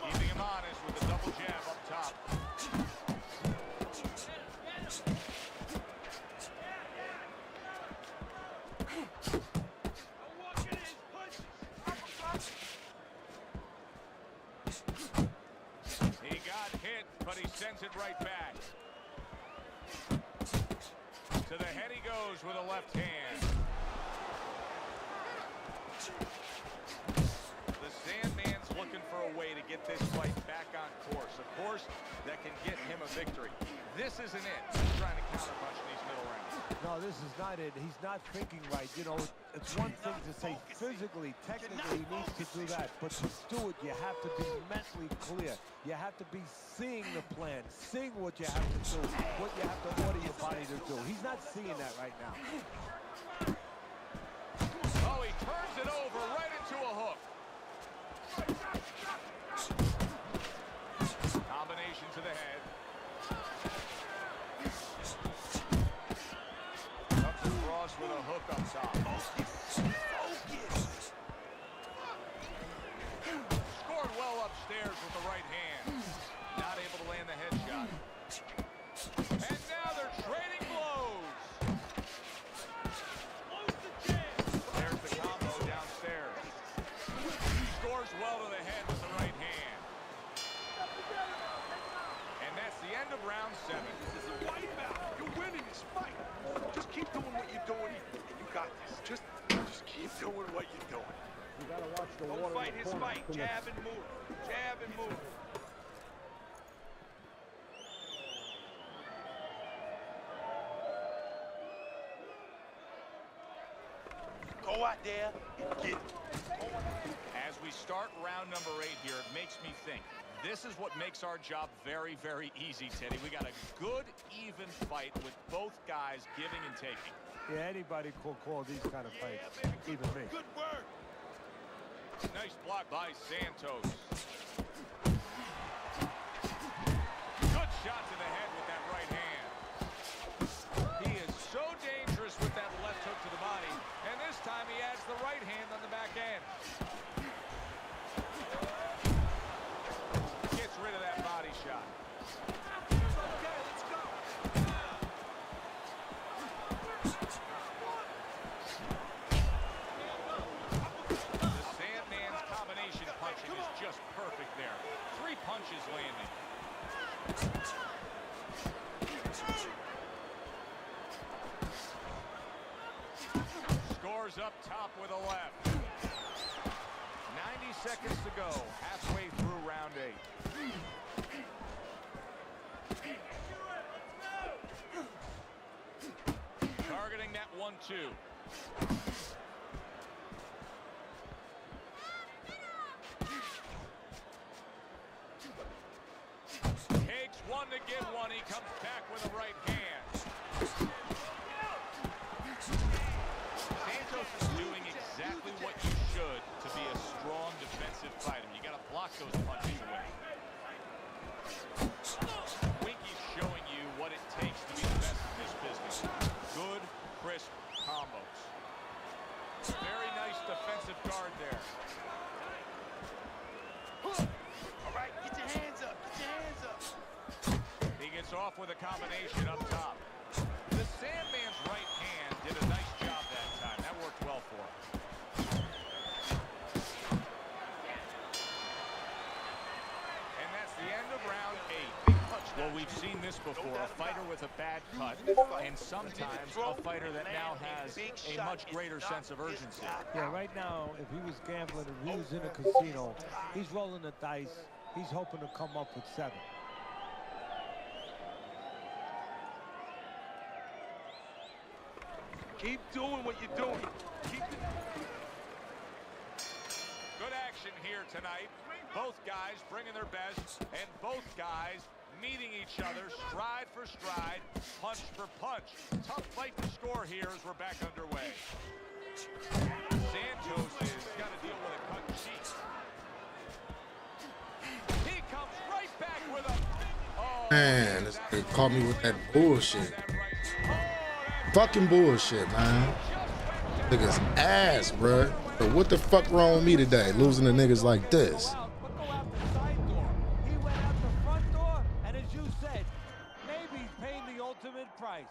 Keeping him honest with the double jab up top. He got hit, but he sends it right back. To the head he goes with a left hand. The Sandman's looking for a way to get this fight back on course. A course that can get him a victory. This isn't it. He's trying to counterpunch in these middle rounds. No, this is not it. He's not thinking right. You know, it's one thing to say physically, technically he needs to do that, but to do it, you have to be mentally clear. You have to be seeing the plan, seeing what you have to do, what you have to order your body to do. He's not seeing that right now. Oh, he turns it over right into a hook. Combination to the head. Comes across with a hook up top. Scored well upstairs with the right hand. Not able to land the headshot. And now they're trading blows. There's the combo downstairs. Scores well to the head with the right hand. And that's the end of round 7. This is a wipeout. You're winning this fight. Just keep doing what you're doing. You got this. Just keep doing what you're doing. You gotta watch the Don't water fight in the his corner. fight. Jab and move. Jab and move. Go out there and get it. As we start round number 8 here, it makes me think. This is what makes our job very, very easy, Teddy. We got a good, even fight with both guys giving and taking. Yeah, anybody could call these kind of fights, even me. Good work. Nice block by Santos. Good shot to the head with that right hand. He is so dangerous with that left hook to the body, and this time he adds the right hand on the back end. Gets rid of that body shot. Okay, let's go. The Sandman's combination punching is just perfect there. 3 punches landing. Scores up top with a left. 90 seconds to go, halfway through round 8. Targeting that 1-2. Takes one to give one. He comes back with a right hand. Santos is doing exactly what you should to be a strong defensive fighter. You got to block those punches away. Winky's showing you what it takes to be the best in this business. Good, crisp combos. Very nice defensive guard there. All right, get your hands up. Get your hands up. He gets off with a combination up top. The Sandman's right hand did a nice job that time. That worked well for him. And that's the end of round 8. Well, we've seen this before. A fighter with a bad cut, and sometimes a fighter that now has a much greater sense of urgency. Yeah, right now, if he was gambling, if he was in a casino, he's rolling the dice. He's hoping to come up with 7. Keep doing what you're doing. Keep it. Good action here tonight. Both guys bringing their best, and both guys meeting each other stride for stride, punch for punch. Tough fight to score here as we're back underway. Santos has got to deal with a cut cheek. He comes right back with a... Oh, Man, they caught me with that bullshit. Fucking bullshit, man. Niggas ass, bruh. But what the fuck wrong with me today? Losing to niggas like this. He went out the front door, and as you said, maybe he's paying the ultimate price.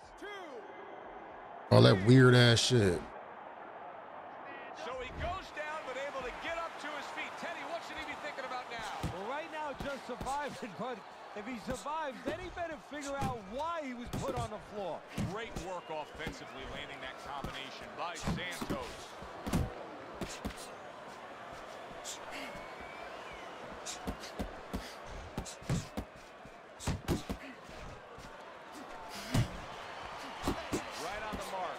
All that weird ass shit. So he goes down, but able to get up to his feet. Teddy, what should he be thinking about now? Well, right now, just surviving, but if he survives, then he better figure out why he was put on the floor. Great work offensively, landing that combination by Santos. Right on the mark.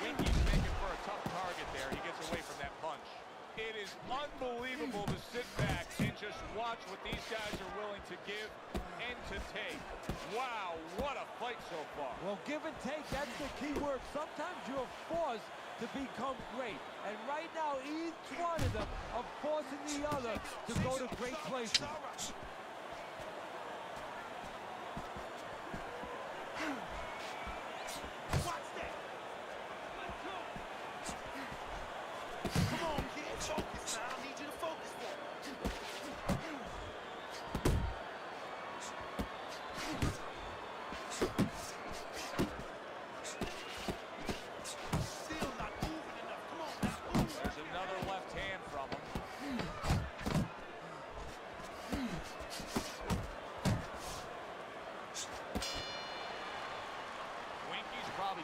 Winky's making for a tough target there. He gets away from that punch. It is unbelievable to sit back and just watch what these guys are willing to give and to take. Wow, what a fight so far. Well, give and take, that's the key word. Sometimes you're forced to become great. And right now, each one of them are forcing the other to go to great places.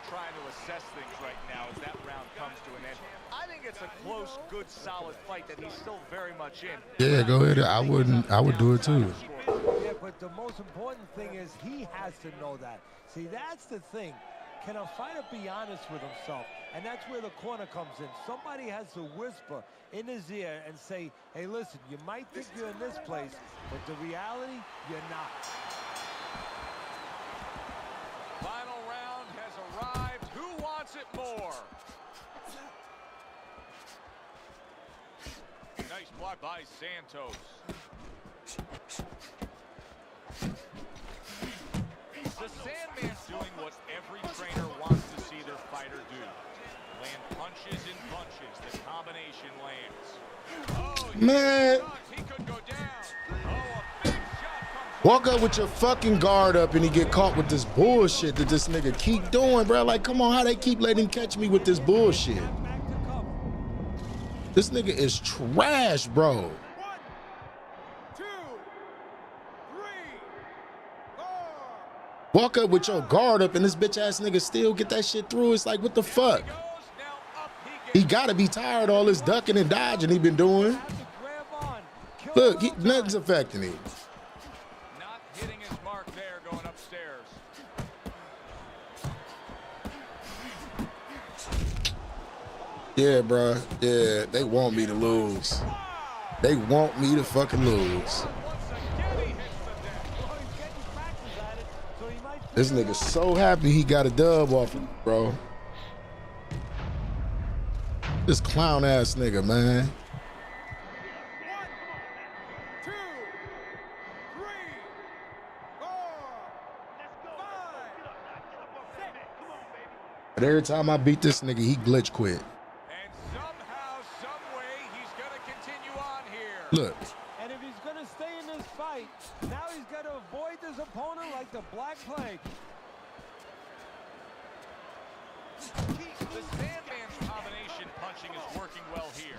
Trying to assess things right now as that round comes to an end. I think it's a close, good, solid fight that he's still very much in. Yeah, go ahead. I would do it too. Yeah, but the most important thing is he has to know that. See, that's the thing. Can a fighter be honest with himself? And that's where the corner comes in. Somebody has to whisper in his ear and say, hey, listen, you might think you're in this place, but the reality, you're not. Final round has arrived. Who wants it more? Nice block by Santos. The Sandman's doing what every trainer wants to see their fighter do. Land punches and punches. The combination lands. Oh, man. He could go down. Oh, a big shot comes. Walk up with your fucking guard up and he get caught with this bullshit that this nigga keep doing, bro. Like, come on, how they keep letting him catch me with this bullshit? This nigga is trash, bro. 1, 2, 3, 4. Walk up with your guard up and this bitch ass nigga still get that shit through. It's like, what the fuck? He gotta be tired of all this ducking and dodging he been doing. Look, nothing's affecting him. Not hitting his mark there, going upstairs. Yeah, bro. Yeah, they want me to lose. They want me to fucking lose. This nigga's so happy he got a dub off him, bro. This clown ass nigga, man. 1, 2, 3, 4, 5, 6. But every time I beat this nigga, he glitch quit. And somehow, some way, he's gonna continue on here. Look. And if he's gonna stay in this fight, now he's got to avoid this opponent like the Black Plague. The Sandman's combination punching is working well here.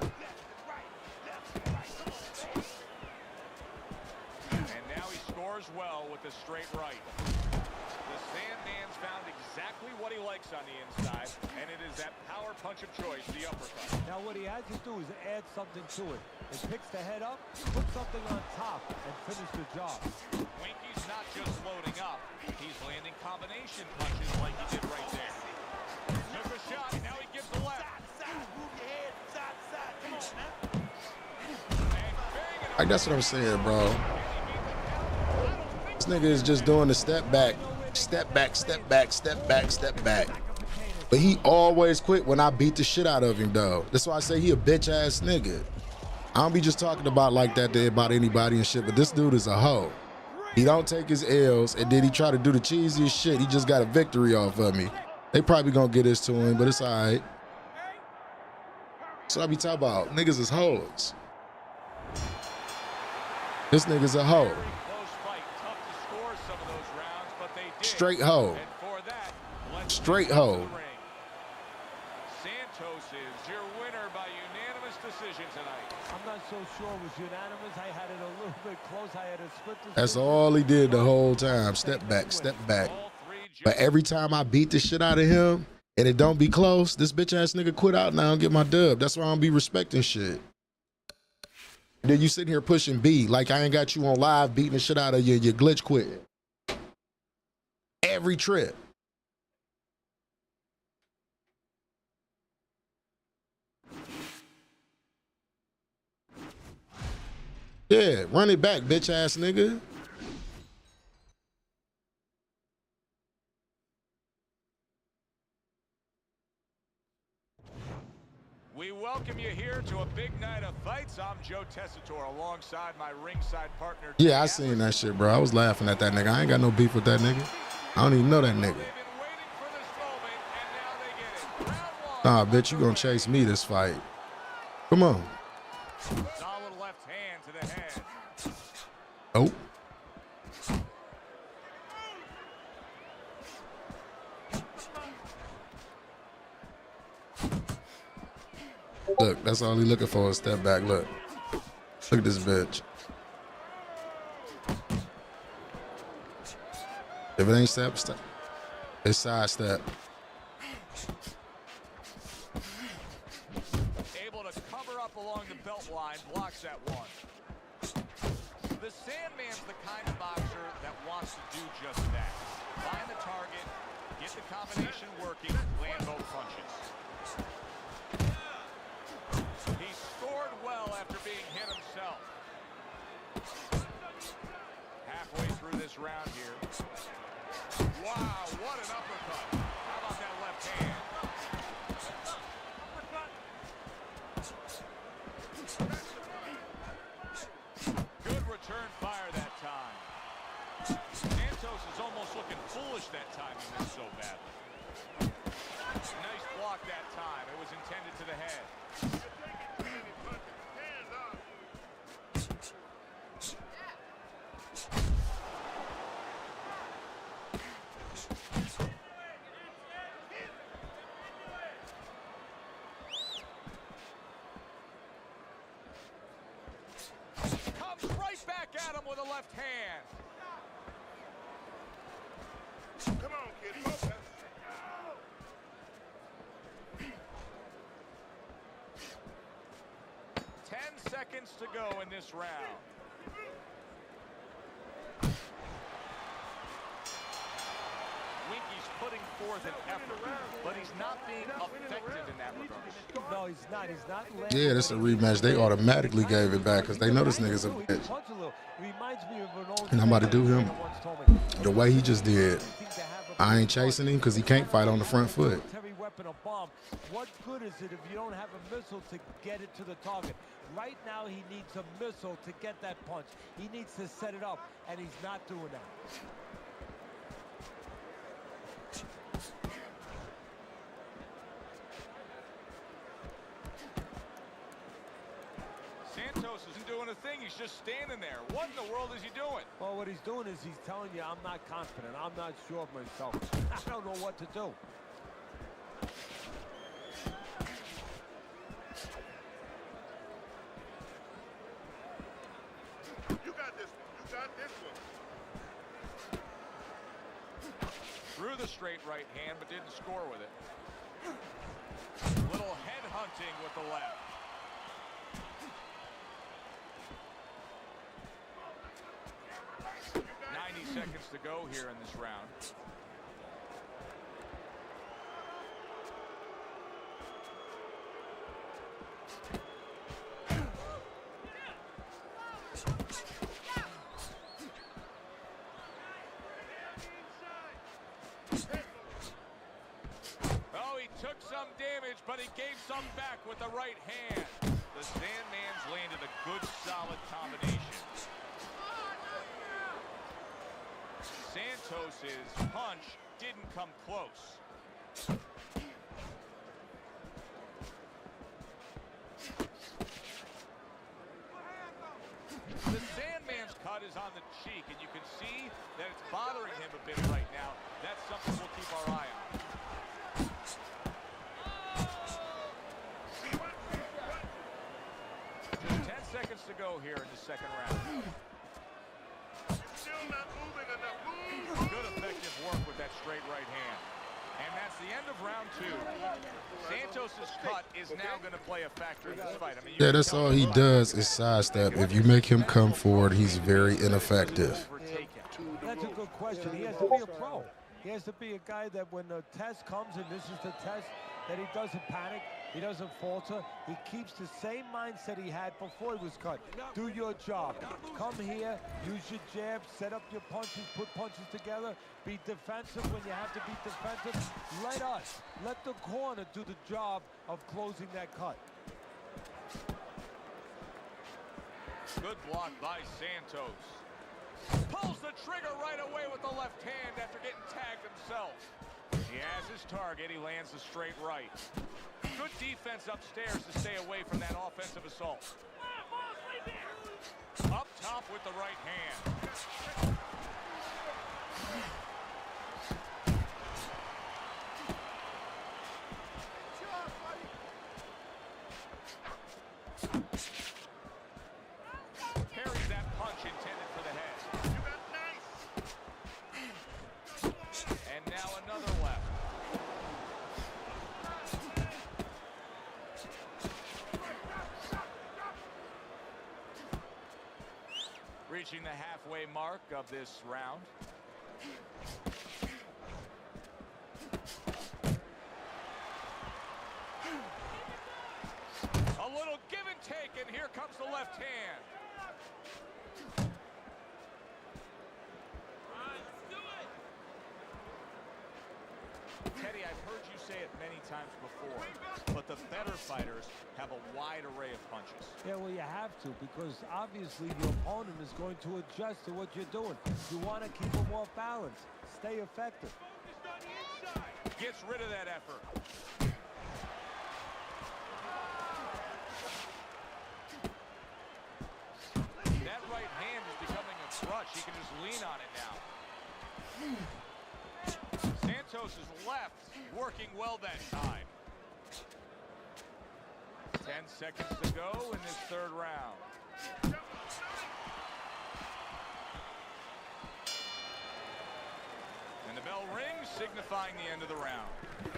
And now he scores well with the straight right. The Sandman's found exactly what he likes on the inside, and it is that power punch of choice, the uppercut. Now what he has to do is add something to it. He picks the head up, put something on top, and finish the job. Winky's not just loading up, he's landing combination punches like he did right there. Took a shot, now he gives the left. Like, that's what I'm saying, bro. This nigga is just doing the step back, step back, step back, step back, step back. But he always quit when I beat the shit out of him, though. That's why I say he a bitch ass nigga. I don't be just talking about like that to about anybody and shit, but this dude is a hoe. He don't take his L's, and then he try to do the cheesiest shit. He just got a victory off of me. They probably gonna get this to him, but it's all right. That's what I be talking about. Niggas is hoes. This nigga's a hoe. Straight hoe. Straight hoe. Santos is your winner by unanimous decision tonight. I'm not so sure it was unanimous. I had it a little bit close. I had a split decision. That's all he did the whole time. Step back, step back. But every time I beat the shit out of him and it don't be close, this bitch ass nigga quit out now and get my dub. That's why I don't be respecting shit. And then you sitting here pushing B like I ain't got you on live beating the shit out of you. You glitch quit. Every trip. at? Run it back, bitch ass nigga. We welcome you here to a big night of fights. I'm Joe Tessitore alongside my ringside partner. Yeah, I seen that shit, bro. I was laughing at that nigga. I ain't got no beef with that nigga. I don't even know that nigga. Nah, bitch, you gonna chase me this fight. Come on. Solid left hand to the head. Oh. Look, that's all he looking for, a step back. Look. Look at this bitch. If it ain't step, it's side step. Able to cover up along the belt line, blocks that one. The Sandman's the kind of boxer that wants to do just that. Find the target, get the combination working, land both punches. He scored well after being hit himself. Halfway through this round here. Wow, what an uppercut. How about that left hand? Good return fire that time. Santos is almost looking foolish that time he missed so badly. Nice block that time. It was intended to the head. Comes right back at him with a left hand. Come on, kid. Focus. 10 seconds to go in this round. Winky's putting forth an effort, but he's not being effective in that regard. No, he's not. He's not. Yeah, this is a rematch. They automatically gave it back because they know this nigga's a bitch. And I'm about to do him the way he just did. I ain't chasing him because he can't fight on the front foot. Heavy weapon, a bomb. What good is it if you don't have a missile to get it to the target? Right now, he needs a missile to get that punch. He needs to set it up, and he's not doing that. Santos isn't doing a thing. He's just standing there. What in the world is he doing? Well, what he's doing is he's telling you, I'm not confident. I'm not sure of myself. I don't know what to do. You got this one. You got this one. Threw the straight right hand, but didn't score with it. Little head hunting with the left. 90 seconds to go here in this round. Oh, he took some damage, but he gave some back with the right hand. The Sandman's landed a good, solid combination. Santos's punch didn't come close. The Sandman's cut is on the cheek, and you can see that it's bothering him a bit right now. That's something we'll keep our eye on. 10 seconds to go here in the second round. Still not moving enough. Good effective work with that straight right hand. And that's the end of round 2. Santos's cut is now going to play a factor in this fight. I mean, Yeah, that's all he does is sidestep. If you make him come forward, he's very ineffective. That's a good question. He has to be a pro. He has to be a guy that when the test comes, and this is the test, that he doesn't panic, He doesn't falter. He keeps the same mindset he had before he was cut. Do your job. Come here, use your jab, set up your punches, put punches together, be defensive when you have to be defensive. Let the corner do the job of closing that cut. Good block by Santos. Pulls the trigger right away with the left hand after getting tagged himself. He has his target. He lands the straight right. Good defense upstairs to stay away from that offensive assault. Up top with the right hand. Parries that punch intended for the head. And now another left. Reaching the halfway mark of this round. A little give and take, and here comes the left hand. Teddy, I've heard you say it many times before, but the better fighters have a wide array of punches. Yeah, well, you have to, because obviously your opponent is going to adjust to what you're doing. You want to keep them off balance. Stay effective. Gets rid of that effort. That right hand is becoming a crutch. He can just lean on it now. Santos is left, working well that time. 10 seconds to go in this third round. And the bell rings, signifying the end of the round.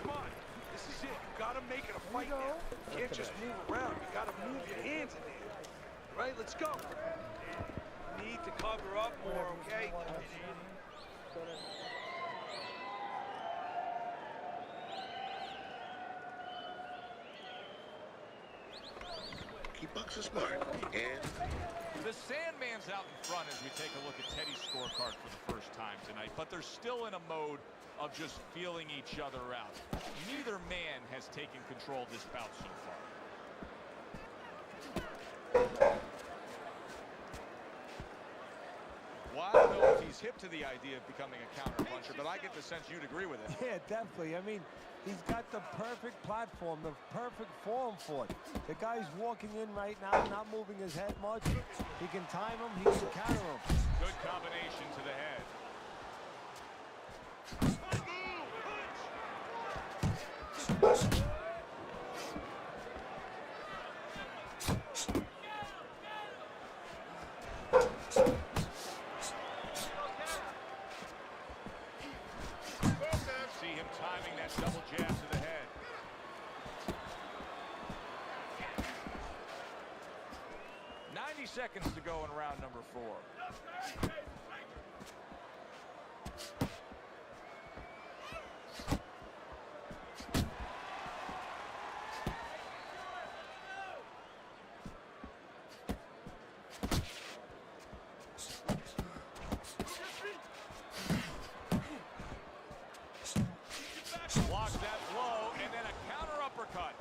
Come on, this is it. You gotta make it a fight now. You can't just move around. You gotta move your hands in there. Right, let's go. You need to cover up more, okay? Keep boxing smart. And the Sandman's out in front as we take a look at Teddy's scorecard for the first time tonight, but they're still in a mode of just feeling each other out. Neither man has taken control of this bout so far. Well, I don't know if he's hip to the idea of becoming a counter-puncher, but I get the sense you'd agree with it. Yeah, definitely. I mean, he's got the perfect platform, the perfect form for it. The guy's walking in right now, not moving his head much. He can time him, he can counter him. Good combination to the head. See him timing that double jab to the head. Seconds to go in round number 4. Blocks that blow and then a counter uppercut.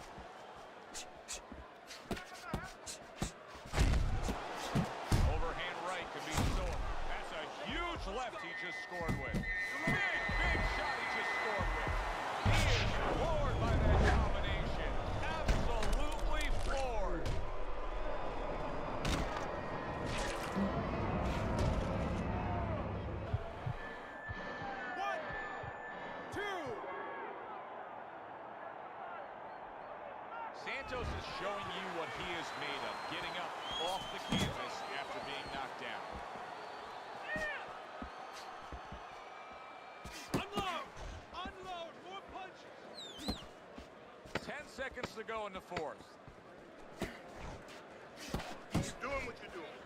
Left he just scored with. Big shot he just scored with. He is floored by that combination. Absolutely floored. One, two. Santos is showing you what he is made of, getting up off the canvas after being knocked down. Seconds to go in the 4th. Keep doing what you're doing.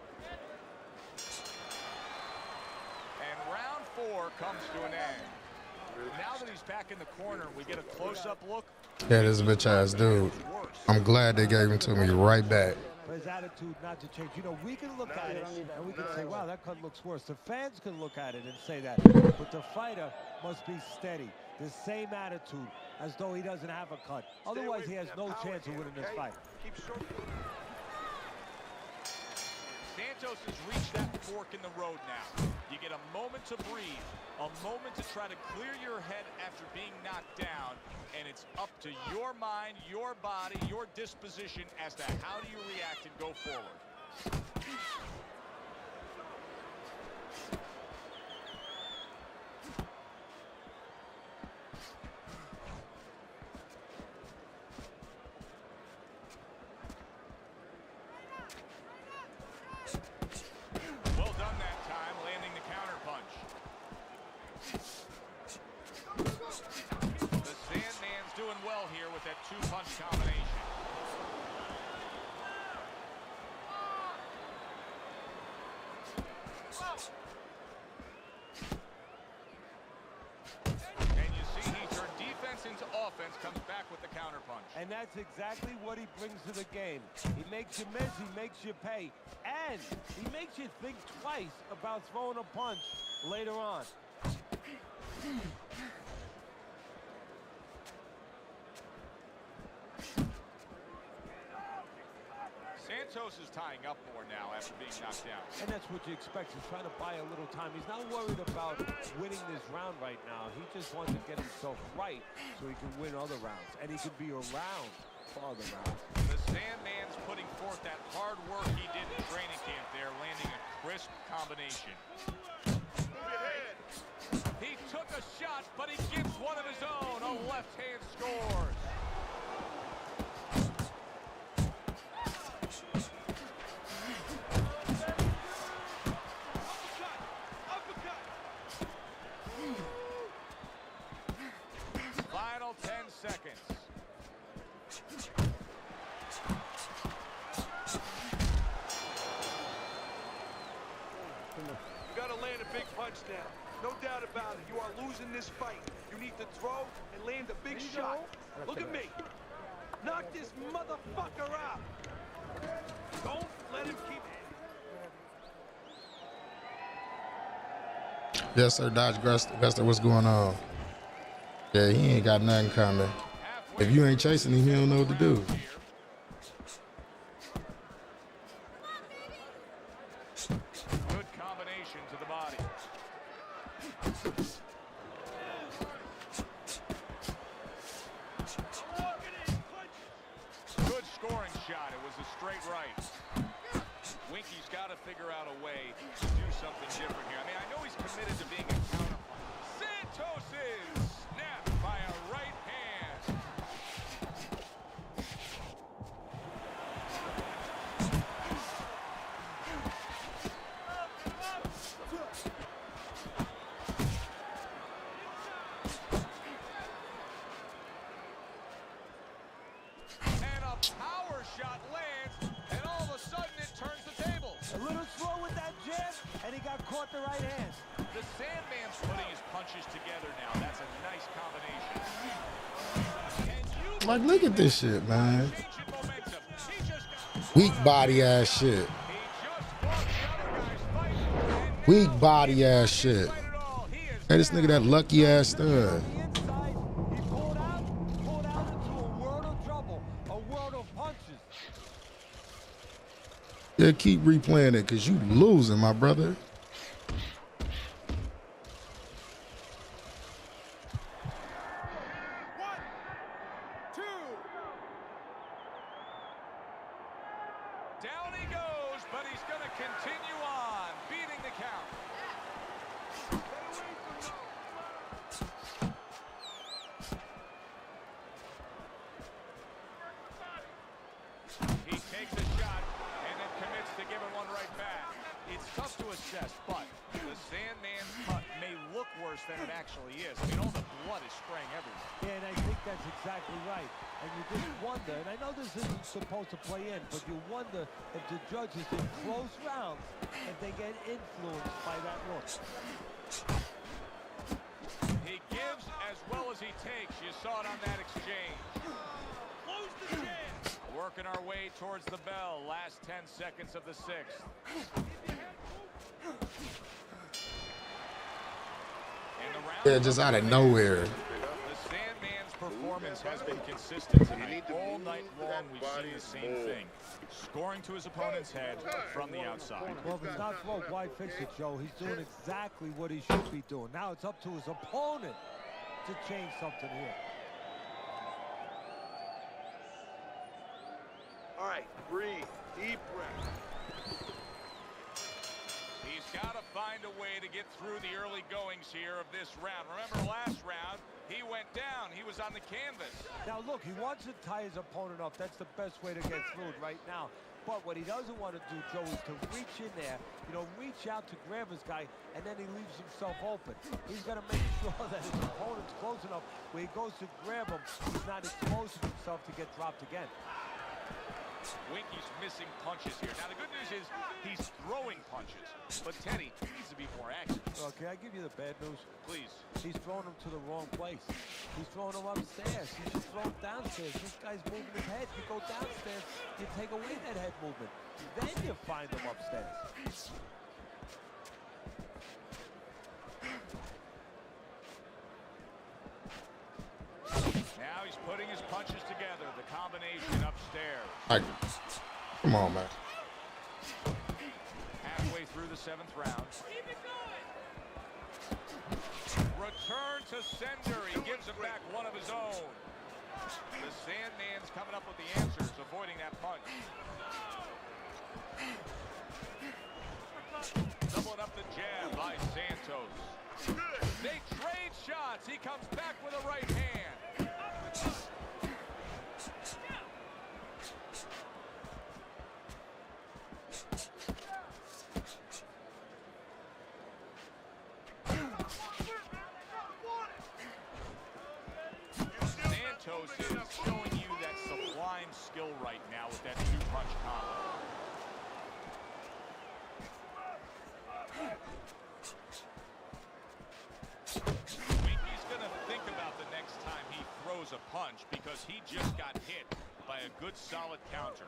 And round 4 comes to an end. Now that he's back in the corner, we get a close-up look Yeah, this bitch ass dude. I'm glad they gave him to me right back. For his attitude not to change. You know, we can look at it and we can say, wow, that cut looks worse. The fans can look at it and say that. But the fighter must be steady. The same attitude as though he doesn't have a cut. Otherwise, he has no chance of winning this fight. Santos has reached that fork in the road now. You get a moment to breathe, a moment to try to clear your head after being knocked down, and it's up to your mind, your body, your disposition as to how do you react and go forward. Well done that time, landing the counter punch. The Sandman's doing well here with that two-punch combination. And you see he turned defense into offense, comes back with the counter punch. And that's exactly what he brings to the game. He makes you miss, he makes you pay, and he makes you think twice about throwing a punch later on. Santos is tying up more now after being knocked down. And that's what you expect. He's trying to buy a little time. He's not worried about winning this round right now. He just wants to get himself right so he can win other rounds. And he can be around for other rounds. The Sandman's putting forth that hard work he did in training camp there, landing a crisp combination. He took a shot, but he gives one of his own. A left hand scores. Final 10 seconds. You gotta land a big punch now. No doubt about it. You are losing this fight. You need to throw and land a big shot. Look at me. Knock this motherfucker out. Don't let him keep it. Yes, sir, Dodge Guster, what's going on? Yeah, he ain't got nothing coming. If you ain't chasing him, he don't know what to do. Good combination to the body. Good scoring shot. It was a straight right. Winky's got to figure out a way to do something different here. I mean, I know he's committed to being a counter. Santos is snapped by a right hand. And a power shot lands, and all of a sudden it turns the tables. A little slow with that jab, and he got caught the right hand. The Sandman's putting his punches together now. That's a nice combination. Like, look at this shit, man. Weak body ass shit. Weak body ass shit. Hey, this nigga that lucky ass stud. He pulled out into a world of trouble, a world of punches. Yeah, keep replaying it, cause you losing, my brother. Down he goes, but he's going to continue on, beating the count. He takes a shot and then commits to giving one right back. It's tough to assess, but the Sandman's cut may look worse than it actually is. I mean, all the blood is spraying everywhere. Yeah, and I think that's exactly right. And you just wonder, and I know this isn't supposed to play in, but you wonder if the judges in close rounds, if they get influenced by that look. He gives as well as he takes. You saw it on that exchange. working our way towards the bell. Last 10 seconds of the sixth. Yeah, just out of nowhere. The Sandman's performance has been consistent tonight. All night long, we've seen the same thing. Scoring to his opponent's head from the outside. Well, if it's not broke, why fix it, Joe? He's doing exactly what he should be doing. Now it's up to his opponent to change something here. All right, breathe. Deep breath. He's got to find a way to get through the early goings here of this round. Remember last round, he went down. He was on the canvas. Now, look, he wants to tie his opponent up. That's the best way to get through it right now. But what he doesn't want to do, Joe, is to reach in there, reach out to grab his guy, and then he leaves himself open. He's got to make sure that his opponent's close enough where he goes to grab him, he's not exposing himself to get dropped again. Winky's missing punches here. Now, the good news is he's throwing punches. But Teddy needs to be more active. Okay, I give you the bad news. Please. He's throwing him to the wrong place. He's throwing him upstairs. He should throw him downstairs. This guy's moving his head. You go downstairs, you take away that head movement. Then you find him upstairs. Now he's putting his punches together. The combination upstairs. Come on, man. Halfway through the 7th round. Keep it going. Return to sender. He gives him back one of his own. The Sandman's coming up with the answers, avoiding that punch. Doubling up the jab by Santos. They trade shots. He comes back with a right hand. Santos is showing you that sublime skill right now with that 2-punch combo. Winky's gonna think about the next time he throws a punch because he just got hit by a good solid counter.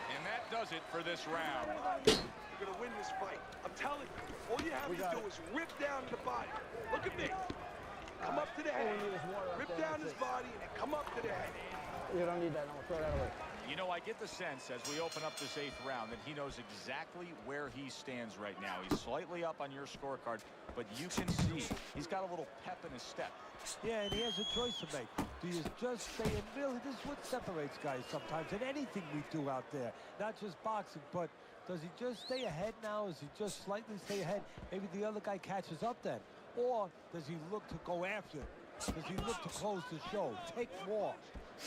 And that does it for this round. You're gonna win this fight. I'm telling you. All you have to do is rip down the body. Look at me. Come up to the head. Rip down his body and then come up to the head. You don't need that. No, throw that away. You know, I get the sense as we open up this 8th round that he knows exactly where he stands right now. He's slightly up on your scorecard, but you can see he's got a little pep in his step. Yeah, and he has a choice to make. Do you just stay in? Really, this is what separates guys sometimes in anything we do out there. Not just boxing, but does he just stay ahead now? Does he just slightly stay ahead? Maybe the other guy catches up then. Or does he look to go after it? Does he look to close the show? Take more.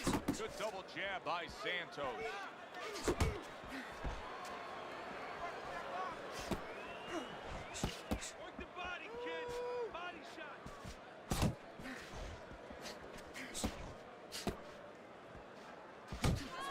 Good double jab by Santos. Work the body, kid. Body shot.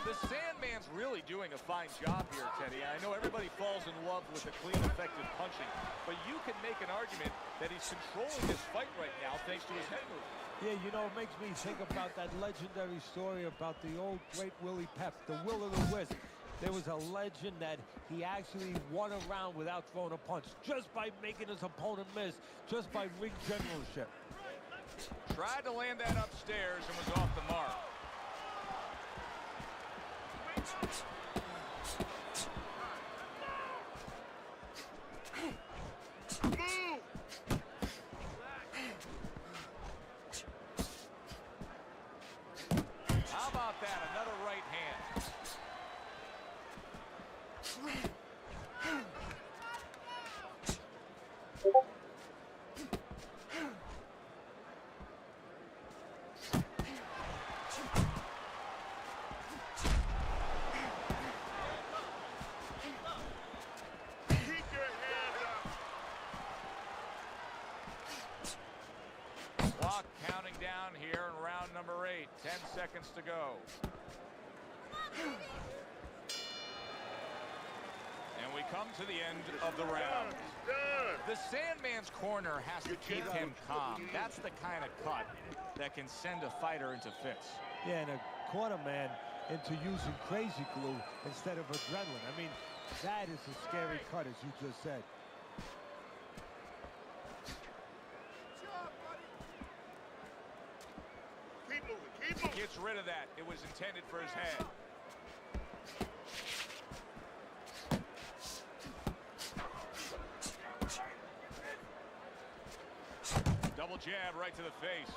The Sandman's really doing a fine job here, Teddy. I know everybody falls in love with the clean, effective punching, but you can make an argument that he's controlling this fight right now thanks to his head movement. Yeah, you know, it makes me think about that legendary story about the old great Willie Pep, the Will of the Wisp. There was a legend that he actually won a round without throwing a punch, just by making his opponent miss, just by ring generalship. Tried to land that upstairs and was off the mark. How about that? Another right hand. Clock counting down here in round number 8. 10 seconds to go. And we come to the end of the round. The Sandman's corner has to keep him calm. That's the kind of cut that can send a fighter into fits. Yeah, and a corner man into using crazy glue instead of adrenaline. I mean, that is a scary cut, as you just said. Keep moving, keep moving. Gets rid of that. It was intended for his head. Double jab right to the face.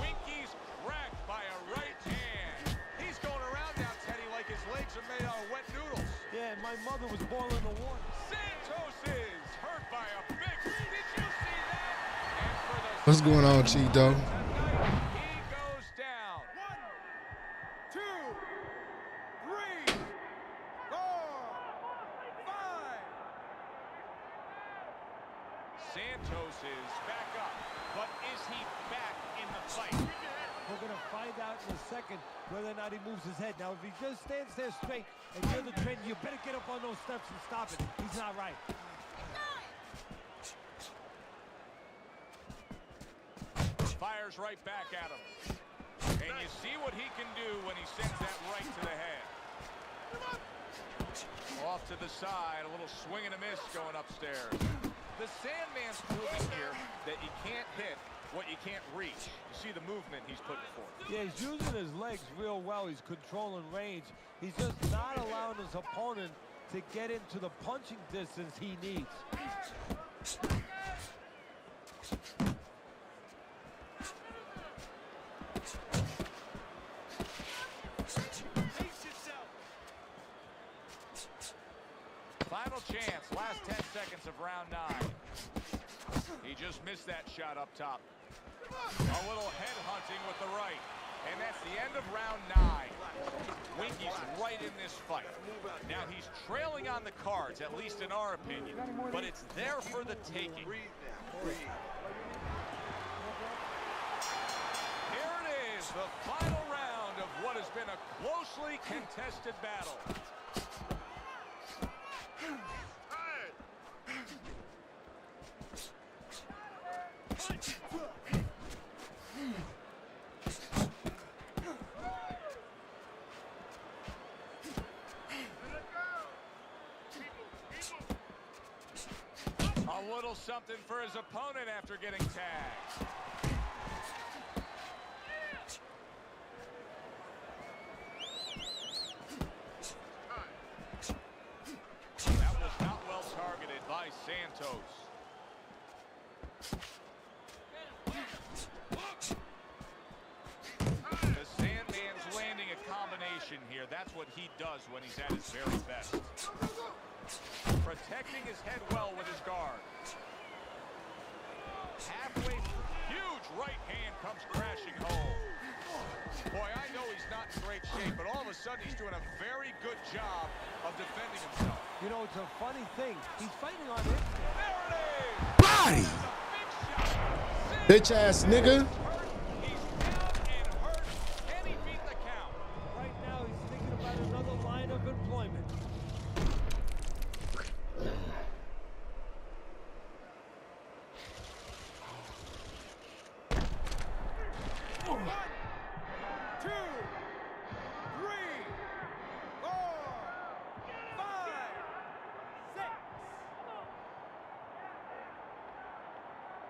Winky's cracked by a right hand. He's going around now, Teddy, like his legs are made out of wet noodles. Yeah, and my mother was boiling the water. Santos is hurt by a big... Did you see that? And for the... What's going on, Cheeto? He goes down. 1, 2, 3, 4, 5. Santos is back up, but is he back in the fight? We're going to find out in a second whether or not he moves his head. Now, if he just stands there straight and you're the trainer, you better get up on those steps and stop it. He's not right. Fires right back at him. And you see what he can do when he sends that right to the head. Off to the side, a little swing and a miss going upstairs. The Sandman's proving here that you can't hit what you can't reach. You see the movement he's putting forth. Yeah, he's using his legs real well. He's controlling range. He's just not allowing his opponent to get into the punching distance he needs. Final chance, last 10 seconds of round 9. He just missed that shot up top. A little head hunting with the right. And that's the end of round 9. Winky's right in this fight. Now he's trailing on the cards, at least in our opinion, but it's there for the taking. Breathe now, breathe. Here it is, the final round of what has been a closely contested battle. A little something for his opponent after getting tagged. That was not well targeted by Santos. The Sandman's landing a combination here. That's what he does when he's at his very best. Protecting his head well with his guard. Halfway through, huge right hand comes crashing home. Boy, I know he's not in great shape, but all of a sudden he's doing a very good job of defending himself. You know, it's a funny thing. He's fighting on it. There it is! Body! Bitch ass nigga. He's down and hurt. Can he beat the count? Right now, he's thinking about another line of employment.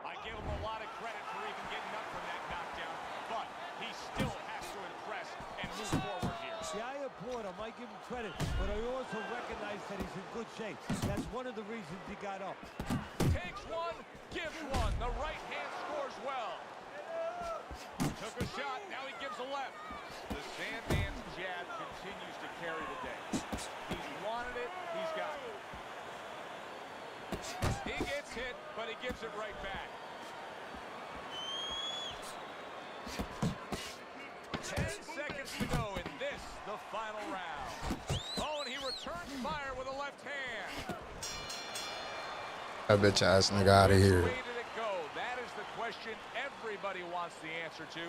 I give him a lot of credit for even getting up from that knockdown, but he still has to impress and move forward here. Yeah, I applaud him. I give him credit, but I also recognize that he's in good shape. That's one of the reasons he got up. Takes one, gives one. The right hand scores well. Took a shot, now he gives a left. The Sandman's jab continues to carry the day. He's wanted it, he's got it. He gets hit, but he gives it right back. 10 seconds to go in this, the final round. Oh, and he returns fire with a left hand. That bitch ass nigga out of here. Which way did it go? That is the question everybody wants the answer to.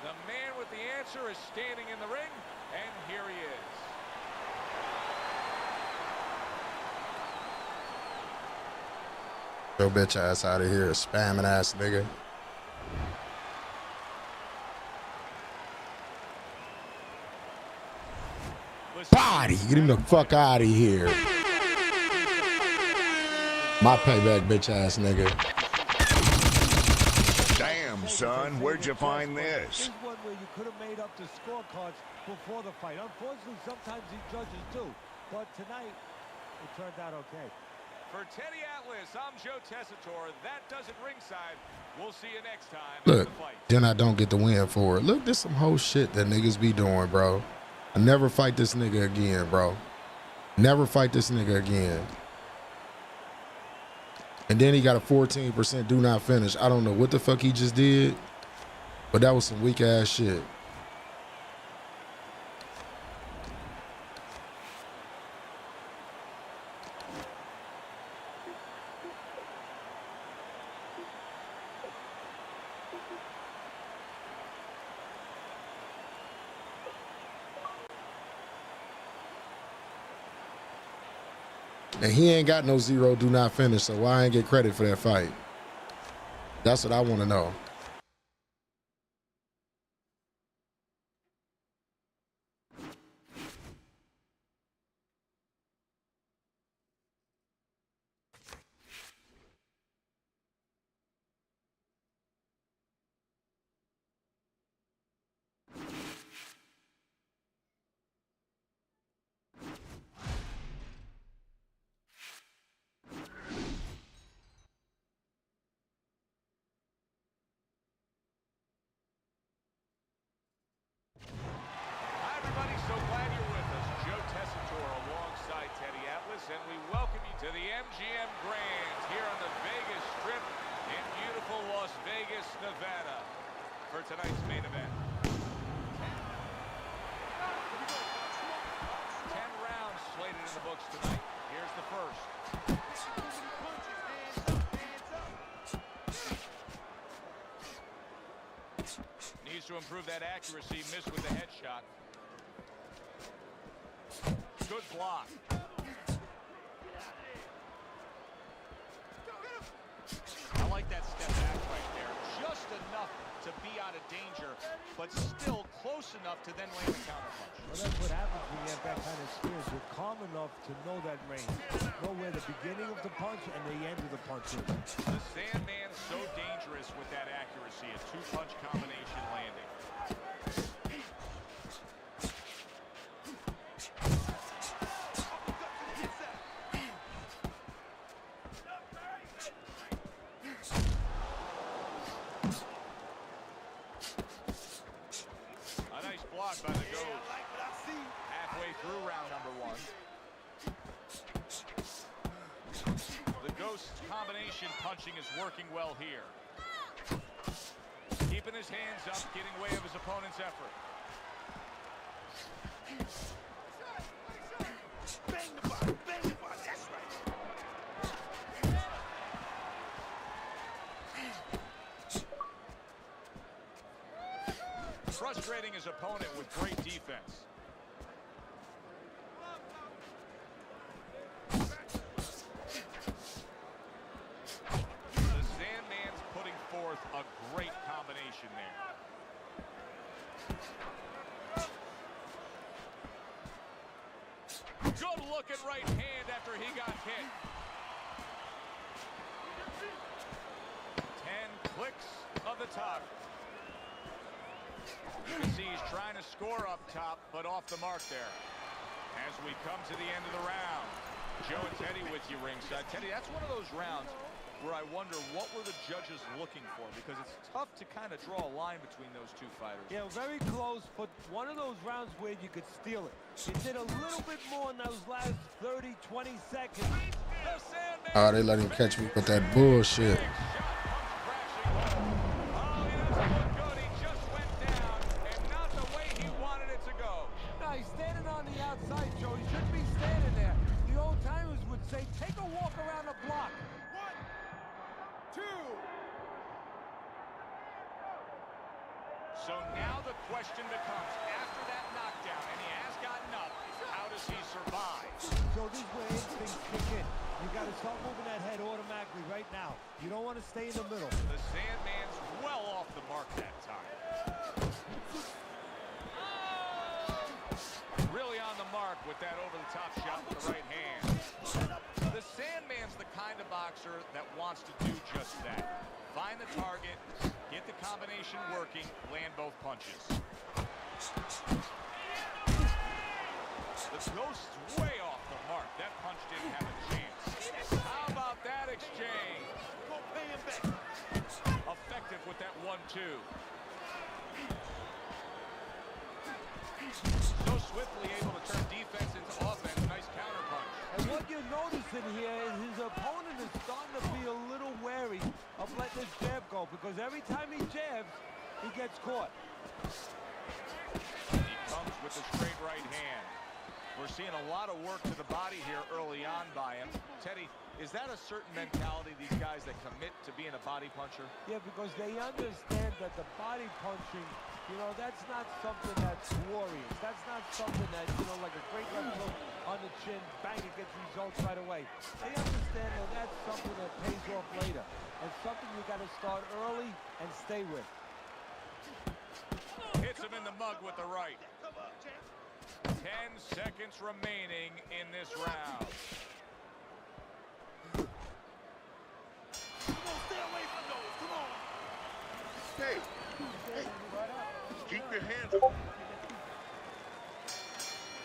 The man with the answer is standing in the ring, and here he is. Your bitch ass out of here, spamming ass nigga. Body, get him the fuck out of here. My payback, bitch ass nigga. Damn, son, where'd you find this? Here's one where you could have made up the scorecards before the fight. Unfortunately, sometimes he judges do, but tonight it turned out okay. For Teddy Atlas, I'm Joe Tessitore. That does it ringside. We'll see you next time. Look, then I don't get the win for it. Look, this some whole shit that niggas be doing, bro. I never fight this nigga again, bro. Never fight this nigga again. And then he got a 14% do not finish. I don't know what the fuck he just did, but that was some weak ass shit. And he ain't got no 0 do not finish, so why I ain't get credit for that fight? That's what I want to know. And we welcome you to the MGM Grand here on the Vegas Strip in beautiful Las Vegas, Nevada for tonight's main event. 10 rounds slated in the books tonight. Here's the first. Needs to improve that accuracy. Missed with the headshot. Good block. I like that step back right there. Just enough to be out of danger, but still close enough to then land a counter punch. Well, that's what happens when you have that kind of experience. You're calm enough to know that range. Know where the beginning of the punch and the end of the punch is. The Sandman so dangerous with that accuracy. A two-punch combination landing. By the Ghost. Halfway through round number 1. The Ghost's combination punching is working well here. Keeping his hands up, getting way of his opponent's effort. Bang the body, that's right. Frustrating his opponent with great defense. The Sandman's putting forth a great combination there. Good looking right hand after he got hit. 10 clicks of the top. You can see he's trying to score up top, but off the mark there. As we come to the end of the round, Joe and Teddy with you ringside. Teddy, that's one of those rounds where I wonder what were the judges looking for, because it's tough to kind of draw a line between those two fighters. Yeah, very close, but one of those rounds where you could steal it. It did a little bit more in those last 30, 20 seconds. Oh, they let him catch me with that bullshit. He's standing on the outside, Joe. He shouldn't be standing there. The old timers would say, take a walk around the block. 1, So now the question becomes, after that knockdown, and he has gotten up, how does he survive? So this is where instincts kick in. You got to start moving that head automatically right now. You don't want to stay in the middle. The Sandman's well off the mark that time. Really on the mark with that over-the-top shot with the right hand. The Sandman's the kind of boxer that wants to do just that. Find the target, get the combination working, land both punches. The Ghost's way off the mark. That punch didn't have a chance. How about that exchange? Go pay him back. Effective with that 1-2. So swiftly able to turn defense into offense. Nice counter punch. And what you're noticing here is his opponent is starting to be a little wary of letting his jab go, because every time he jabs, he gets caught. He comes with the straight right hand. We're seeing a lot of work to the body here early on by him. Teddy, is that a certain mentality, these guys that commit to being a body puncher? Yeah, because they understand that the body punching, you know, that's not something that's glorious. That's not something that, you know, like a great left hook on the chin, bang, it gets results right away. They understand that that's something that pays off later, and something you got to start early and stay with. Hits him in the mug with the right. 10 seconds remaining in this round. Come on, stay away from those. Come on. Hey, hey, keep your hands up.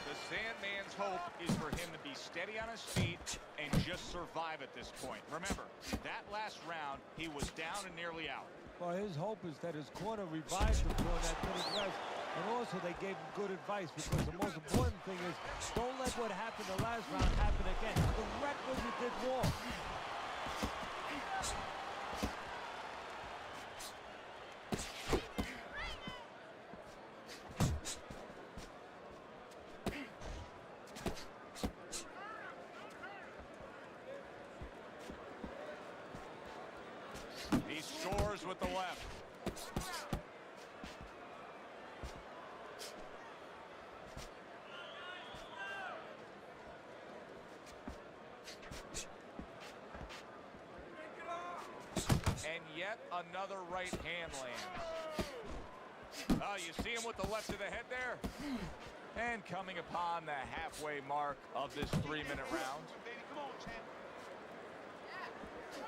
The Sandman's hope is for him to be steady on his feet and just survive at this point. Remember, that last round, he was down and nearly out. Well, his hope is that his corner revived him during that minute rest. And also, they gave him good advice, because the most important thing is don't let what happened the last round happen again. Correct what you did wrong. He scores with the left. And yet another right hand lands. Oh, you see him with the left to the head there? And coming upon the halfway mark of this 3-minute round.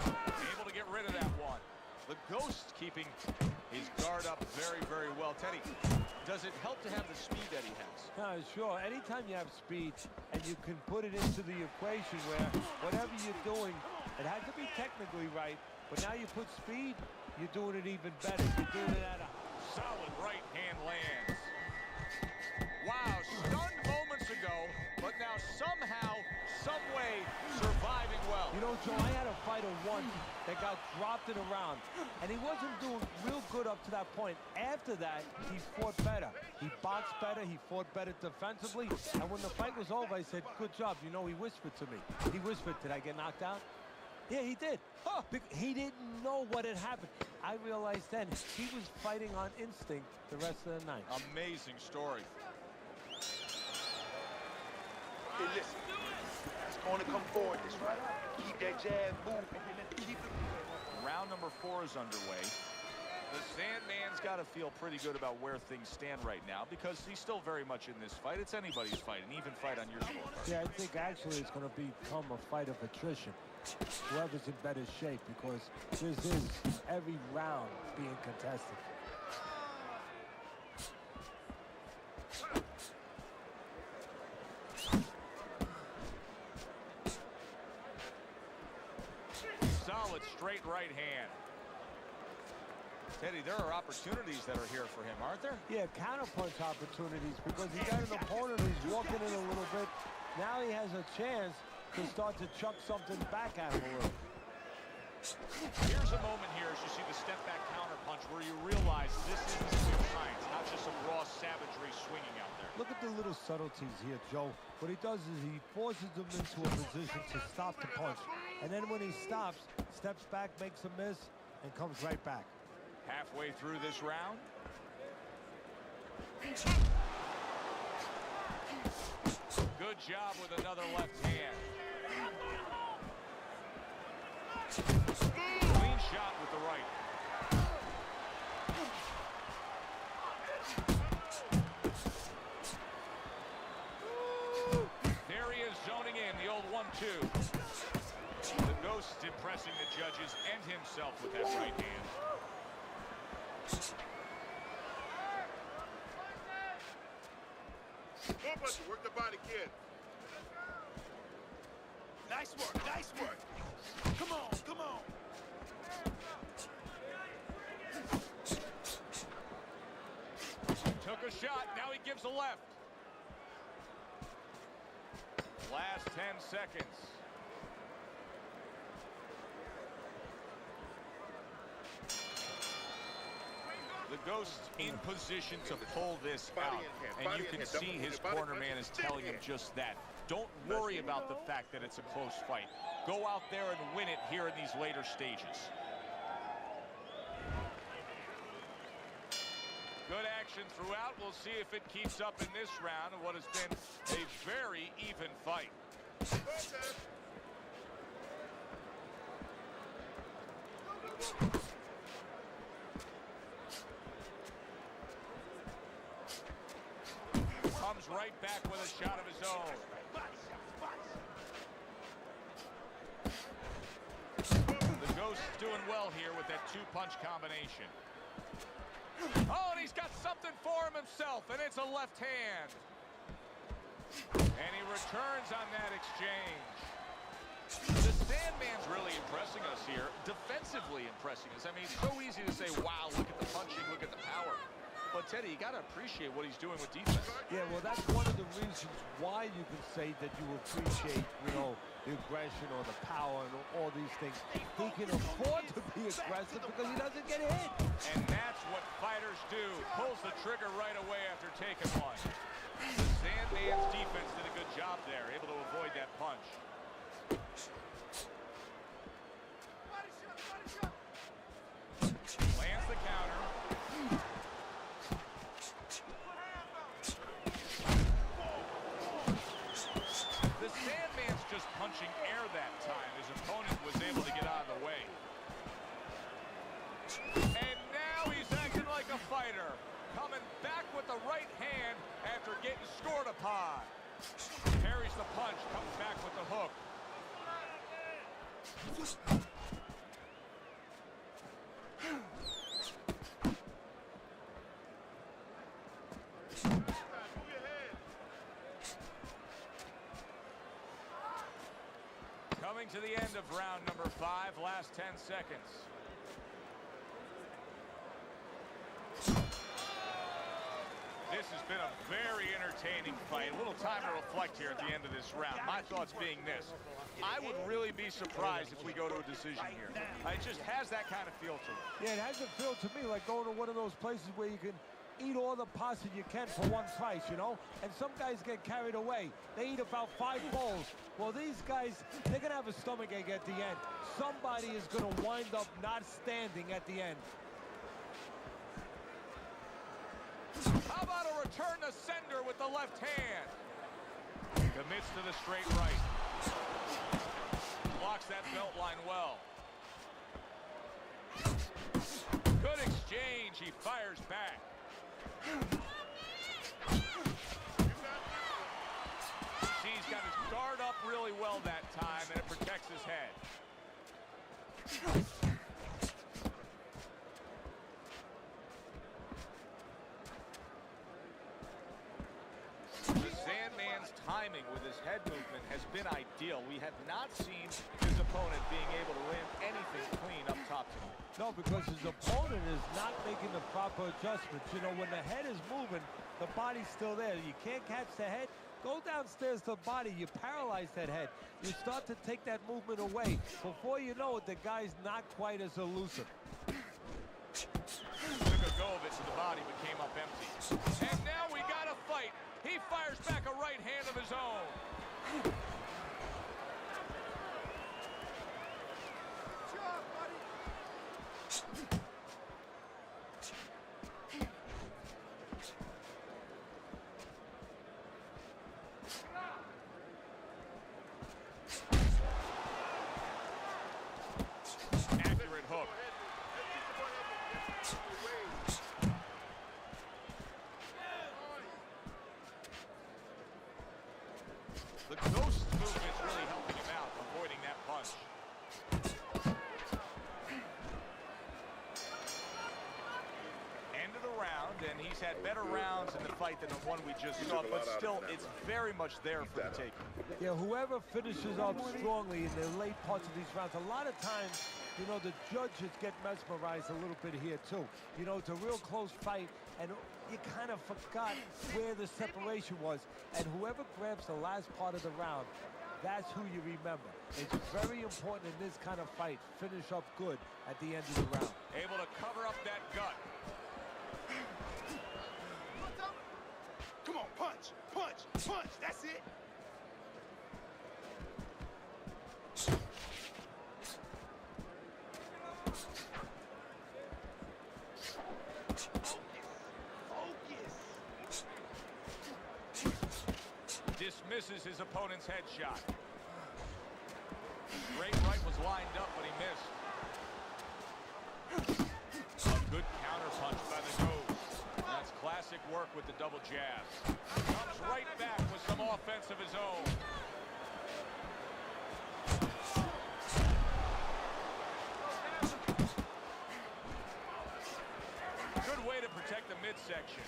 Able to get rid of that one. The Ghost keeping his guard up very, very well. Teddy, does it help to have the speed that he has? No, sure. Anytime you have speed and you can put it into the equation where whatever you're doing, it has to be technically right, but now you put speed, you're doing it even better. You're doing it at a solid right hand lands. Wow, stunned moments ago, but now somehow, some way, surviving well. You know, Joe, I had a fighter once that got dropped in a round, and he wasn't doing real good up to that point. After that, he fought better. He boxed better, he fought better defensively, and when the fight was over, I said, good job. You know, he whispered to me. He whispered, did I get knocked out? Yeah, he did. Oh, he didn't know what had happened. I realized then he was fighting on instinct the rest of the night. Amazing story. Hey, listen. He's going to come forward this round. Keep that jab moving. Keep it. Round number 4 is underway. The Sandman's got to feel pretty good about where things stand right now, because he's still very much in this fight. It's anybody's fight, an even fight on your scorecard. Yeah, I think actually it's going to become a fight of attrition. Whoever's in better shape, because this is every round being contested. Solid straight right hand. Teddy, there are opportunities that are here for him, aren't there? Yeah, counterpunch opportunities, because he got an opponent who's walking in a little bit. Now he has a chance to start to chuck something back at him a little. Here's a moment here as you see the step-back counterpunch where you realize this is the science, not just some raw savagery swinging out there. Look at the little subtleties here, Joe. What he does is he forces them into a position to stop the punch. And then when he stops, steps back, makes a miss, and comes right back. Halfway through this round. Good job with another left hand. Clean shot with the right. There he is zoning in, the old 1-2. The Ghost impressing the judges and himself with that right hand. More pressure, work the body, kid. Nice work, nice work. Come on, come on. Took a shot, now he gives a left. Last 10 seconds. The Ghost in position to pull this out, and you can see his corner man is telling him just that. Don't worry about the fact that it's a close fight. Go out there and win it here in these later stages. Good action throughout. We'll see if it keeps up in this round of what has been a very even fight. Comes right back with a shot of his own. The Ghost doing well here with that two-punch combination. Oh, and he's got something for himself, and it's a left hand. And he returns on that exchange. The Sandman's really impressing us here, defensively impressing us. I mean, it's so easy to say, wow, look at the punching, look at the power. But, Teddy, you got to appreciate what he's doing with defense. Yeah, well, that's one of the reasons why you can say that you appreciate, you know, the aggression or the power and all these things. He can afford to be aggressive because he doesn't get hit. And that's what fighters do. Pulls the trigger right away after taking one. The Sandman's defense did a good job there, able to avoid that punch. Lands the counter. The Sandman's just punching air that time. His opponent was able to get out of the way. And now he's acting like a fighter. Coming back with the right hand after getting scored upon. Parries the punch, comes back with the hook. Coming to the end of round number 5, last 10 seconds. This has been a very entertaining fight. A little time to reflect here at the end of this round. My thoughts being this. I would really be surprised if we go to a decision here. It just has that kind of feel to it. Yeah, it has a feel to me like going to one of those places where you can eat all the pasta you can for one price, you know? And some guys get carried away. They eat about 5 bowls. Well, these guys, they're going to have a stomachache at the end. Somebody is going to wind up not standing at the end. How about a return to sender with the left hand? Commits to the straight right. Blocks that belt line well. Good exchange. He fires back. See, he's got his guard up really well that time, and it protects his head. The Sandman's timing with his head movement has been ideal. We have not seen his opponent being able to land anything clean up top tonight. No, because his opponent is not making the proper adjustments. You know, when the head is moving, the body's still there. You can't catch the head. Go downstairs to the body. You paralyze that head. You start to take that movement away. Before you know it, the guy's not quite as elusive. Took a go of it to the body, but came up empty. And now we got a fight. He fires back a right hand of his own. The ghost movement really helping him out, avoiding that punch. End of the round, and he's had better rounds in the fight than the one we just saw, but still, it's very much there for the taking. Yeah, whoever finishes up strongly in the late parts of these rounds, a lot of times, you know, the judges get mesmerized a little bit here, too. You know, it's a real close fight, and you kind of forgot where the separation was. And whoever grabs the last part of the round, that's who you remember. It's very important in this kind of fight. Finish up good at the end of the round. Able to cover up that gut. Come on, punch, punch, punch. That's it. Dismisses his opponent's headshot. Great right was lined up, but he missed. A good counter punch by the ghost. That's classic work with the double jab. Comes right back with some offense of his own. Good way to protect the midsection.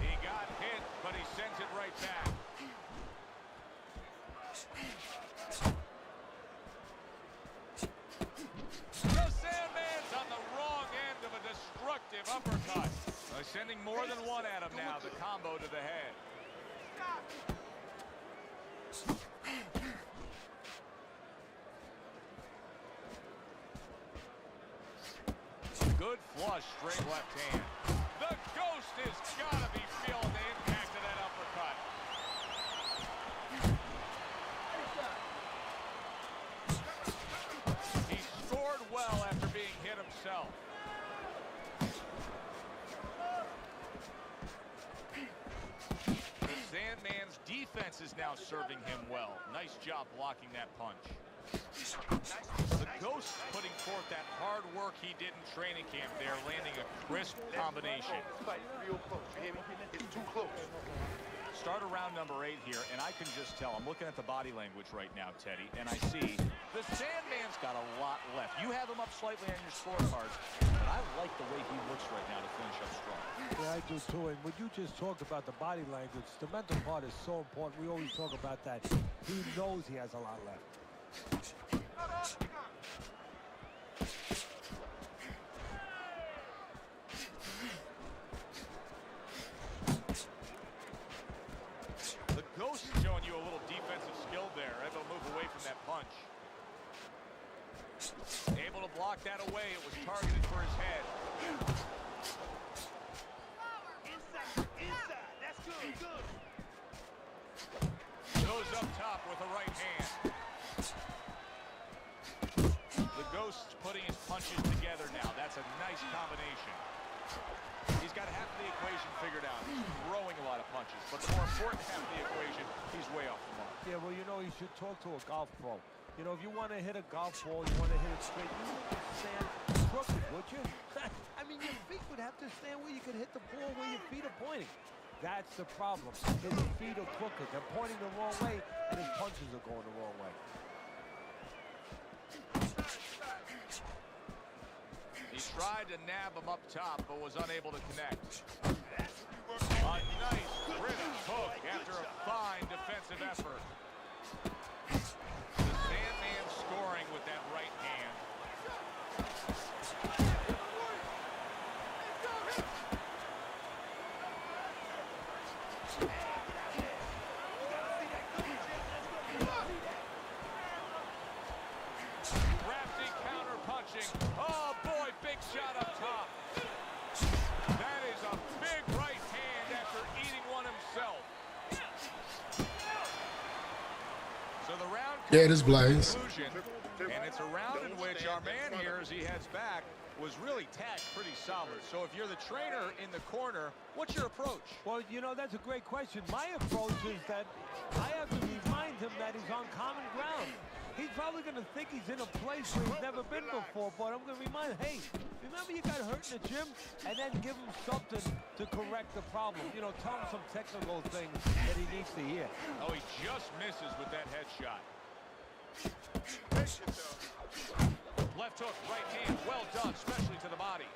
He got hit, but he sends it right back. The Sandman's on the wrong end of a destructive uppercut. Sending more than one at him now, the combo to the head. Good flush, straight left hand. The ghost has got to be feeling the impact of that uppercut. He scored well after being hit himself. The Sandman's defense is now serving him well. Nice job blocking that punch. The ghost putting forth that hard work he did in training camp there, landing a crisp combination. Real close, you hear me? It's too close. Start around number 8 here, and I can just tell. I'm looking at the body language right now, Teddy, and I see the Sandman's got a lot left. You have him up slightly on your scorecards, but I like the way he looks right now to finish up strong. Yeah, I do too. And when you just talked about the body language, the mental part is so important. We always talk about that. He knows he has a lot left. The ghost is showing you a little defensive skill there. Able to move away from that punch. Able to block that away. It was targeted for his head. Inside. That's good, good. Goes up top with a right hand. The ghost putting his punches together now. That's a nice combination. He's got half of the equation figured out. He's throwing a lot of punches, but the more important half of the equation, he's way off the mark. Yeah, well, you know, you should talk to a golf pro. You know, if you want to hit a golf ball, you want to hit it straight, you wouldn't stand crooked, would you? I mean, your feet would have to stand where you could hit the ball where your feet are pointing. That's the problem. His feet are crooked. They're pointing the wrong way, and his punches are going the wrong way. He tried to nab him up top, but was unable to connect. A nice, crisp hook after a fine defensive effort. The Sandman scoring with that right hand. Crafty counter punching. Oh boy, big shot up top. That is a big right hand after eating one himself. So the round Yeah, it is Blaze. And it's a round in which our man here, as he heads back, was really tagged pretty solid. So if you're the trainer in the corner, what's your approach? Well, you know, that's a great question. My approach is that I have to remind him that he's on common ground. He's probably going to think he's in a place where he's never been before, but I'm going to remind him, hey, remember you got hurt in the gym? And then give him something to correct the problem. You know, tell him some technical things that he needs to hear. Oh, he just misses with that headshot. Left hook, right hand, well done, especially to the body.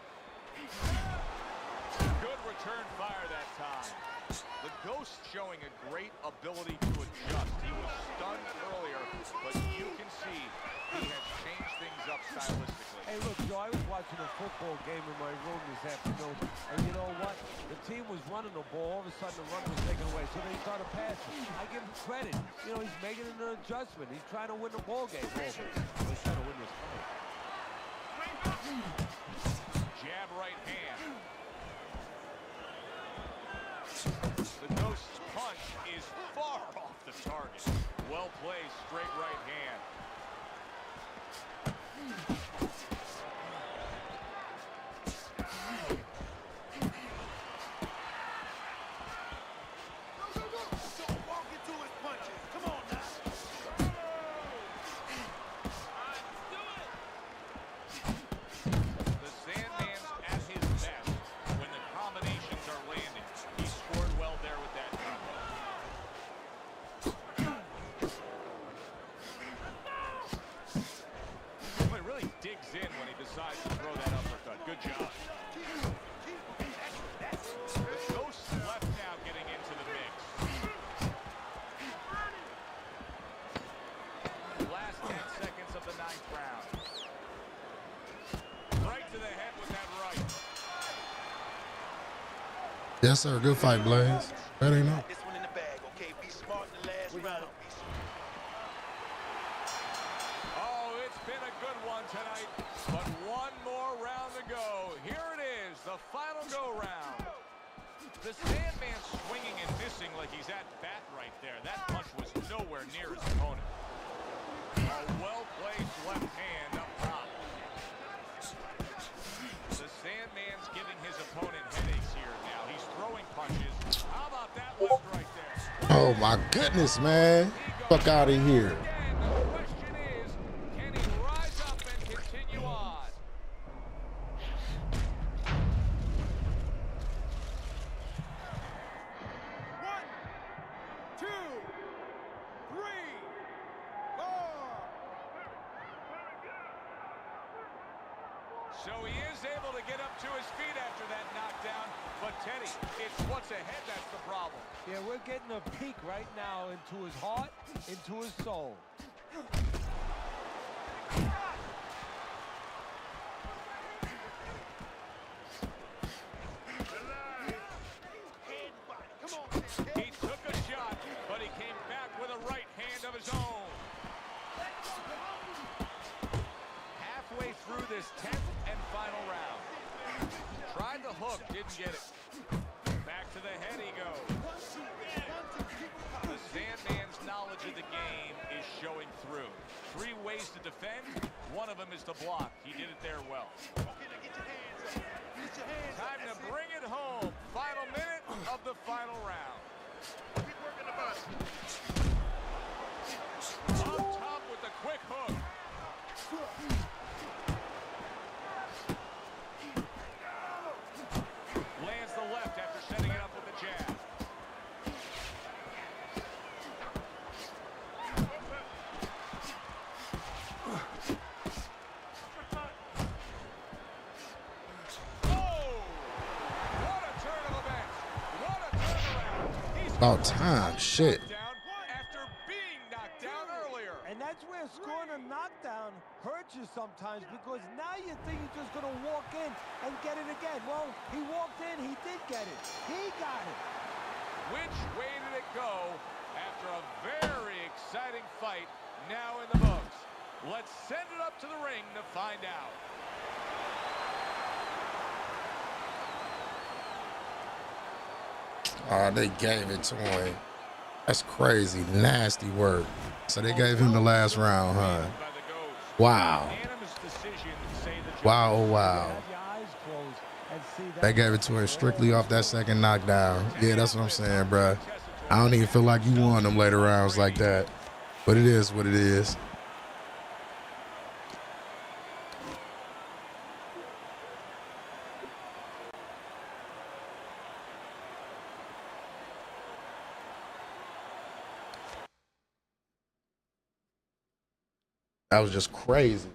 Good return fire that time. The Ghost showing a great ability to adjust. He was stunned earlier, but you can see he has changed things up stylistically. Hey, look, Joe, I was watching a football game in my room this afternoon, and you know what? The team was running the ball. All of a sudden, the run was taken away, so they started passing. I give him credit. You know, he's making an adjustment. He's trying to win the ball game. He's trying to win this fight. Jab right hand. The Ghost's punch is far off the target. Well played, straight right hand. Don't walk into his punches. Come on now. The Sandman's at his best when the combinations are landing. He scored well there with that combo. But he really digs in when he decides to throw that uppercut. Good job. The Ghost left now getting into the mix. Last 10 seconds of the 9th round. Right to the head with that right. Yes, sir. Good fight, Blaze. That ain't no. This one in the bag, okay? Be smart in the last round. Oh, it's been a good one tonight, but one more round to go. Here it is, the final go-round. The Sandman swinging and missing like he's at bat right there. That punch was nowhere near his opponent. A well-placed left hand up top. The Sandman's giving his opponent headaches here now. He's throwing punches. How about that left right there? Oh my goodness, man. Fuck out of here. Again, the question is, can he rise up and continue on? One, two, three, four. So he is able to get up to his feet after that knockdown. But Teddy, it's what's ahead that's the problem. Yeah, we're getting a peek right now into his heart, into his soul. He took a shot, but he came back with a right hand of his own. Halfway through this 10th and final round. Tried the hook, didn't get it. Back to the head he goes. The Sandman's knowledge of the game is showing through. 3 ways to defend. One of them is to block. He did it there well. Time to bring it home. Final minute of the final round. Keep working the body. Up top with the quick hook. Lands the left after setting it up with the jab. About time. Shit. After being knocked down earlier. And that's where scoring a knockdown hurts you sometimes, because now you think you're just going to walk in and get it again. Well, he walked in, he did get it. He got it. Which way did it go after a very exciting fight now in the books? Let's send it up to the ring to find out. Oh, they gave it to him. That's crazy. Nasty work. So they gave him the last round, huh? Wow. Wow, oh wow. They gave it to him strictly off that second knockdown. Yeah, that's what I'm saying, bruh. I don't even feel like you won them later rounds like that. But it is what it is. That was just crazy.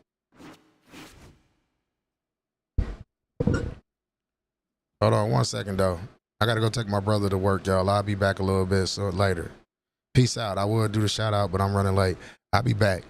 Hold on 1 second though. I gotta go take my brother to work, y'all. I'll be back a little bit so later. Peace out. I would do the shout out, but I'm running late. I'll be back.